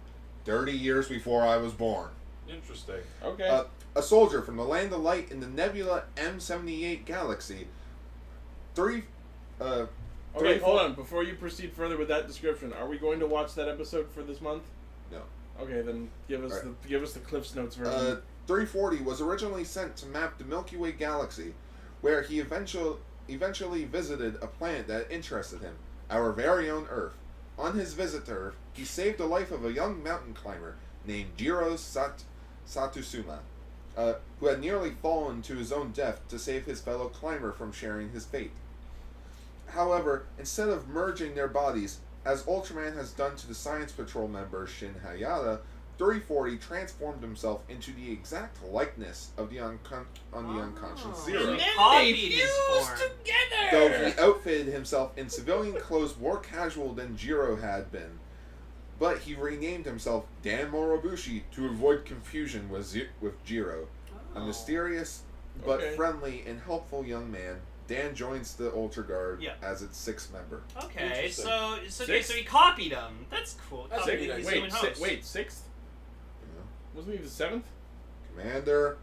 30 years before I was born. Interesting. Okay. A soldier from the Land of Light in the Nebula M78 galaxy. Okay, hold on. Before you proceed further with that description, are we going to watch that episode for this month? No. Okay, then give us the Cliff's Notes version. 340 was originally sent to map the Milky Way galaxy, where he eventually visited a planet that interested him, our very own Earth. On his visit to Earth, he saved the life of a young mountain climber named Jiro Satusuma, who had nearly fallen to his own death to save his fellow climber from sharing his fate. However, instead of merging their bodies, as Ultraman has done to the Science Patrol member Shin Hayata, 340 transformed himself into the exact likeness of the unconscious Zero. And then copied his form. Though he outfitted himself in civilian clothes more casual than Jiro had been. But he renamed himself Dan Morobushi to avoid confusion with Jiro. A mysterious but friendly and helpful young man, Dan joins the Ultra Guard as its 6th member. Okay, so he copied him. That's cool. That's Copied a his good human host. Wait, 6th? Wasn't he the 7th? Commander,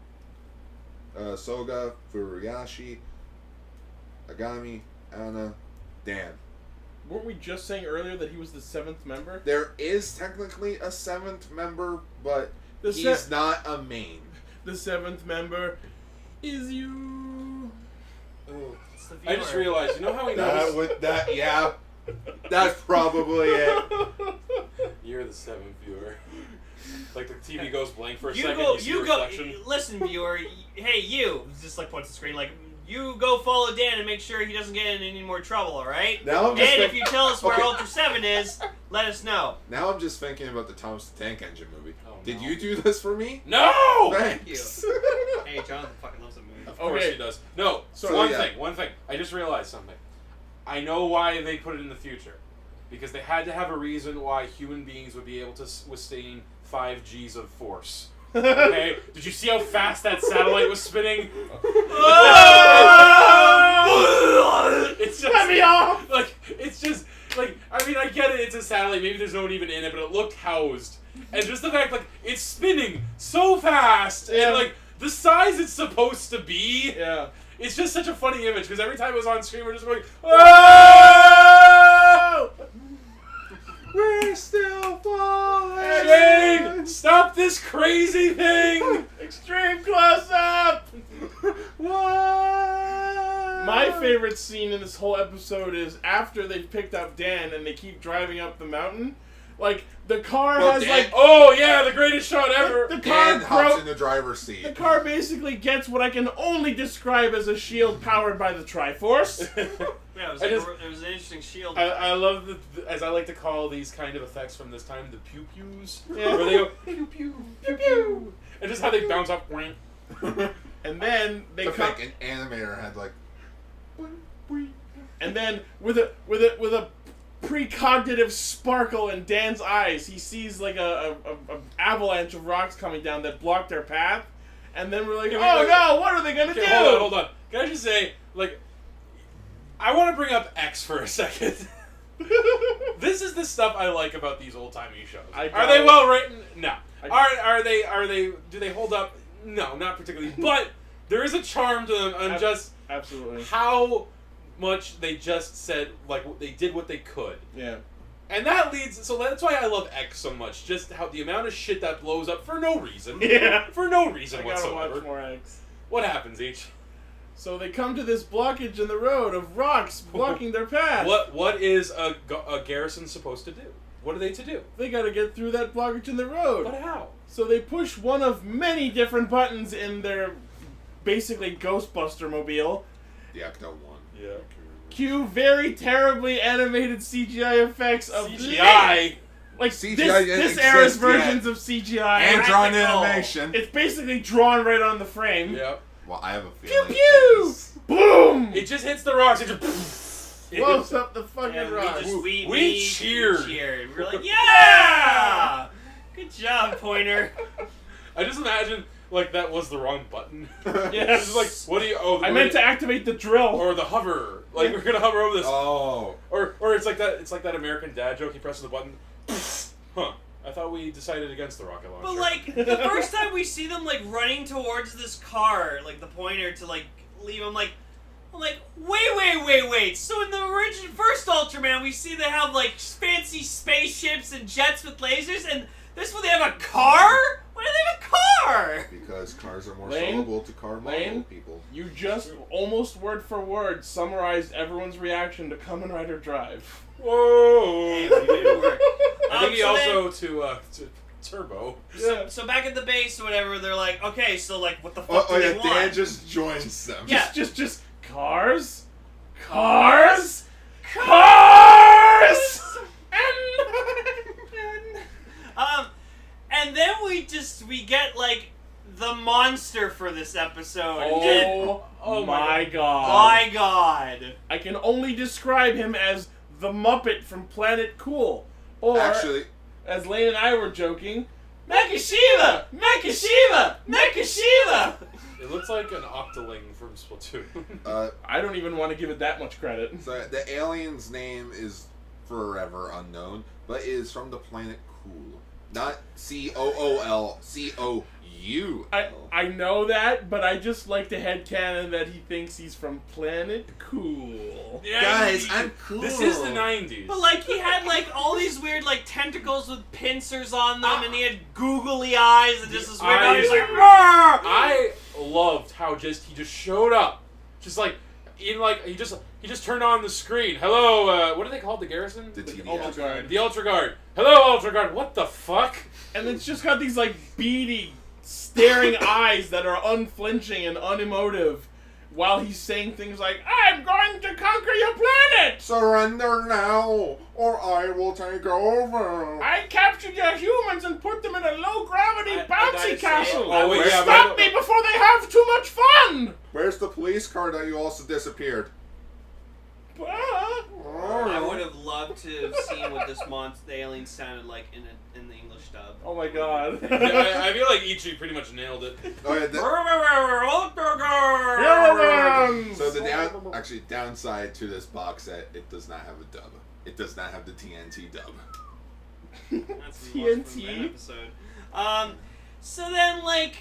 Soga, Furuyashi, Agami, Anna, Dan. Weren't we just saying earlier that he was the 7th member? There is technically a 7th member, but The he's not a main. The 7th member is you. Oh. It's the I just viewer. realized, you know how he knows? Yeah. That's probably it. You're the 7th viewer. Like the TV goes blank for a You second, go. you see You the go. reflection. Listen, viewer. Hey, you. Just points the screen. You go follow Dan and make sure he doesn't get in any more trouble. All right. Now I'm And just if you tell us where Okay. Ultra 7 is, let us know. Now I'm just thinking about the Thomas the Tank Engine movie. Oh, Did no. you do this for me? No! Thanks. Hey, Jonathan fucking loves that movie. Of course Okay. he does. No, So, one yeah. thing. I just realized something. I know why they put it in the future. Because they had to have a reason why human beings would be able to withstand 5 Gs of force. Okay? Did you see how fast that satellite was spinning? It's just, Let me off! it's just, Like, I mean, I get it, it's a satellite, maybe there's no one even in it, but it looked housed. And just the fact, like, it's spinning so fast, and, like, the size it's supposed to be, it's just such a funny image, because every time it was on screen, we're just going, oh! We're still falling. Shane, stop this crazy thing! Extreme close-up! What? My favorite scene in this whole episode is after they've picked up Dan and they keep driving up the mountain. Like, the car has, Dan, like... Oh, yeah, the greatest shot ever! The car Dan hops in the driver's seat. The car basically gets what I can only describe as a shield powered by the Triforce. Yeah, it was, it was an interesting shield. I love, as I like to call these kind of effects from this time, the pew-pews. Yeah. Where they go, pew-pew, pew-pew. And just how they bounce off. And then they come... An animator had, like... And then, with a precognitive sparkle in Dan's eyes, he sees like a avalanche of rocks coming down that block their path, and then we're like, oh no, what are they gonna do? Hold on. Can I just say, like, I want to bring up X for a second. This is the stuff I like about these old-timey shows. Are they well written? No. Are they? Do they hold up? No, not particularly. But there is a charm to them, and just absolutely how much they just said, like, they did what they could. Yeah. And that leads, so that's why I love X so much. Just how the amount of shit that blows up for no reason. Yeah. For no reason I gotta whatsoever. watch more X. What happens, H? So they come to this blockage in the road of rocks blocking their path. What is a garrison supposed to do? What are they to do? They gotta get through that blockage in the road. But how? So they push one of many different buttons in their basically Ghostbuster mobile. The Ecto one. Yeah. Cue very terribly animated CGI effects of CGI. Like CGI this era's versions of CGI. And drawn animation. It's basically drawn right on the frame. Yep. Well, I have a Pew feeling. pew! Boom! It just hits the rocks. It just blows up the fucking And rocks. we cheered. We're like, yeah! Good job, Pointer. I just imagine, like, that was the wrong button. Yeah. It's like, what do you... Oh, I meant to activate the drill. Or the hover. Like, we're gonna hover over this. Oh. Or it's like that American Dad joke, he presses the button. Huh. I thought we decided against the rocket launcher. But, like, the first time we see them, like, running towards this car, like, the Pointer to, like, leave them, like, I'm like, wait. So in the first Ultraman, we see they have, like, fancy spaceships and jets with lasers, and this one they have a car? Why do they have a car? Because cars are more Lane? soluble to car model people. You just almost word for word summarized everyone's reaction to Kamen Rider Drive. Whoa! Hey, we made it work. I think he So also to Turbo. Yeah. So back at the base or whatever, they're like, okay, so, like, what the fuck Oh do yeah, they want? Dan just joins them. Yeah. Just cars? Cars? And then we get, like, the monster for this episode. Oh my god. My god. I can only describe him as the Muppet from Planet Cool. Or, Actually, as Lane and I were joking, Makashiva! Makashiva! Makashiva! It looks like an Octoling from Splatoon. I don't even want to give it that much credit. so the alien's name is forever unknown, but it is from the planet Cool. Not COOLCOUL. I know that, but I just like to headcanon that he thinks he's from Planet Cool. Yeah, Guys, I'm cool. This is the 90s. But, like, he had, like, all these weird, like, tentacles with pincers on them, and he had googly eyes, and just this weird eyes. he's like, roar! I loved how he just showed up, just like in like he just turned on the screen. Hello, what are they called? The garrison? The TDS. Ultra Guard. The Ultra Guard. Hello, Ultra Guard. What the fuck? And it's just got these, like, beady, staring eyes that are unflinching and unemotive while he's saying things like, I'm going to conquer your planet! Surrender now, or I will take over. I captured your humans and put them in a low-gravity I bouncy gotta say, castle! oh, wait, yeah, Stop but- me before they have too much fun! Where's the police car that you also disappeared? I would have loved to have seen what this the alien sounded like in the English dub. Oh my god. Yeah, I feel like Ichi pretty much nailed it. Oh yeah. Here So the downside to this box set, it does not have a dub. It does not have the TNT dub. That's what we watched from that TNT? episode. So then, like,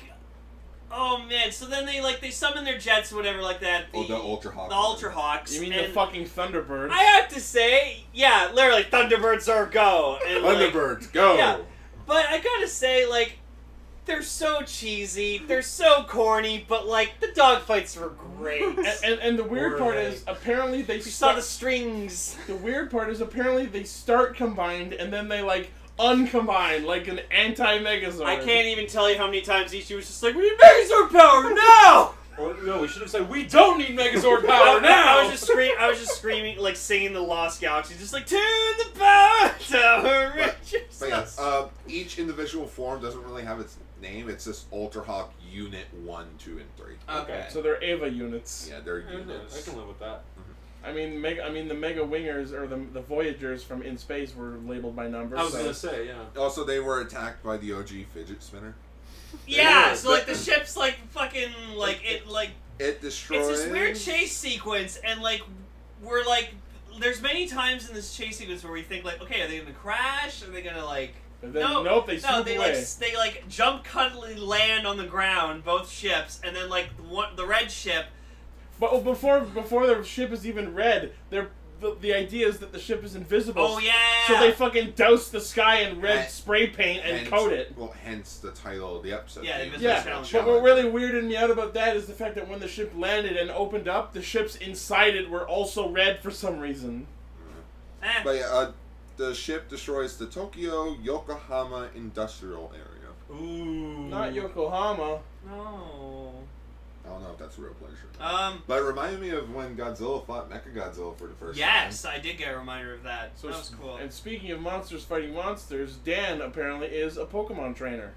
oh man, so then they summon their jets or whatever like that. The Ultra Hawks. The Ultra Hawks. You mean and the fucking Thunderbirds? I have to say, yeah, literally, Thunderbirds are go. And, Thunderbirds, go! Yeah, but I gotta say, like, they're so cheesy, they're so corny, but, like, the dogfights were great. And the weird Were part they? is, apparently they You saw the strings. The weird part is, apparently they start combined and then they, like, uncombine, like an anti-Megazord. I can't even tell you how many times Ichi was just like, we need Megazord power now! Or, no, we should have said, we don't need Megazord power now! I was just screaming, like, singing the Lost Galaxy, just like, to the power tower, But yeah, each individual form doesn't really have its name. It's just Ultra Hawk Unit 1, 2, and 3. Okay. So they're Ava units. Yeah, they're I units. can live with that. I mean, the Mega Wingers, or the Voyagers from In Space were labeled by numbers. I was so- gonna say, yeah. Also, they were attacked by the OG fidget spinner. Yeah, so, like, the ship's, like, fucking, like, It destroys. it's this weird chase sequence, and, like, we're, like, there's many times in this chase sequence where we think, like, okay, are they gonna crash? Are they gonna, like... And then, nope, they swoop they away. like jump cuddly land on the ground, both ships, and then like the red ship. But before the ship is even red, the idea is that the ship is invisible. Oh yeah. So they fucking douse the sky in red And- spray paint and coat it. Well, hence the title of the episode. Yeah, the Invisible Yeah, Challenge. but what really weirded me out about that is the fact that when the ship landed and opened up, the ships inside it were also red for some reason. But yeah, the ship destroys the Tokyo Yokohama industrial area. Ooh. Not Yokohama. No. I don't know if that's a real place or not. But it reminded me of when Godzilla fought Mechagodzilla for the first time. Yes, I did get a reminder of that. So That was cool. And speaking of monsters fighting monsters, Dan apparently is a Pokemon trainer.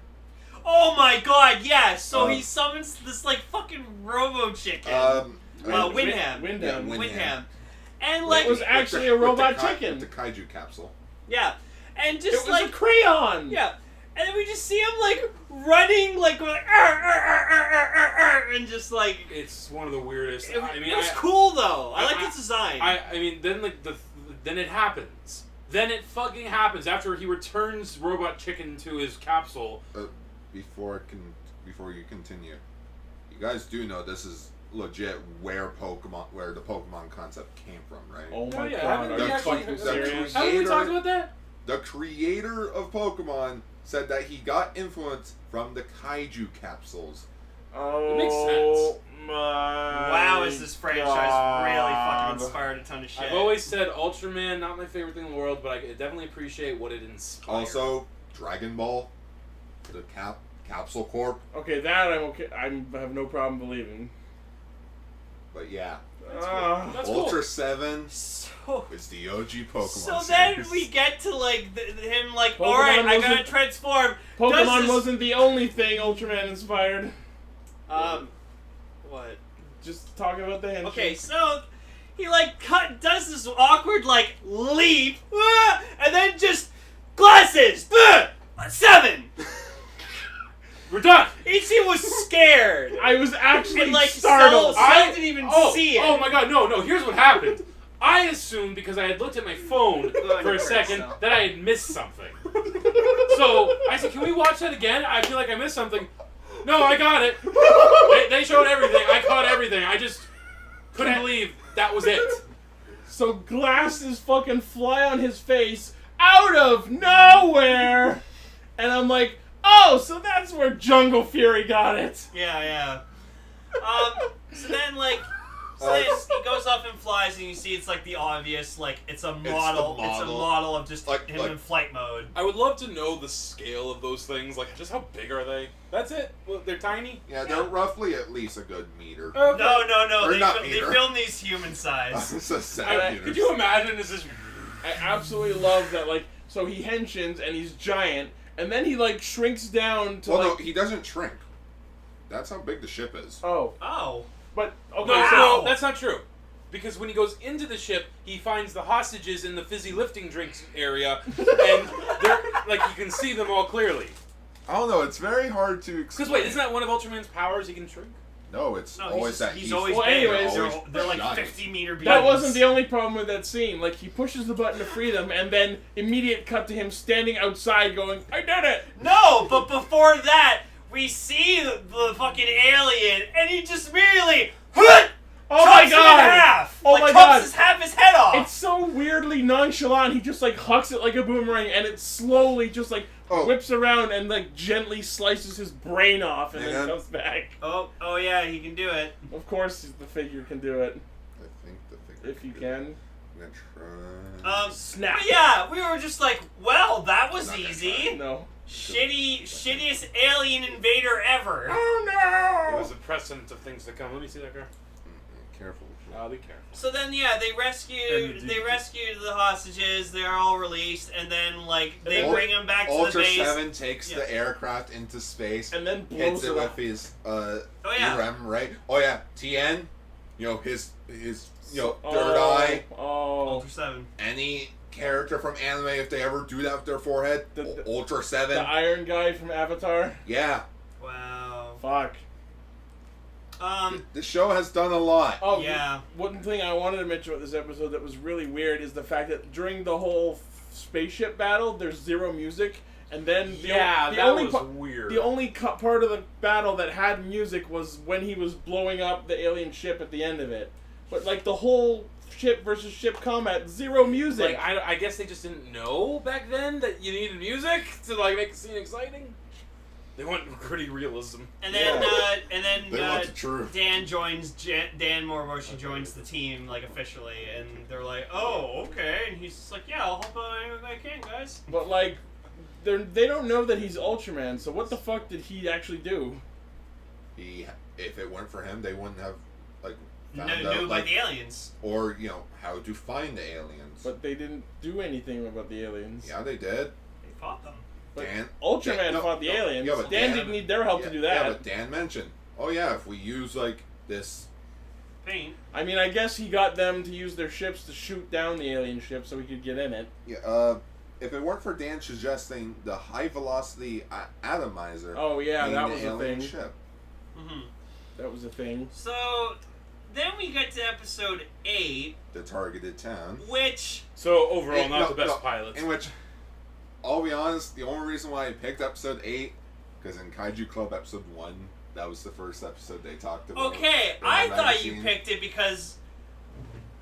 Oh my god, yes! So he summons this like fucking Robo Chicken. Windham. Windham. Windham. And like It was actually a robot chicken. With the kaiju capsule. yeah. And It just was like a crayon. yeah. And then we just see him like running like going and just like It's one of the weirdest. it, I mean, it was cool though. I like its design. I mean, then like then it happens. Then it fucking happens after he returns Robot Chicken to his capsule. Before you continue, you guys do know this is legit where the Pokemon concept came from, right? Oh my yeah, god, haven't are we you actually- fucking the serious? Haven't we talked about that? The creator of Pokemon said that he got influence from the kaiju capsules. Oh, It makes sense. My wow, is this franchise really fucking inspired a ton of shit. I've always said Ultraman, not my favorite thing in the world, but I definitely appreciate what it inspired. Also, Dragon Ball, the Capsule Corp. Okay, that I'm okay. I have no problem believing. But yeah, That's cool. Ultraseven So is the OG Pokemon. So then series. we get to like him like, Pokemon alright, I gotta wasn't- transform. Pokemon Does this- wasn't the only thing Ultraman inspired. What? Just talking about the handshake. Okay, so he like does this awkward like leap, and then just glasses, 7. We're done. Ichi was scared. I was actually And, like, startled. I didn't even see it. Oh my god, no. Here's what happened. I assumed because I had looked at my phone for a second that I had missed something. So I said, "Can we watch that again? I feel like I missed something." No, I got it. They showed everything. I caught everything. I just couldn't believe that was it. So glasses fucking fly on his face out of nowhere, and I'm like, oh, so that's where Jungle Fury got it. Yeah. So then like. So then he goes up and flies, and you see it's like the obvious, like it's a model. It's a model of just Like- him like- in flight mode. I would love to know the scale of those things. Like, just how big are they? That's it. Well, they're tiny. Yeah, they're roughly at least a good meter. Okay. No. Or not They meter. film these human size. It's a centimeters. Could you imagine? This is I absolutely love that. Like, so he henshins and he's giant, and then he like shrinks down to Well, like. no, he doesn't shrink. That's how big the ship is. Oh, Oh. but okay. no, So, no, that's not true. Because when he goes into the ship, he finds the hostages in the fizzy lifting drinks area, and they're like you can see them all clearly. I don't know. It's very hard to explain. Because wait, isn't that one of Ultraman's powers? He can shrink. No, it's No, always that he's always Well, big. anyways, they're like giant. 50-meter beams. That wasn't the only problem with that scene. Like, he pushes the button to free them, and then immediate cut to him standing outside going, I did it! No, but before that, we see the fucking alien, and he just immediately Oh chops my him in god! half. Oh like, my chops god! half his head off. It's so weirdly nonchalant. He just, like, hucks it like a boomerang, and it slowly just, like, whips around and, like, gently slices his brain off and then comes back. Oh yeah, he can do it. Of course the figure can do it. I think the figure. If you can. I'm gonna try. Snap! But yeah, we were just like, well, that was Not gonna easy. No. Shittiest alien invader ever. Oh It no! was a precedent of things to come. Let me see that girl. Careful. I'll be careful. So then, yeah, they rescued the hostages. They're all released, and then like they bring them back to the base. Ultraseven takes the aircraft into space And then hits blows it it with up. his yeah. ERM, right? Oh yeah, TN. You know his third Oh, eye. Oh. Ultraseven. Any character from anime, if they ever do that with their forehead, Ultraseven. The Iron Guy from Avatar? Yeah, Wow. Fuck. the show has done a lot. Oh, Yeah. One thing I wanted to mention about this episode that was really weird is the fact that during the whole spaceship battle, there's zero music, and then the only weird. The only part of the battle that had music was when he was blowing up the alien ship at the end of it. But like the whole ship versus ship combat, zero music. Like I guess they just didn't know back then that you needed music to like make the scene exciting. They want gritty realism. And then, They want the truth. Dan joins. Dan Moriboshi joins the team like officially, and they're like, "Oh, okay." And he's just like, "Yeah, I'll help out any way I can, guys." But like, they don't know that he's Ultraman. So what the fuck did he actually do? If it weren't for him, they wouldn't have like found Knew out, about like, the aliens. or how to find the aliens. But they didn't do anything about the aliens. Yeah, they did. They fought them. But Dan, Ultraman fought the aliens. Yeah, but Dan didn't need their help to do that. Yeah, but Dan mentioned, oh yeah, if we use like this. Paint. I mean, I guess he got them to use their ships to shoot down the alien ship so he could get in it. Yeah. If it weren't for Dan suggesting the high velocity atomizer. Oh yeah, being that the was a alien thing. ship. Mm-hmm. That was a thing. So then we get to episode 8, The targeted town. which So overall, Hey, not no, the best no, pilots. In which, I'll be honest, the only reason why I picked episode 8, because in Kaiju Club episode 1, that was the first episode they talked about. okay, in the I thought you magazine. picked it because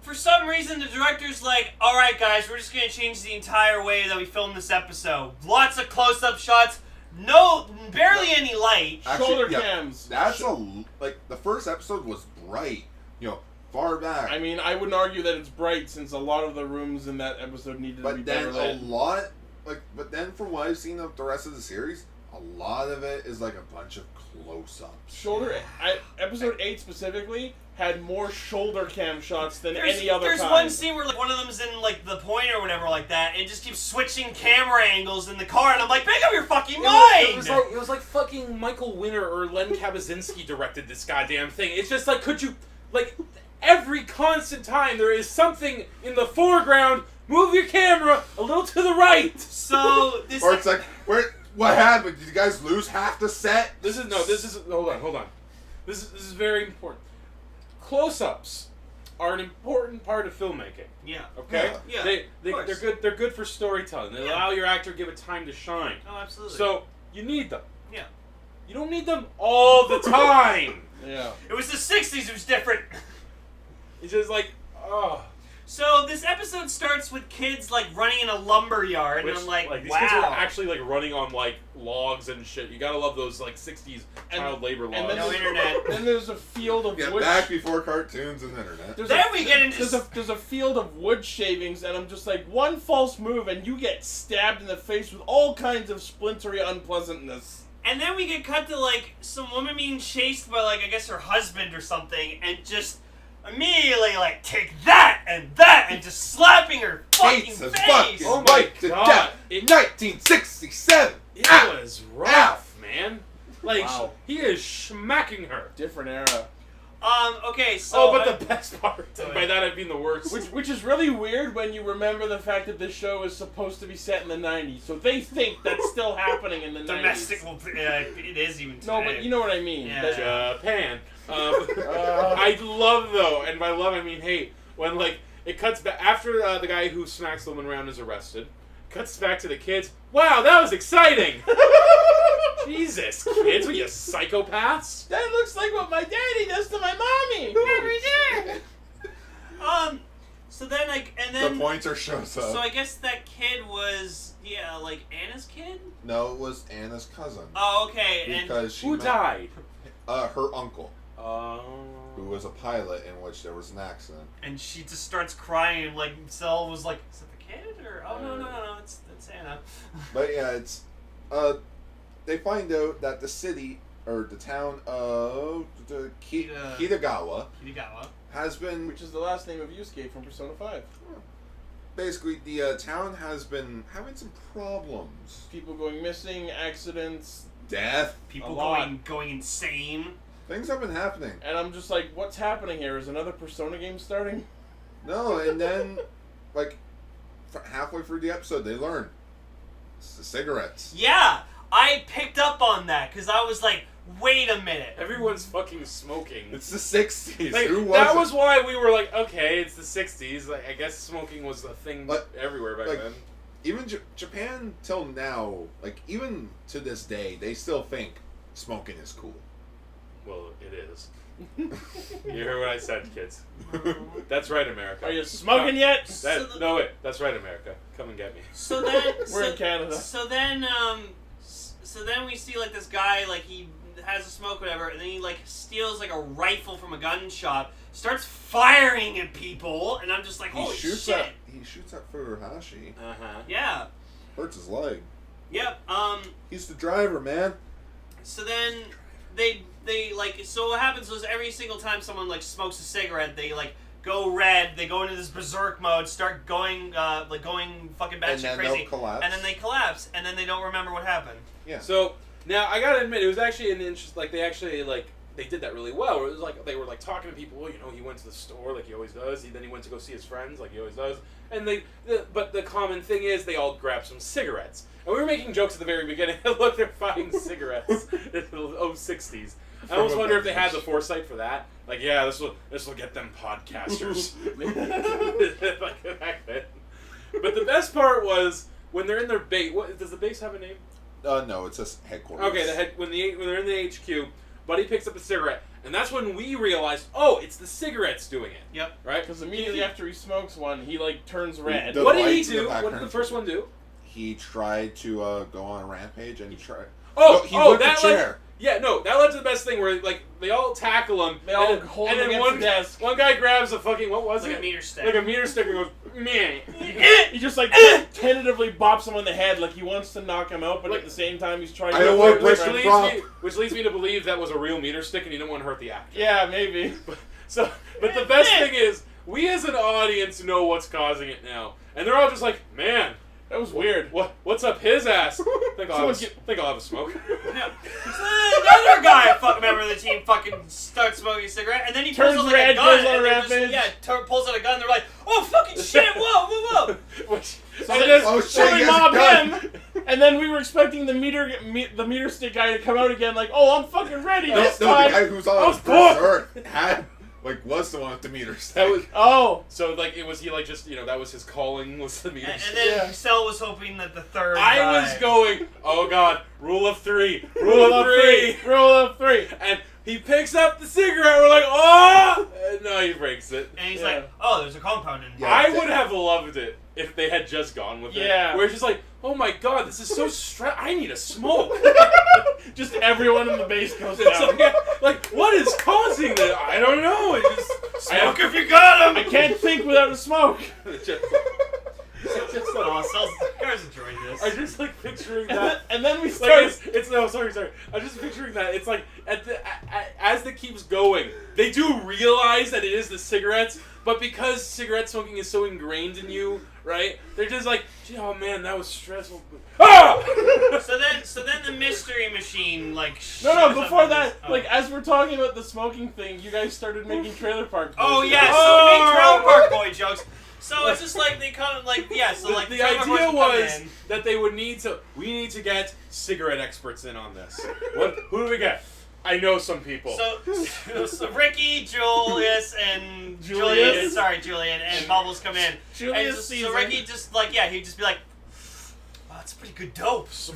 for some reason the director's like, "All right, guys, we're just gonna change the entire way that we filmed this episode. Lots of close-up shots, barely any light." Actually, Shoulder yeah, cams. That's the first episode was bright, far back. I mean, I wouldn't argue that it's bright since a lot of the rooms in that episode needed to be but better then lit. but then from what I've seen of the rest of the series, a lot of it is like a bunch of close-ups. Episode 8 specifically had more shoulder cam shots than There's any other time. one scene where like one of them's in like the point or whatever like that, and it just keeps switching camera angles in the car, and I'm like, make up your fucking mind. It was like fucking Michael Winner or Len Kabaczynski directed this goddamn thing. It's just like, could you, like, every constant time there is something in the foreground, move your camera a little to the right. So this. Or it's like, what happened? Did you guys lose half the set? Hold on. This is very important. Close-ups are an important part of filmmaking. Yeah. Okay. Yeah. They're good. They're good for storytelling. They allow your actor to give it time to shine. Oh, absolutely. So you need them. Yeah. You don't need them all the time. Yeah. It was the 60s. It was different. It's just like, oh. So this episode starts with kids like running in a lumber yard, and I'm like, these wow. kids are actually like running on like logs and shit. You gotta love those like 60s child labor logs. And then No internet. Then there's a field of wood. Back before cartoons and internet. Then we get into there's a field of wood shavings, and I'm just like, one false move and you get stabbed in the face with all kinds of splintery unpleasantness. And then we get cut to like some woman being chased by like I guess her husband or something, and just immediately like take that and just slapping her fucking Hates his face. fucking Oh my wife to God. death. 1967. It Ow. was rough, man. Like, Wow. he is smacking her. Different era. Okay, so but the best part, and by that I mean the worst. Which is really weird when you remember the fact that this show is supposed to be set in the 90s. So they think that's still happening in the 90s. domestic, it is even today. No, but you know what I mean. Yeah. That- Japan. I love though, and by love I mean hate, when like it cuts back after the guy who smacks the woman around is arrested. Cuts back to the kids. Wow, that was exciting! Jesus, kids, are you psychopaths? That looks like what my daddy does to my mommy. So then The pointer shows up. So I guess that kid was like Anna's kid. No, it was Anna's cousin. Oh, okay. Because she Who died? her uncle, Oh. who was a pilot in which there was an accident. And she just starts crying. And, like Cell was like, "Is it the kid or no? It's Anna." But yeah, it's they find out that the city or the town of Kitagawa has been Which is the last name of Yusuke from Persona 5. basically the town has been having some problems. People going missing, accidents, Death. People A lot. going insane. Things have been happening. and I'm just like, what's happening here? Is another Persona game starting? No, and then like halfway through the episode, they learn it's the cigarettes. Yeah, I picked up on that because I was like, "Wait a minute." Everyone's fucking smoking. It's the 60s. Like, Who was that it? was why we were like, okay, it's the 60s. Like, I guess smoking was a thing But, everywhere back like, then. Even Japan till now, like even to this day, they still think smoking is cool. Well, it is. You heard what I said, kids. That's right, America. Are you smoking yet? No, wait. That's right, America. Come and get me. So then We're in Canada. So then we see like this guy, like he has a smoke, whatever, and then he like steals like a rifle from a gun shop, starts firing at people, and I'm just like, holy shit! He shoots at Furuhashi. Yeah. Hurts his leg. Yep. He's the driver, man. So then they like, so what happens was every single time someone like smokes a cigarette, they like go red, they go into this berserk mode, start going going fucking batshit crazy, they'll collapse. and then they collapse, and then they don't remember what happened. Yeah. So, now, I gotta admit, it was actually an interest, like, they actually, like, they did that really well. Where it was like, they were, like, talking to people, well, you know, he went to the store, like he always does. Then he went to go see his friends, like he always does. And but the common thing is, they all grabbed some cigarettes. And we were making jokes at the very beginning. Look, they're buying cigarettes in the 60s. I almost wonder if they had the foresight for that. Like, yeah, this will get them podcasters. Like, back then. But the best part was when they're in their base. What does the base have a name? No, it says headquarters. Okay, when they're in the HQ, Buddy picks up a cigarette, and that's when we realized, oh, it's the cigarettes doing it. Yep. Right? Because immediately after he smokes one, he like turns red. The What did he lights in the do? What did background. the first one do? He tried to go on a rampage, and he tried. He Oh, whipped that a chair. led. Yeah, no, that led to the best thing where like they all tackle him. They all and, hold and him then against the desk. one guy grabs a fucking what was Like it? a meter stick. Like a meter stick and goes meh. He just like tentatively bops him on the head, like he wants to knock him out, but Like- at the same time he's trying I to. don't want which, break the leads prop. which leads me to believe that was a real meter stick and he didn't want to hurt the actor. Yeah, maybe. So, but the best thing is, we as an audience know what's causing it now, and they're all just like, "Man, That was weird. what's up his ass? Think I'll Someone have a smoke." Yeah. So then another guy, a fucking member of the team, fucking starts smoking a cigarette, and then he Turns pulls out like red, a gun. goes on and a they're just- rampage. pulls out a gun. They're like, "Oh fucking shit! Whoa!" Which, So and they- then- Oh shit! So he they has a mob gun. him, and then we were expecting the meter stick guy to come out again, like, oh, I'm fucking ready No, this the time. guy who's on Oh, his berserk was the one with the meter stick. that was Oh, so like it was he like just that was his calling was the meter. And stick. then Yeah. Cell was hoping that the third. I guy- was going, oh god, rule of three, rule of three, Rule of three. and he picks up the cigarette. We're like, oh, and no, he breaks it. And he's Yeah. like, "Oh, there's a compound in here." Yeah. I would have loved it if they had just gone with it. Yeah. Where it's just like, oh my god, this is so I need a smoke. Just everyone in the base goes It's down. like, what is causing this? I don't know. It just Smoke if you got him. I can't think without a smoke. it's just Oh, Cell's guys enjoying this. I just like picturing And that. then, and then we Like start. it's no sorry. I'm just picturing that. It's like as it keeps going, they do realize that it is the cigarettes, but because cigarette smoking is so ingrained in you, right? They're just like, gee, oh man, that was stressful. Ah! So then the mystery machine like. No, shows up before in that, this- oh. like, as we're talking about the smoking thing, you guys started making Trailer Park Oh jokes. yeah, so Oh! we make Trailer Park Boy jokes. So it's just like they kind of like so like the Trailer Park Boys idea would come was in. that we need to get cigarette experts in on this. Who do we get? I know some people. So Ricky, Julius, and Julius? Julian, and Bubbles come in. Julius and sees so Ricky just like, he'd just be like, oh, it's pretty good dope. It's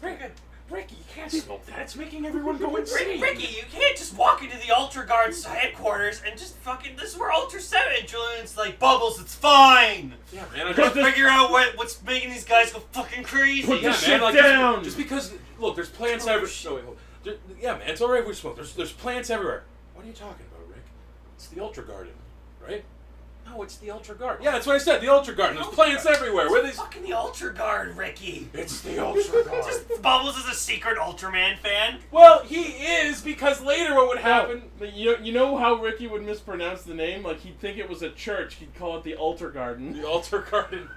very good. Ricky, you can't smoke that. It's making everyone go insane. Ricky, you can't just walk into the Ultra Guard's headquarters and just fucking, this is where Ultraseven. Julian's like, Bubbles, it's fine. Yeah, man. I Just figure out what's making these guys go fucking crazy. Put yeah, the man, shit like, down. Just because, look, there's plants everywhere. No, wait, hold. Yeah, man, it's alright if we smoke. There's plants everywhere. What are you talking about, Rick? It's the Ultra Garden, right? No, it's the Ultra Garden. Yeah, that's what I said. The Ultra Garden. There's plants everywhere. Where are these? Fucking the Ultra Guard, Ricky. It's the Ultra Garden. Just Bubbles is a secret Ultraman fan. Well, he is, because later what would happen? But you know how Ricky would mispronounce the name? Like, he'd think it was a church. He'd call it the Ultra Garden. The Ultra Garden.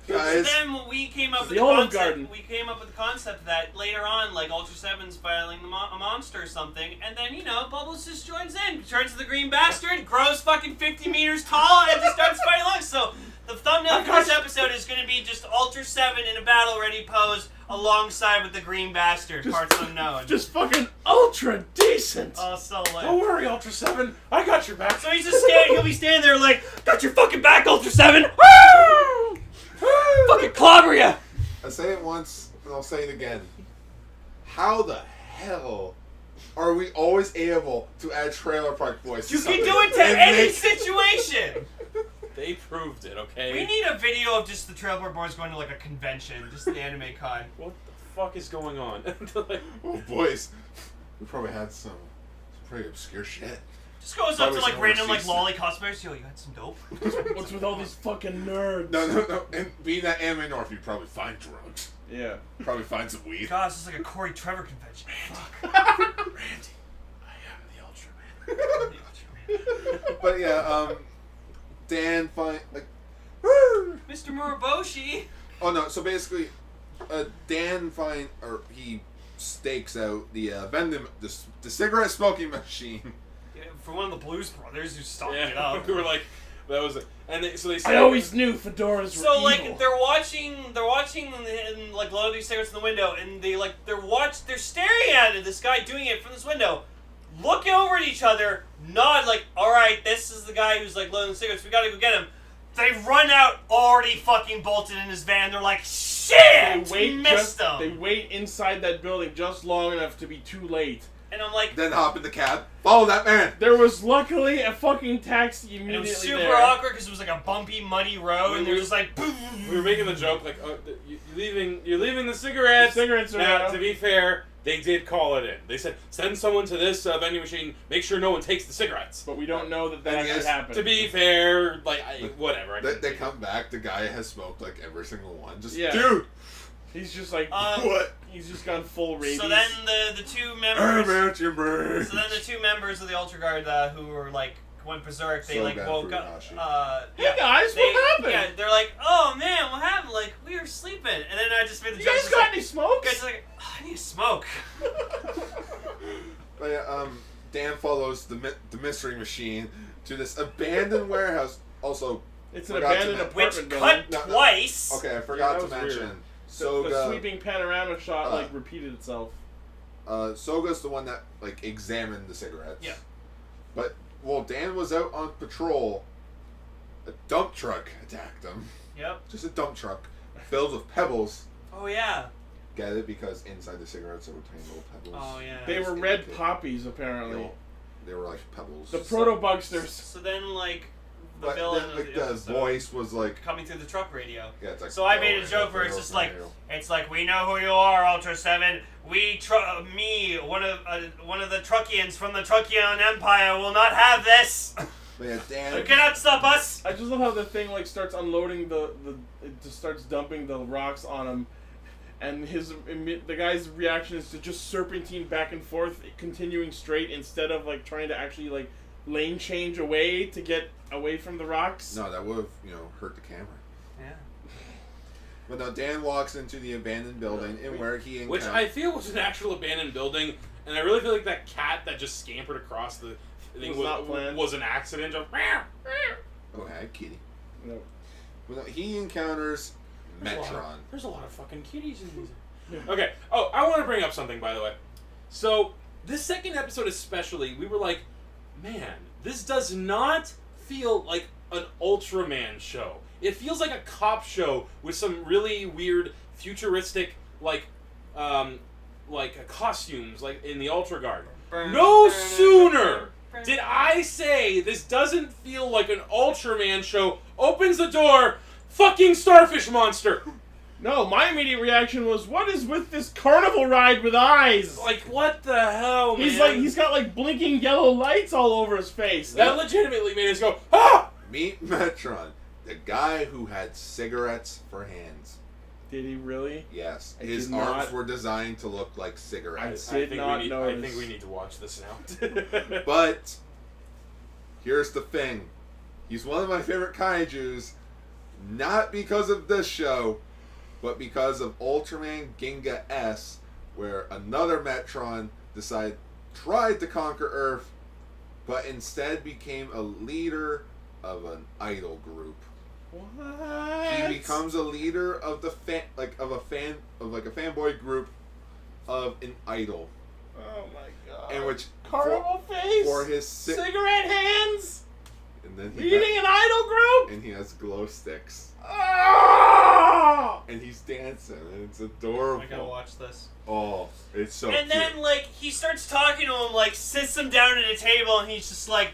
Guys, Then we came up with The the Olive concept. Garden. We came up with the concept that later on, like Ultraseven's filing a monster or something, and then Bubbles just joins in, turns to the green bastard, grows fucking 50 meters tall, and just starts fighting along. So the thumbnail for this episode is going to be just Ultraseven in a battle-ready pose alongside with the green bastard. Parts unknown. Just fucking ultra decent. Oh, so like. Don't worry, Ultraseven. I got your back. So he's just he'll be standing there like, got your fucking back, Ultraseven. Woo! Fucking clobber ya! I say it once, and I'll say it again. How the hell are we always able to add trailer park voice to You can something do it to and any make- situation! They proved it, okay? We need a video of just the Trailer Park Boys going to like a convention, just the anime con. What the fuck is going on? Like, Oh, boys. We probably had some pretty obscure shit. Just goes up Probably to like some random like overseas lolly cosplayers. Yo, you had some dope? What's with all these fucking nerds? No. And being that anime north, you'd probably find drugs. Yeah. Probably find some weed. God, this is like a Corey Trevor convention. Fuck. Randy, I am the Ultraman. The Ultraman. But yeah, Dan find like. Mr. Muraboshi. Oh no! So basically, Dan he stakes out the the cigarette smoking machine. Yeah, for one of the Blues Brothers who's stalking it Yeah, up. we were like, that was it. And so they I said, always knew fedoras were So evil. like they're watching and like load these cigarettes in the window, and they're staring at it. This guy doing it from this window, look over at each other, nod like, all right, this is the guy who's like loading the cigarettes. We gotta go get him. They run out, already fucking bolted in his van. They're like, shit, missed him. They wait inside that building just long enough to be too late. And I'm like, Then hop in the cab. Follow that man. There was luckily a fucking taxi and immediately it was super there. awkward because it was like a bumpy, muddy road, and they're just like, boom. we were making the joke like, oh, you're leaving the cigarettes. The cigarettes are Now, out. to be fair, they did call it in. They said, send someone to this vending machine. Make sure no one takes the cigarettes. But we don't know that And actually yes, happened. To be fair, like whatever. They come back. The guy has smoked like every single one. Just Yeah. dude. He's just like, What? he's just gone full rabies. So then the two I'm members. at your brain. So then the two members of the Ultra Guard who were like went berserk. They So like bad woke for up. Yonashi. Hey guys, what happened? Yeah, they're like, oh man, what happened? Like we were sleeping, and then I just made the You joke. guys just got like, any smokes? guys are like, oh, I need to smoke. But yeah, Dan follows the mystery machine to this abandoned warehouse. Also, It's an forgot to abandoned mention- Which apartment building. cut twice. Okay, I forgot that to was mention. weird. The Soga. sweeping panorama shot repeated itself. Soga's the one that examined the cigarettes. Yeah. But while Dan was out on patrol, a dump truck attacked him. Yep. Just a dump truck filled with pebbles. Oh yeah. Get it? Because inside the cigarettes there were tiny little pebbles. Oh yeah. They were Just red indicate- poppies, apparently. They were like pebbles. The proto-bugsters. So then like the But villain then, of like, the the episode voice was like, coming through the truck radio. yeah, it's like. So I made a oh, joke where it's yeah, just like, yeah. it's like, we know who you are, Ultraseven. One of the Truckians from the Truckian Empire will not have this. But yeah, Dan. You cannot stop us. I just love how the thing like starts unloading it just starts dumping the rocks on him, and the guy's reaction is to just serpentine back and forth, continuing straight instead of like trying to actually like lane change away to get away from the rocks. No, that would have hurt the camera. Yeah. But no, Dan walks into the abandoned building in where he Which encounters. I feel was an actual abandoned building, and I really feel like that cat that just scampered across the thing Was not planned. was an accident. Just, Oh, hi, kitty. No. But no, he encounters Metron. There's a lot of fucking kitties in these. Okay. Oh, I want to bring up something, by the way. So, This second episode especially, we were like, man, this does not feel like an Ultraman show. It feels like a cop show with some really weird futuristic costumes like in the Ultra Guard. No sooner did I say this doesn't feel like an Ultraman show, opens the door, fucking starfish monster. No, my immediate reaction was, what is with this carnival ride with eyes? Like, what the hell, man? He's got like blinking yellow lights all over his face. That legitimately made us go, ah! Meet Metron, the guy who had cigarettes for hands. Did he really? Yes. I His did arms not- were designed to look like cigarettes. I did not I notice. think we need to watch this now. But here's the thing. He's one of my favorite kaijus, not because of this show, but because of Ultraman Ginga S, where another Metron tried to conquer Earth, but instead became a leader of an idol group. What? He becomes a leader of a fanboy group of an idol, Oh my god. in which Carnival face? for his Cigarette hands? and then Leading an idol group? and he has glow sticks Ah! and he's dancing and it's adorable. I gotta watch this. Oh, it's so And cute. then, like, he starts talking to him, like, sits him down at a table, and he's like,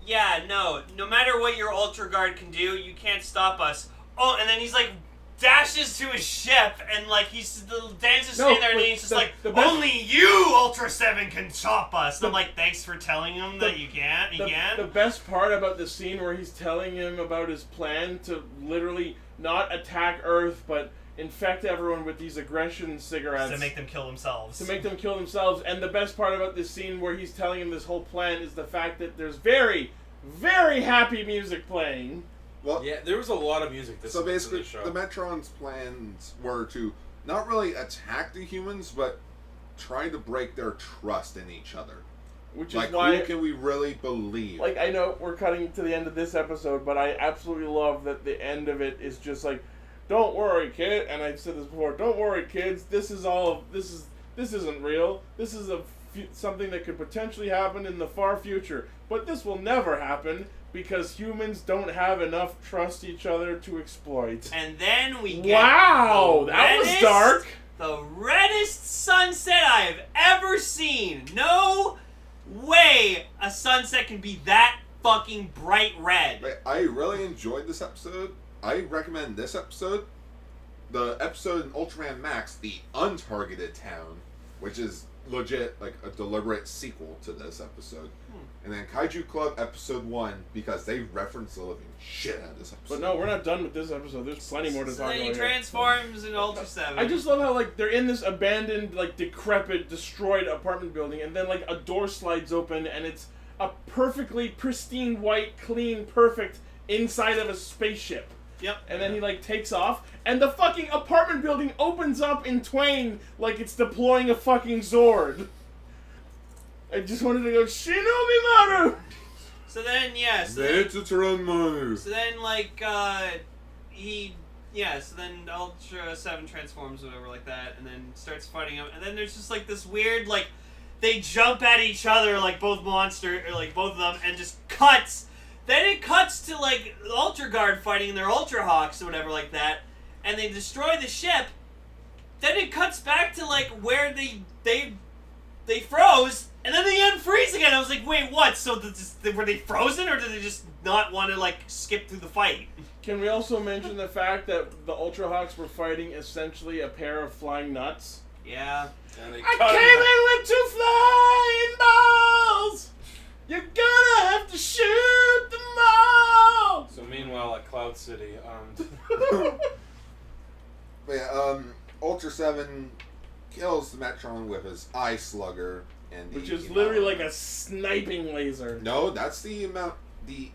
yeah, no matter what your Ultra Guard can do, you can't stop us. Oh, and then he's like, dashes to his ship, and like, the dancer's standing there, and he's just like, only you, Ultraseven, can stop us. And I'm like, thanks for telling him that you can't. The best part about the scene where he's telling him about his plan to literally not attack Earth, but infect everyone with these aggression cigarettes. To make them kill themselves. And the best part about this scene where he's telling him this whole plan is the fact that there's very, very happy music playing. Well, yeah, there was a lot of music this so basically, this show. the Metron's plans were to not really attack the humans, but try to break their trust in each other. Which Like, is why, who can we really believe? like, I know we're cutting to the end of this episode, but I absolutely love that the end of it is just like, don't worry, kid. And I've said this before. Don't worry, kids. This isn't real. This is something that could potentially happen in the far future, but this will never happen because humans don't have enough trust each other to exploit. And then we get Wow, that was dark. The reddest sunset I've ever seen. No way a sunset can be that fucking bright red. I really enjoyed this episode. I recommend this episode. The episode in Ultraman Max, The Untargeted Town, which is legit like a deliberate sequel to this episode. And then Kaiju Club episode 1, because they reference the living shit out of this episode. But no, we're not done with this episode. There's plenty more to So talk then about he here. transforms in Ultraseven. I just love how, like, they're in this abandoned, like, decrepit, destroyed apartment building, and then, like, a door slides open, and it's a perfectly pristine, white, clean, perfect inside of a spaceship. Yep. And then he, like, takes off, and the fucking apartment building opens up in twain like it's deploying a fucking Zord. I just wanted to go, Shinobi Maru! So then, yeah. So then, like, so then Ultraseven transforms, whatever, like that, and then starts fighting him. And then there's just, like, this weird, like, they jump at each other, like, both both of them, and just cuts. Then it cuts to, like, the Ultra Guard fighting their Ultra Hawks or whatever, like that, and they destroy the ship. Then it cuts back to, like, where they froze, and then they unfreeze again. I was like, wait, what? So were they frozen, or did they just not want to, like, skip through the fight? Can we also mention the fact that the Ultra Hawks were fighting essentially a pair of flying nuts? Yeah. And they I cut came in with 2 flying balls! You're gonna have to shoot them all! So meanwhile, at Cloud City, But yeah, Ultraseven kills the Metron with his eye slugger, and Which is literally like a sniping laser. No, that's the amount. I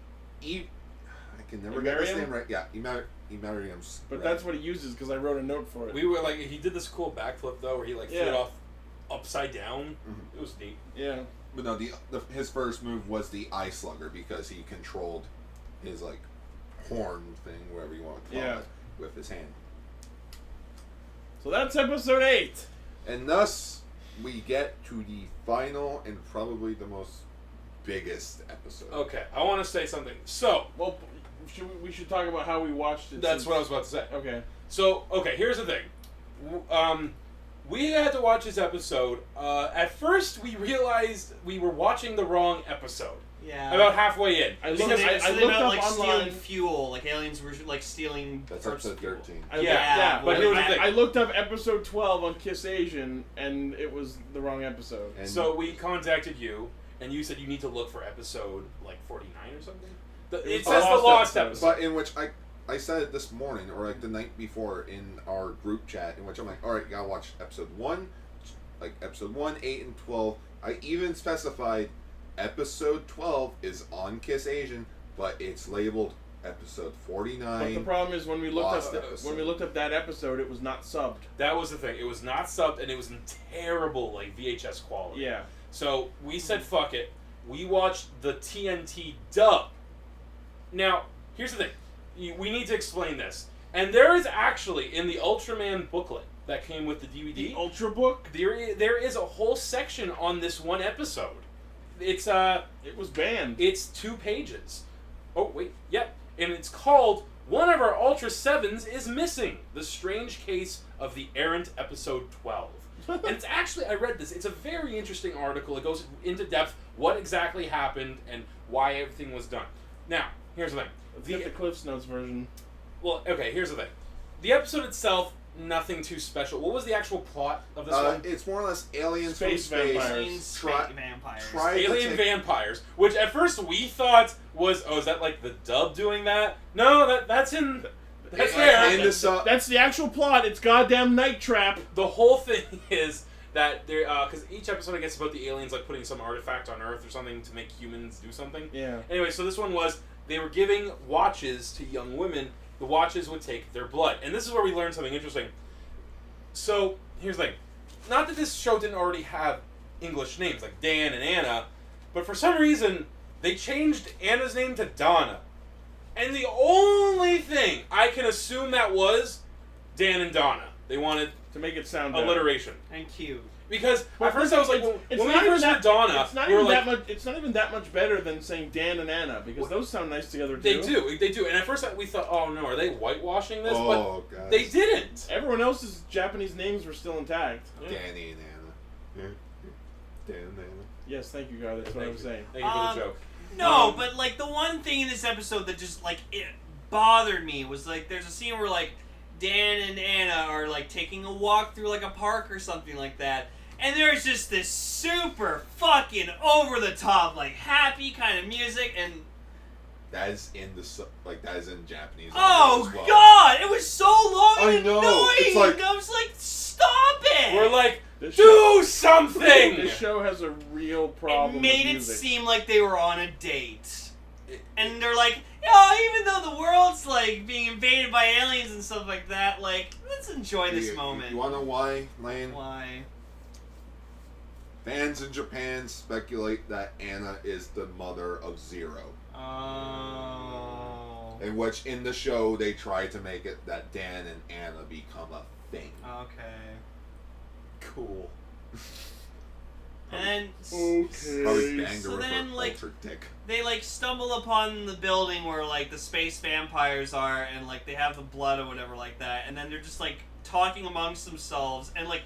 can never get this Imarium? name right. Yeah, Imarium's. But right. that's what he uses because I wrote a note for it. we were like, he did this cool backflip though, where he like flew Yeah. off upside down. Mhm. It was neat. Yeah. But no, his first move was the eye slugger because he controlled his like horn thing, whatever you want to call Yeah. it, with his hand. So that's episode 8. And thus we get to the final and probably the most biggest episode. Okay, I want to say something. So, Well, we should talk about how we watched it. that's what I was about to say. Okay. So, okay, here's the thing. We had to watch this episode. At first, we realized we were watching the wrong episode. Yeah. About halfway in. I So looked, they, I so they looked meant, up like online. stealing fuel, like aliens were like stealing. That's parts of episode fuel. 13. Yeah, but well, here's the thing. I looked up episode 12 on Kiss Asian, and it was the wrong episode. And So we contacted you, and you said you need to look for episode, like, 49 or something? It was says the the lost lost episode. episode. But in which I said it this morning, or like the night before in our group chat, in which I'm like, alright, you gotta watch episode 1, like episode 1, 8, and 12. I even specified episode 12 is on Kiss Asian, but it's labeled episode 49. But the problem is when we looked Lost up episode. when we looked up that episode, it was not subbed. That was the thing. It was not subbed, and it was in terrible, like, VHS quality. Yeah. So we said, fuck it. We watched the TNT dub. Now, here's the thing. We need to explain this. And there is actually, in the Ultraman booklet that came with the DVD, The Ultra Book. there is a whole section on this one episode. It's It was banned. It's 2 pages. Oh, wait, yep. And it's called One of Our Ultra Sevens is Missing. The Strange Case of the Errant Episode 12. And it's actually, I read this, it's a very interesting article. It goes into depth what exactly happened and why everything was done. Now, here's the thing. Let's get the Cliff's Notes version. Well, okay, here's the thing. The episode itself, nothing too special. What was the actual plot of this one? It's more or less aliens Space from space. vampires. Aliens, Try- vampires. try- Alien take- vampires, which at first we thought was, oh, is that like the dub doing that? No, that's in, that's there. In the That's the actual plot. It's goddamn Night Trap. The whole thing is that there, because each episode I guess about the aliens like putting some artifact on Earth or something to make humans do something. Yeah. Anyway, so this one was they were giving watches to young women. The watches would take their blood, and this is where we learned something interesting. So here's the thing: not that this show didn't already have English names like Dan and Anna, but for some reason they changed Anna's name to Donna, and the only thing I can assume that was Dan and Donna. They wanted To make it sound better. alliteration. And cute. Because at first I was like, when we first heard Donna, It's not we were even like, that much. It's not even that much better than saying Dan and Anna because those sound nice together too. they do. And at first we thought, oh no, are they whitewashing this? Oh, but God. they didn't. Everyone else's Japanese names were still intact. Danny and Anna. Dan and Anna. Yes, thank you, guy. That's what I was saying. Thank you for the joke. No, but like the one thing in this episode that just like it bothered me was like there's a scene where like Dan and Anna are like taking a walk through like a park or something like that. And there's just this super fucking over the top, like happy kind of music, and That is in that is in Japanese. oh as well. god, it was so long I and know, annoying. it's like- I was like, stop it! We're like, This do something. This show has a real problem it made with it music. seem like they were on a date. And they're like, oh, even though the world's like being invaded by aliens and stuff like that, like, let's enjoy this moment. You want to know why, Lane? Why? Fans in Japan speculate that Anna is the mother of Zero. Oh. In which, in the show, they try to make it that Dan and Anna become a thing. Okay. Cool. And Probably banged So her with then, her like- ultra dick. they like stumble upon the building where like the space vampires are, and like they have the blood or whatever like that, and then they're just like talking amongst themselves, and like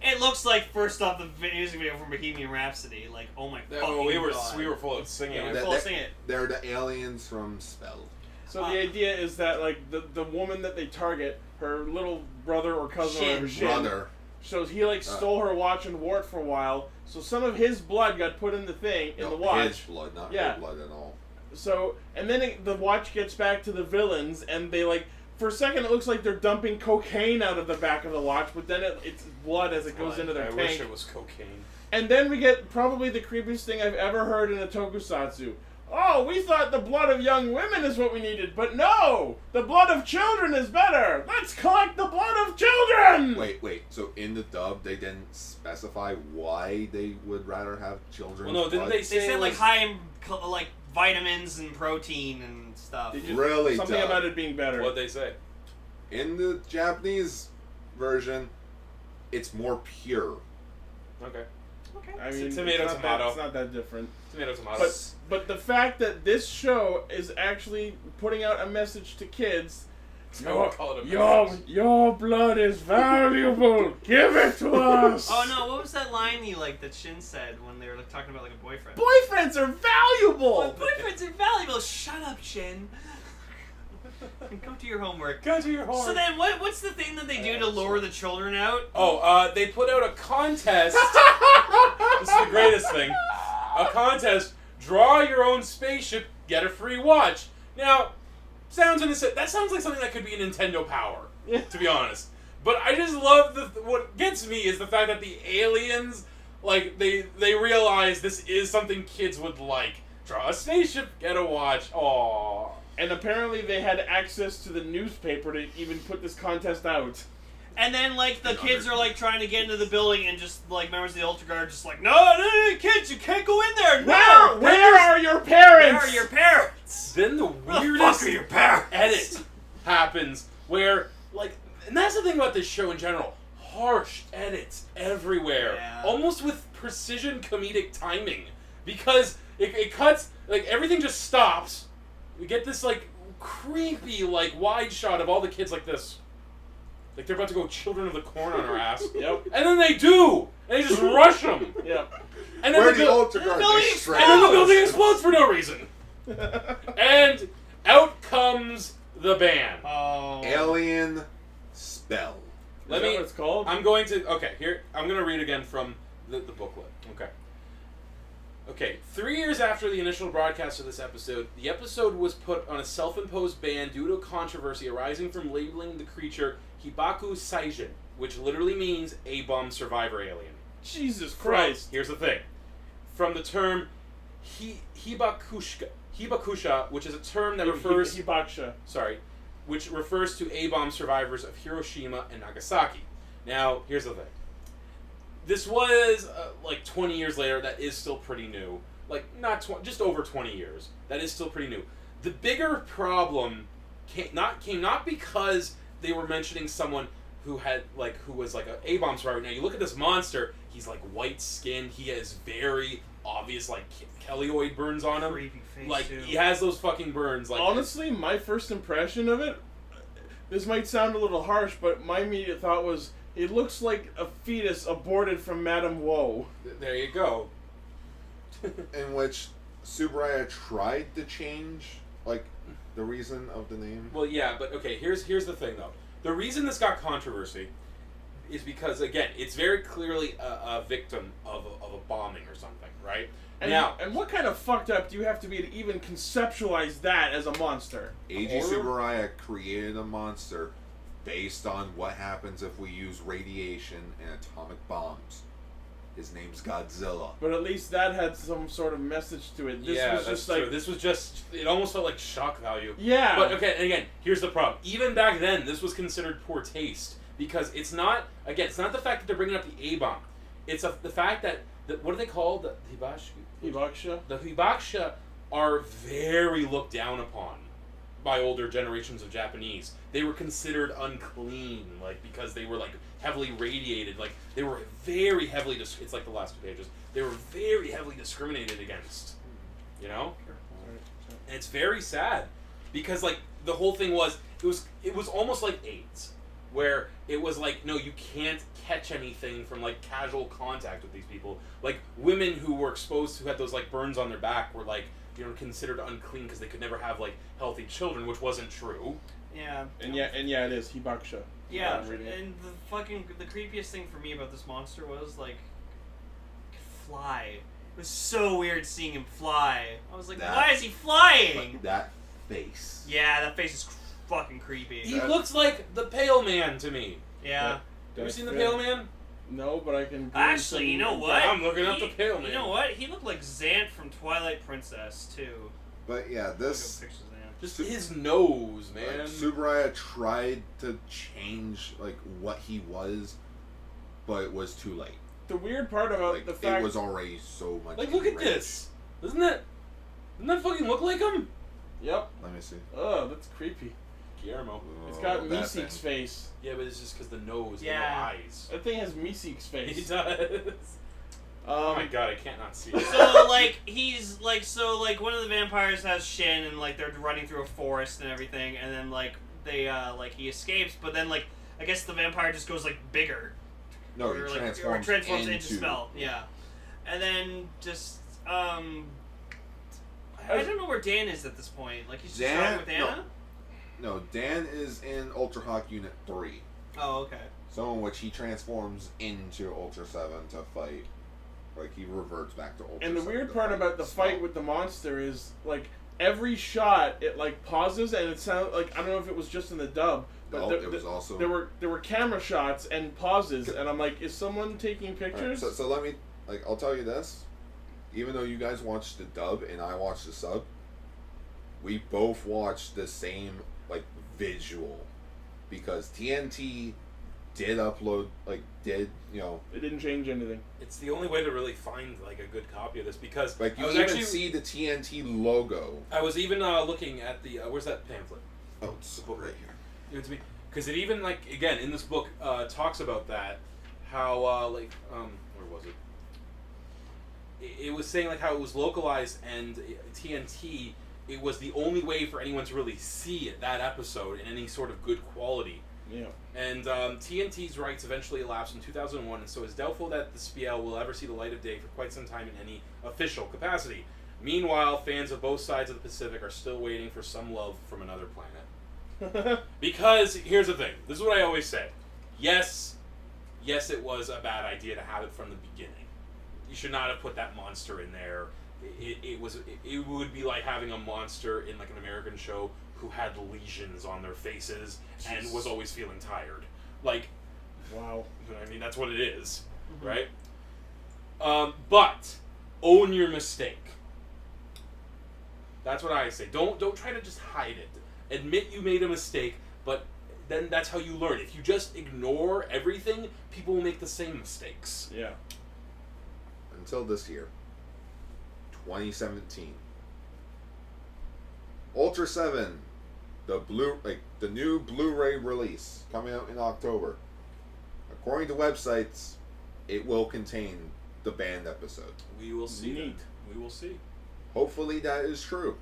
it looks like first off the music video from Bohemian Rhapsody, like oh my fucking Oh, we were god. full of singing. Yeah, we it. were That- full that- sing it. They're the aliens from Spelled. So the idea is that like the woman that they target, her little brother or cousin or whatever, Shin, Brother. so he like stole her watch and wore it for a while. So some of his blood got put in the thing in the watch. His blood, not Yeah. her blood at all. So and then the watch gets back to the villains, and they like for a second it looks like they're dumping cocaine out of the back of the watch, but then it's blood as it goes into their I tank. wish it was cocaine. And then we get probably the creepiest thing I've ever heard in a tokusatsu. Oh, we thought the blood of young women is what we needed, but no! The blood of children is better! Let's collect the blood of children! Wait. So in the dub, they didn't specify why they would rather have children's Well, no, didn't blood? they They say said it like was- high in like vitamins and protein and stuff. They just- Really Something dumb. about it being better. What'd they say? In the Japanese version, it's more pure. Okay. Okay. I mean, Tomato, it's not tomato. It's not that different. Tomato, tomato. But the fact that this show is actually putting out a message to kids. Your blood is valuable. Give it to us. Oh no! What was that line you like that Shin said when they were like talking about like a boyfriend? Boyfriends are valuable. Oh, boyfriends are valuable. Shut up, Shin. Go do your homework. Go to your home. So then, what's the thing that they do to lure the children out? Oh, they put out a contest. This is the greatest thing. A contest. Draw your own spaceship. Get a free watch. Now, that sounds like something that could be a Nintendo Power. To be honest. But I just love what gets me is the fact that the aliens, like, they realize this is something kids would like. Draw a spaceship. Get a watch. Aww. And apparently they had access to the newspaper to even put this contest out. And then, like, the kids are, like, trying to get into the building and just, like, members of the Ultra Guard just like, no, kids, you can't go in there. No! Where are your parents? Where are your parents? Then the Where the weirdest fuck are your parents? edit happens where, like, and that's the thing about this show in general. Harsh edits everywhere. Yeah. Almost with precision comedic timing. Because it cuts, like, everything just stops. We get this, like, creepy, like, wide shot of all the kids like this. Like, they're about to go Children of the Corn on our ass. Yep. And then they do! And they just rush them! Yep. And then Where the the buil- Ultra Guard building they straight and then the out. building explodes for no reason! And out comes the band. Oh. Alien spell. Is that what it's called? I'm going to read again from the booklet. Okay, 3 years after the initial broadcast of this episode, the episode was put on a self-imposed ban due to a controversy arising from labeling the creature Hibaku Saijin, which literally means A-bomb survivor alien. Jesus Christ. Here's the thing. From the term Hibakusha, which is a term that refers... Hibakusha. which refers to A-bomb survivors of Hiroshima and Nagasaki. Now, here's the thing. This was, like, 20 years later. That is still pretty new. Like, just over 20 years. That is still pretty new. The bigger problem came not because they were mentioning someone who was, like, an A-bomb survivor. Now, you look at this monster, he's, like, white-skinned. He has very obvious, like, Kelioid burns on him. Creepy face, Like, too. he has those fucking burns. Like, Honestly, my first impression of it, this might sound a little harsh, but my immediate thought was, it looks like a fetus aborted from Madame Woe. there you go. In which Subaraya tried to change, like, the reason of the name. Well, yeah, but okay, here's the thing, though. The reason this got controversy is because, again, it's very clearly a victim of a bombing or something, right? And what kind of fucked up do you have to be to even conceptualize that as a monster? Eiji Subaraya created a monster based on what happens if we use radiation and atomic bombs. His name's Godzilla. But at least that had some sort of message to it. This was that's just true. like... This was just... It almost felt like shock value. Yeah. But, okay, and again, here's the problem. Even back then, this was considered poor taste. Because it's not... Again, it's not the fact that they're bringing up the A-bomb. It's the fact that... what are they called? The Hibakusha? The Hibakusha are very looked down upon by older generations of Japanese. They were considered unclean, like, because they were, like, heavily radiated. Like, they were very heavily... it's like the last 2 pages. They were very heavily discriminated against. You know? And it's very sad. Because, like, the whole thing was... It was almost like AIDS. Where it was like, no, you can't catch anything from, like, casual contact with these people. Like, women who were exposed, who had those, like, burns on their back were, like, you know, considered unclean because they could never have, like, healthy children, which wasn't true. Yeah. And yeah, it is. Hibakusha. Yeah, I'm reading it. and the creepiest thing for me about this monster was, like, he could fly. It was so weird seeing him fly. I was like, why is he flying? That face. Yeah, that face is fucking creepy. He looks like the Pale Man to me. Yeah. Have you seen the Pale Man? No, but I can... Actually, you know what? I'm looking up the Pale Man. You know what? He looked like Xant from Twilight Princess, too. But yeah, this... Look up pictures of Xant. Just his nose, man. Like, Subaraya tried to change, like, what he was, but it was too late. The weird part about Like, the fact... it was already so much... Like, look at rage. this. Doesn't that fucking look like him? Yep. Let me see. Oh, that's creepy. Guillermo. It's got Oh, that Meeseek's thing. face. Yeah, but it's just because the nose Yeah. and the eyes. That thing has Meeseek's He face. does. Oh my god, I can't not see it. So like he's like one of the vampires has Shin and like they're running through a forest and everything, and then like they like he escapes, but then like I guess the vampire just goes like bigger. No, or, he like, transforms into Spell. Yeah, and then just I don't know where Dan is at this point. Like he's just starting with Anna. No, Dan is in Ultra Hawk Unit 3. Oh, okay. So in which he transforms into Ultra 7 to fight. Like, he reverts back to Ultra 7. And the weird part fight about the fight with the monster is, like, every shot, it, like, pauses, and it sounds like, I don't know if it was just in the dub, but No, it was also... There were camera shots and pauses, and I'm like, is someone taking pictures? Right, so let me, like, I'll tell you this. Even though you guys watched the dub and I watched the sub, we both watched the same, like, visual. Because TNT did upload, like, you know... It didn't change anything. It's the only way to really find, like, a good copy of this, because... Like, you even see the TNT logo. I was even looking at the... where's that pamphlet? Oh, it's book right here. Give it to me. Because it even, like, again, in this book, talks about that, how, where was it? It was saying, like, how it was localized, and TNT, it was the only way for anyone to really see it, that episode in any sort of good quality. Yeah. And TNT's rights eventually elapsed in 2001, and so it's doubtful that the SPL will ever see the light of day for quite some time in any official capacity. Meanwhile, fans of both sides of the Pacific are still waiting for some love from another planet. Because, here's the thing. This is what I always say. Yes, it was a bad idea to have it from the beginning. You should not have put that monster in there. It would be like having a monster in, like, an American show who had lesions on their faces and was always feeling tired. Like, wow. I mean, that's what it is, right? But own your mistake. That's what I say. Don't try to just hide it. Admit you made a mistake, but then that's how you learn. If you just ignore everything, people will make the same mistakes. Yeah. Until this year, 2017. Ultra 7, the new Blu-ray release coming out in October. According to websites, it will contain the banned episode. We will see. Neat. We will see. Hopefully that is true.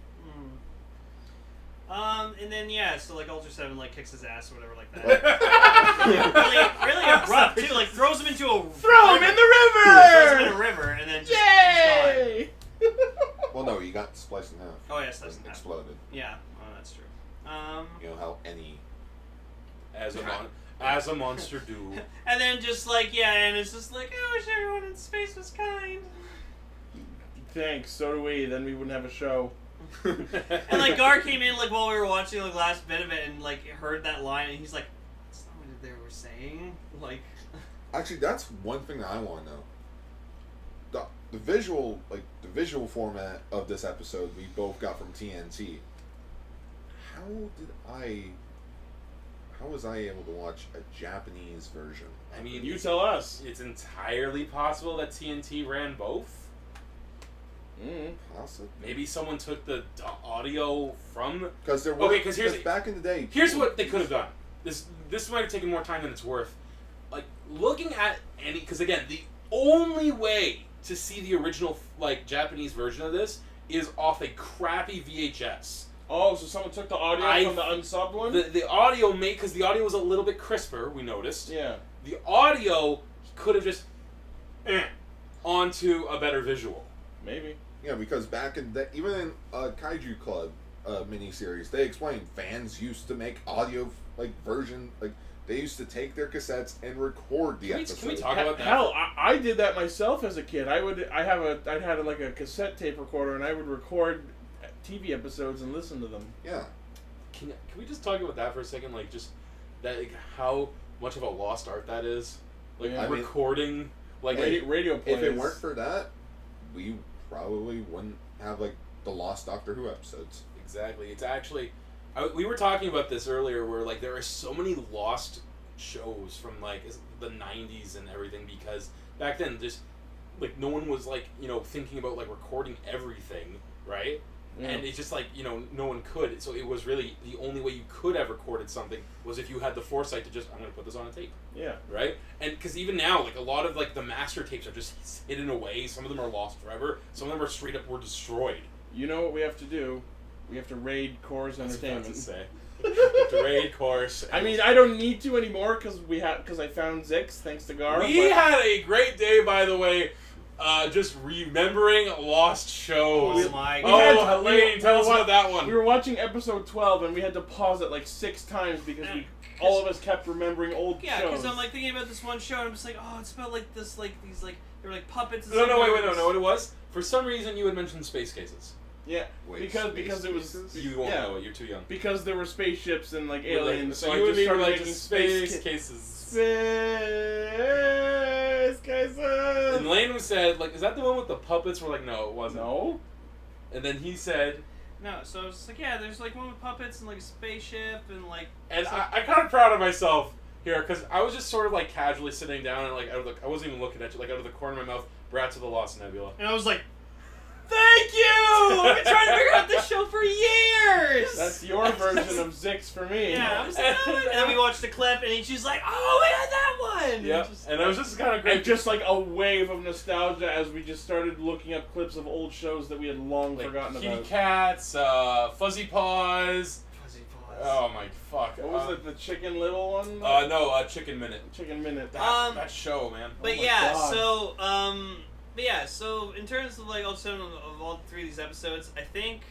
And then so like Ultra 7 like kicks his ass or whatever like that. really abrupt too. Like throws him into a Throw him in the river. Throws him in a river and then just Yay! Well, no, you got spliced in half. Oh yeah, sliced in half. Exploded. Yeah, oh that's true. You know how any as a monster do. And then just like and it's just like I wish everyone in space was kind. Thanks. So do we. Then we wouldn't have a show. And like Gar came in like while we were watching like last bit of it and like heard that line and he's like, "That's not what they were saying." Like, actually, that's one thing that I want to know. The visual format of this episode we both got from TNT. How was I able to watch a Japanese version? I mean, you tell us. It's entirely possible that TNT ran both. Possibly. Maybe someone took the audio from... Because there was... Okay, because back in the day... Here's what they could have done. This might have taken more time than it's worth. Like, looking at any... Because, again, the only way to see the original, like, Japanese version of this is off a crappy VHS. Oh, so someone took the audio from the unsubbed one? The audio because the audio was a little bit crisper, we noticed. Yeah. The audio could have just... onto a better visual. Maybe. Yeah, because back in even in Kaiju Club miniseries, they explained fans used to make audio version they used to take their cassettes and record the episode. Can we talk about that? Hell, I did that myself as a kid. I'd had a cassette tape recorder and I would record TV episodes and listen to them. Yeah. Can we just talk about that for a second? Like just that, how much of a lost art that is. Like recording, radio plays. If it weren't for that, we probably wouldn't have the Lost Doctor Who episodes. Exactly. It's actually, we were talking about this earlier, where there are so many lost shows from the 90s and everything, because back then just no one was thinking about recording everything, right? And it's just like, no one could. So it was really the only way you could have recorded something was if you had the foresight to just, I'm going to put this on a tape. Yeah. Right? And because even now, like, a lot of, like, the master tapes are just hidden away. Some of them are lost forever. Some of them are straight up were destroyed. You know what we have to do? We have to raid Coors Entertainment. That's what I was about to say. To raid Coors. I mean, I don't need to anymore because I found Zix, thanks to Gar. We had a great day, by the way. Just remembering lost shows. Oh my God. Helene, tell us about that one. We were watching episode 12 and we had to pause it like 6 times because all of us kept remembering old shows. Yeah, because I'm like thinking about this one show and I'm just like, oh, it's about like this, like these, like they were like puppets. And No, know what it was? For some reason, you had mentioned space cases. Yeah, Wait, because it was You won't know it. You're too young. Because there were spaceships and like aliens, so I you and just me were started like making space cases. Space cases. And Lane said, like, is that the one with the puppets? We're like, no, it wasn't. No. And then he said, No, so I was just like, yeah, there's like one with puppets and like a spaceship and like. and I'm kind of proud of myself here because I was just sort of like casually sitting down and like I wasn't even looking at you, like out of the corner of my mouth, Brats of the Lost Nebula. And I was like, thank you! I've been trying to figure out this show for years! That's your version of Zix for me. Yeah, I was like, oh, and then we watched the clip and she's like, oh, we had that one! Yep. And it was just kind of great. And just like a wave of nostalgia as we just started looking up clips of old shows that we had long forgotten Kitty about. Cats, Fuzzy Paws. Fuzzy Paws. Oh my fuck. What was it, the Chicken Little one? No, Chicken Minute. Chicken Minute. That show, man. But Oh my yeah, God. so in terms of like also of all 3 of these episodes, I think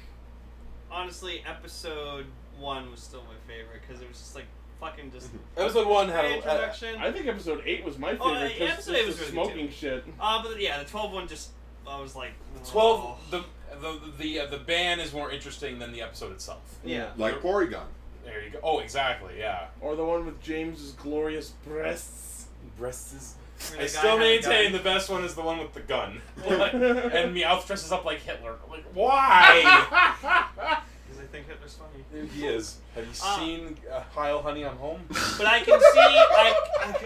honestly episode 1 was still my favorite because it was just like fucking just Episode 1 had great a introduction. I think episode 8 was my Oh, favorite yeah, because episode 8 was the really good, smoking too. shit. But yeah, the 12 one just I was like 12. oh. The band is more interesting than the episode itself. Yeah. Like Porygon. There you go. Oh, exactly. Yeah. Or the one with James's glorious breasts. Breasts. Where I the guy still had a maintain gun. the best one is the one with the gun. And Meowth dresses up like Hitler. Like, why? Because I think Hitler's funny. He is. Have you seen Heil Honey, I'm Home? But I can see,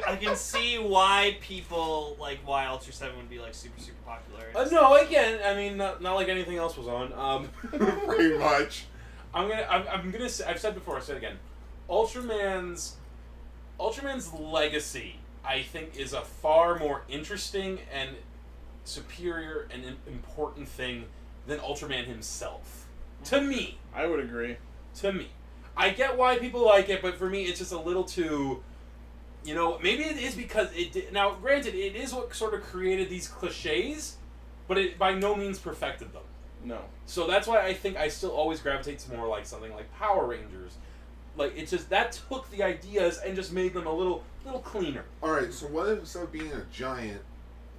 I can see why people like why Ultraseven would be like super popular. No, again, I mean, not like anything else was on. Pretty much. I'm gonna say, I've said before, I'll say it again. Ultraman's legacy, I think, is a far more interesting and superior and important thing than Ultraman himself. To me. I would agree. To me. I get why people like it, but for me, it's just a little too... maybe it is because it did... Now, granted, it is what sort of created these cliches, but it by no means perfected them. No. So that's why I think I still always gravitate to more like something like Power Rangers. Like, it's just, that took the ideas and just made them a little cleaner. Alright, so what if instead of being a giant,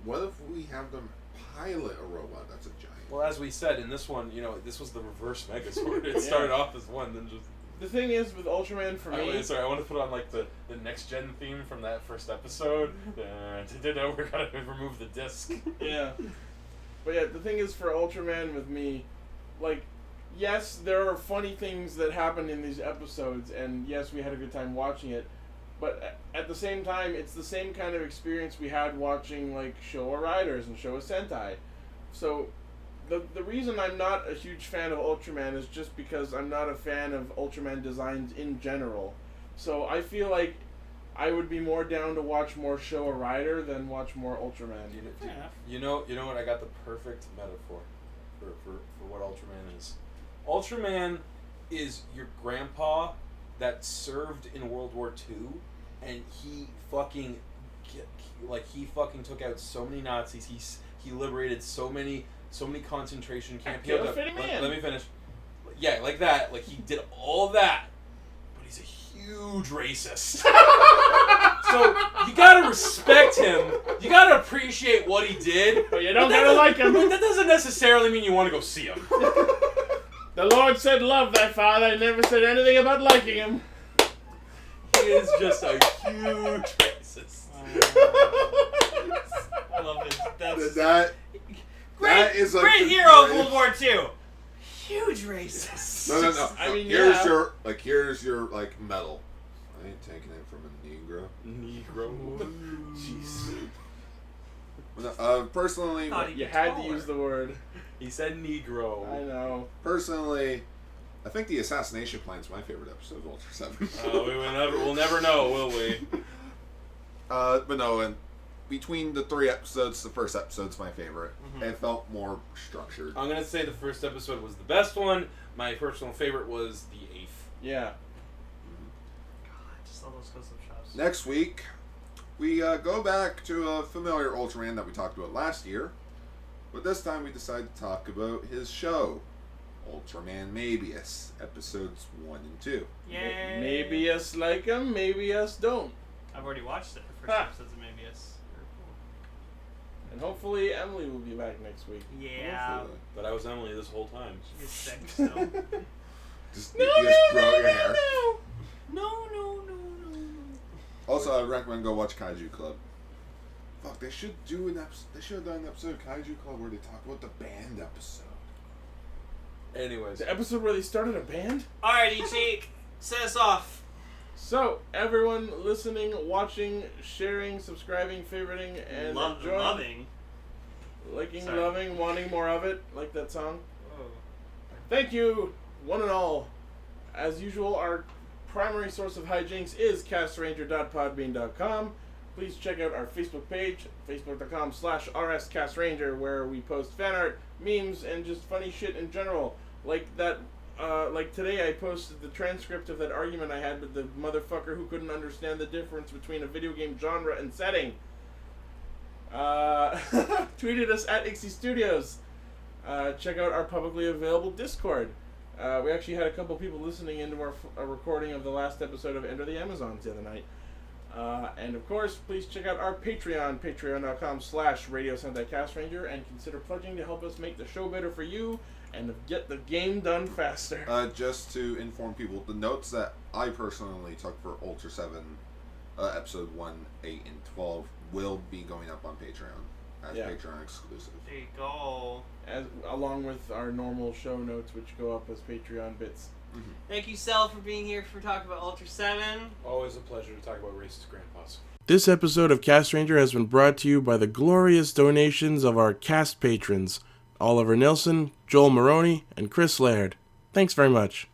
what if we have them pilot a robot that's a giant? Well, as we said, in this one, this was the reverse Megazord. It started off as one, then just... The thing is, with Ultraman, for me... Sorry, I want to put on, like, the next-gen theme from that first episode. We're gonna remove the disc. Yeah. But yeah, the thing is, for Ultraman with me, like, yes, there are funny things that happen in these episodes, and yes, we had a good time watching it, but at the same time, it's the same kind of experience we had watching, like, Showa Riders and Showa Sentai. So, the reason I'm not a huge fan of Ultraman is just because I'm not a fan of Ultraman designs in general. So I feel like I would be more down to watch more Showa Rider than watch more Ultraman. Fair enough. You know what? I got the perfect metaphor for what Ultraman is. Ultraman is your grandpa that served in World War II, and he fucking took out so many Nazis. He liberated so many concentration camps. Let me finish. Yeah, like that. Like, he did all that, but he's a huge racist. So you gotta respect him. You gotta appreciate what he did. But you don't gotta like him. But that doesn't necessarily mean you want to go see him. The Lord said, "Love thy father." I never said anything about liking him. He is just a huge racist. I love it. That's That is like great the hero of greatest- World War II. Huge racist. No. I mean, here's yeah. here's your medal. I ain't taking it from a Negro. Jeez. Personally, Thought he You was had to taller. use the word. He said Negro. I know. Personally, I think the assassination plan is my favorite episode of Ultra 7. We'll never know, will we? But no, and between the 3 episodes, the first episode's my favorite. Mhm. It felt more structured. I'm gonna say the first episode was the best one. My personal favorite was the 8th. Yeah. God, just all those close-up shots. Next week, we go back to a familiar Ultraman that we talked about last year, but this time we decided to talk about his show, Ultraman Mabius, episodes 1 and 2. Yay! Maybe us like him, maybe us don't. I've already watched it. The first Ha. episodes of Mabius. And hopefully Emily will be back next week. Yeah. Hopefully. But I was Emily this whole time. She gets sick still. Just, you just grow your hair. No. Also, I recommend go watch Kaiju Club. Fuck, they should do an episode. They should have done an episode of Kaiju Club where they talk about the band episode. Anyways. The episode where they started a band? Alrighty, Cheek. Set us off. So, everyone listening, watching, sharing, subscribing, favoriting, and enjoying, Loving. liking, Sorry. loving, wanting more of it, like that song. Oh. Thank you, one and all. As usual, our primary source of hijinks is castranger.podbean.com. Please check out our Facebook page, facebook.com/rscastranger, where we post fan art, memes, and just funny shit in general. Like that, like today I posted the transcript of that argument I had with the motherfucker who couldn't understand the difference between a video game genre and setting. Tweeted us at Ixie Studios. Check out our publicly available Discord. We actually had a couple people listening into our recording of the last episode of Enter the Amazons the other night. And of course, please check out our Patreon, patreon.com/Radio Sentai Castranger, and consider pledging to help us make the show better for you and get the game done faster. Just to inform people, the notes that I personally took for Ultra 7, episode 1, 8, and 12 will be going up on Patreon as Patreon exclusive. There you go. Along with our normal show notes, which go up as Patreon bits. Mm-hmm. Thank you, Sel, for being here for talking about Ultra 7. Always a pleasure to talk about racist grandpas. This episode of Castranger has been brought to you by the glorious donations of our cast patrons, Oliver Nilsson, Joel Maroney, and Chris Laird. Thanks very much.